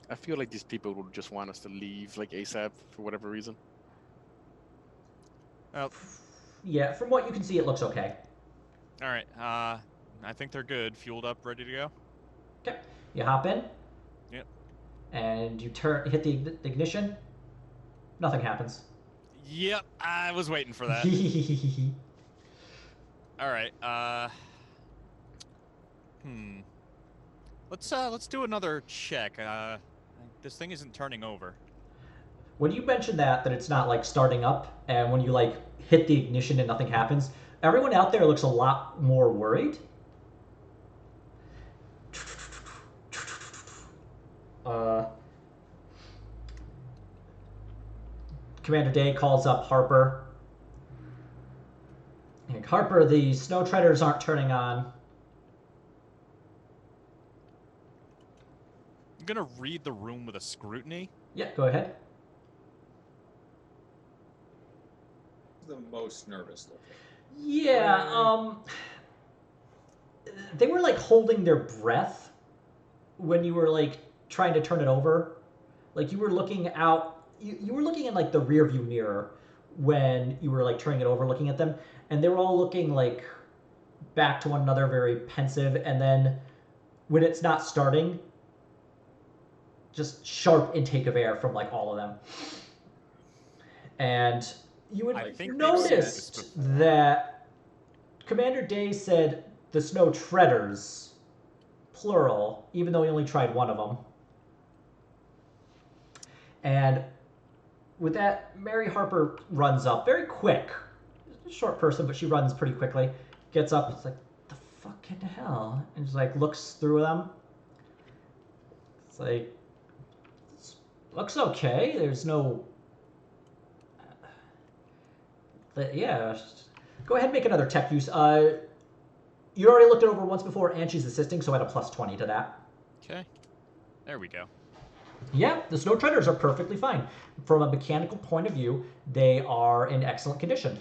[SPEAKER 2] I feel like these people would just want us to leave, like ASAP, for whatever reason.
[SPEAKER 5] Well,
[SPEAKER 1] yeah, from what you can see, it looks okay.
[SPEAKER 5] all right. I think they're good. Fueled up, ready to go.
[SPEAKER 1] Okay. You hop in.
[SPEAKER 5] Yep.
[SPEAKER 1] And you hit the ignition. Nothing happens.
[SPEAKER 5] Yep, I was waiting for that. All right. Let's do another check. This thing isn't turning over.
[SPEAKER 1] When you mentioned that it's not like starting up, and when you like hit the ignition and nothing happens, everyone out there looks a lot more worried. Commander Day calls up Harper. And Harper, the snow treaders aren't turning on.
[SPEAKER 5] I'm gonna read the room with a scrutiny.
[SPEAKER 1] Yeah, go ahead.
[SPEAKER 3] The most nervous looking.
[SPEAKER 1] Yeah, they were like holding their breath when you were like trying to turn it over. Like you were looking out, you were looking in like the rear view mirror when you were like turning it over, looking at them, and they were all looking like back to one another, very pensive. And then when it's not starting, just sharp intake of air from like all of them. And you would noticed that Commander Day said the snow treaders, plural, even though he only tried one of them. And with that, Mary Harper runs up very quick. Short person, but she runs pretty quickly. Gets up, it's like, the fuck in the hell? And just like looks through them. It's like, this looks okay. There's no... yeah, go ahead and make another tech use. You already looked it over once before, and she's assisting, so add a +20 to that.
[SPEAKER 5] Okay. There we go.
[SPEAKER 1] Yeah, the snow treaders are perfectly fine. From a mechanical point of view, they are in excellent condition.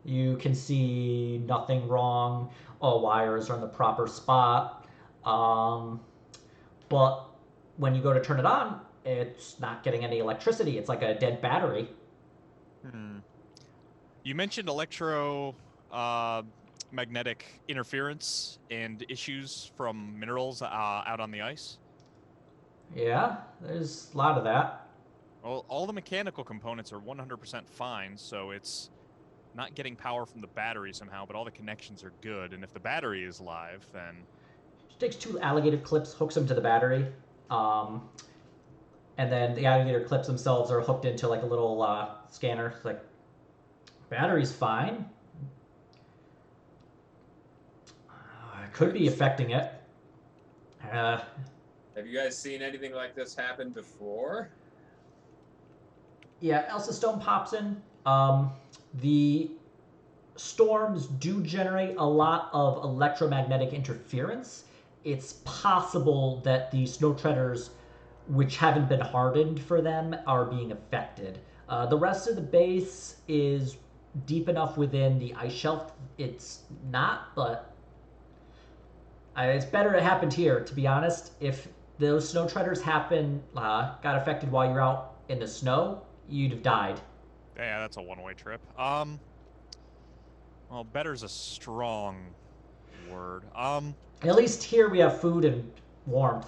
[SPEAKER 1] You can see nothing wrong. All wires are in the proper spot. But when you go to turn it on, it's not getting any electricity. It's like a dead battery.
[SPEAKER 5] You mentioned magnetic interference and issues from minerals out on the ice.
[SPEAKER 1] Yeah, there's a lot of that.
[SPEAKER 5] Well, all the mechanical components are 100% fine, so it's not getting power from the battery somehow, but all the connections are good. And if the battery is live, then...
[SPEAKER 1] She takes 2 alligator clips, hooks them to the battery, And then the alligator clips themselves are hooked into like a little scanner. It's like, battery's fine. Could be affecting it.
[SPEAKER 3] Have you guys seen anything like this happen before?
[SPEAKER 1] Yeah, Elsa Stone pops in. The storms do generate a lot of electromagnetic interference. It's possible that the snow treaders, which haven't been hardened for them, are being affected. The rest of the base is deep enough within the ice shelf. It's not, but it's better it happened here, to be honest. If those snow treaders got affected while you're out in the snow, you'd have died.
[SPEAKER 5] Yeah, that's a one-way trip. Well, better's a strong word.
[SPEAKER 1] At least here we have food and warmth.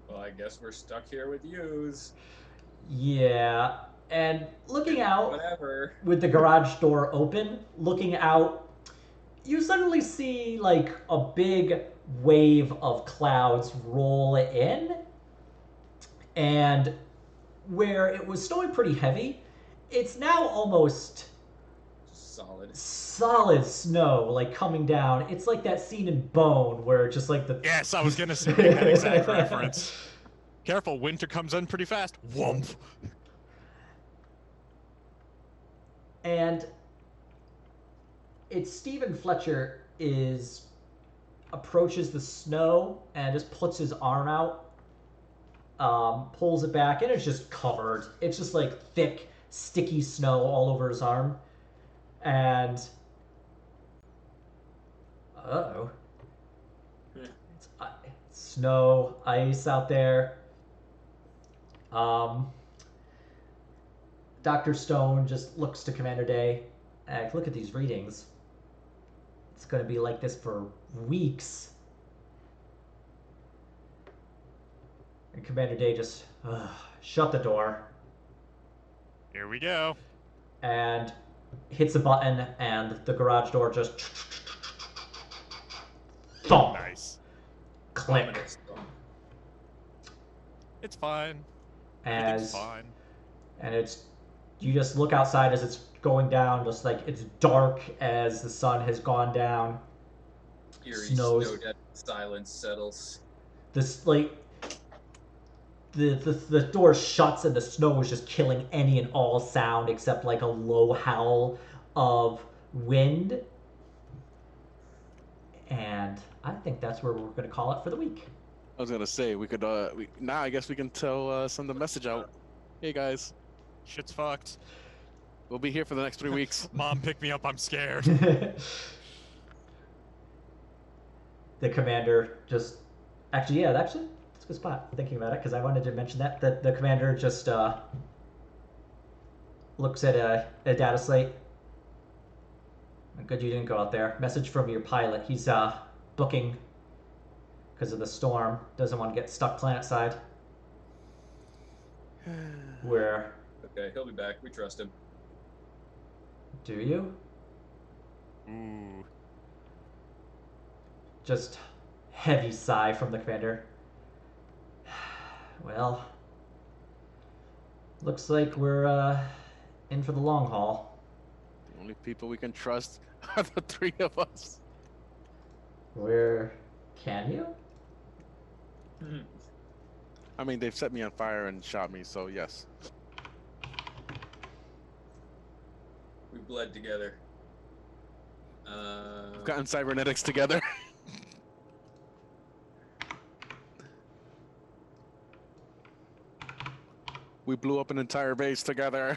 [SPEAKER 3] Well, I guess we're stuck here with yous.
[SPEAKER 1] Yeah, and looking out
[SPEAKER 3] Whatever.
[SPEAKER 1] with the garage door open, looking out, you suddenly see like a big wave of clouds roll in, and where it was snowing pretty heavy, it's now almost solid snow like coming down. It's like that scene in Bone where just like the
[SPEAKER 5] Yes, I was gonna say that exact reference. Careful, winter comes in pretty fast. Whoomp.
[SPEAKER 1] And it's Stephen Fletcher approaches the snow and just puts his arm out, pulls it back, and it's just covered. It's just like thick, sticky snow all over his arm. And uh-oh. It's snow, ice out there. Dr. Stone just looks to Commander Day. Look at these readings. It's going to be like this for weeks. And Commander Day just shut the door.
[SPEAKER 5] Here we go.
[SPEAKER 1] And hits a button, and the garage door just thump.
[SPEAKER 5] Nice.
[SPEAKER 1] Click.
[SPEAKER 5] It's fine.
[SPEAKER 1] As
[SPEAKER 5] fine.
[SPEAKER 1] And you just look outside as it's going down, just like it's dark as the sun has gone down.
[SPEAKER 3] Eerie
[SPEAKER 1] Snows.
[SPEAKER 3] snow dead silence settles.
[SPEAKER 1] This like the door shuts and the snow is just killing any and all sound except like a low howl of wind. And I think that's where we're going to call it for the week.
[SPEAKER 2] I was gonna say we could now I guess we can send the message out. Hey guys,
[SPEAKER 5] Shit's fucked.
[SPEAKER 2] we'll be here for the next 3 weeks.
[SPEAKER 5] Mom, pick me up. I'm scared.
[SPEAKER 1] The commander just that's a good spot thinking about it because I wanted to mention that the commander just looks at a data slate. Good you didn't go out there. Message from your pilot. He's booking because of the storm. Doesn't want to get stuck planetside. Where?
[SPEAKER 3] Okay, he'll be back. We trust him.
[SPEAKER 1] Do you?
[SPEAKER 5] Ooh.
[SPEAKER 1] Just heavy sigh from the commander. Well, looks like we're in for the long haul.
[SPEAKER 2] The only people we can trust are the 3 of us.
[SPEAKER 1] Where can you?
[SPEAKER 2] I mean, they've set me on fire and shot me, so yes.
[SPEAKER 3] We bled together.
[SPEAKER 2] We've gotten cybernetics together. We blew up an entire base together.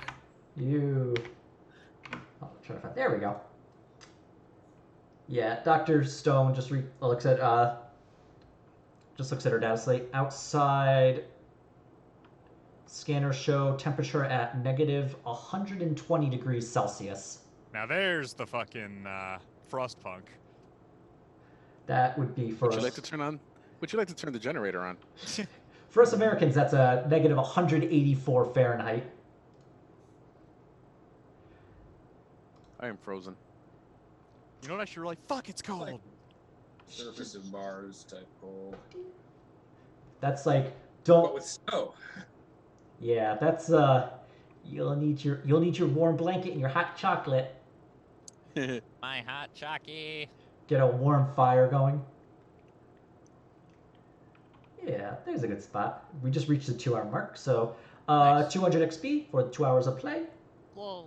[SPEAKER 1] You. Oh, try to find. There we go. Yeah, Dr. Stone just looks at her data slate. Outside, scanners show temperature at negative 120 degrees Celsius.
[SPEAKER 5] Now there's the fucking Frostpunk.
[SPEAKER 1] That would be for
[SPEAKER 2] Would you
[SPEAKER 1] us.
[SPEAKER 2] like to turn on? Would you like to turn the generator on?
[SPEAKER 1] For us Americans, that's a negative 184 Fahrenheit.
[SPEAKER 2] I am frozen.
[SPEAKER 5] You know what I should really? Fuck, it's cold.
[SPEAKER 3] Surface of Mars type cold.
[SPEAKER 1] That's like Don't.
[SPEAKER 3] But with snow.
[SPEAKER 1] Yeah, that's You'll need your warm blanket and your hot chocolate.
[SPEAKER 5] My hot chalky.
[SPEAKER 1] Get a warm fire going. Yeah, there's a good spot. We just reached the 2-hour mark, so
[SPEAKER 5] Nice.
[SPEAKER 1] 200 XP for the 2 hours of play.
[SPEAKER 5] Whoa.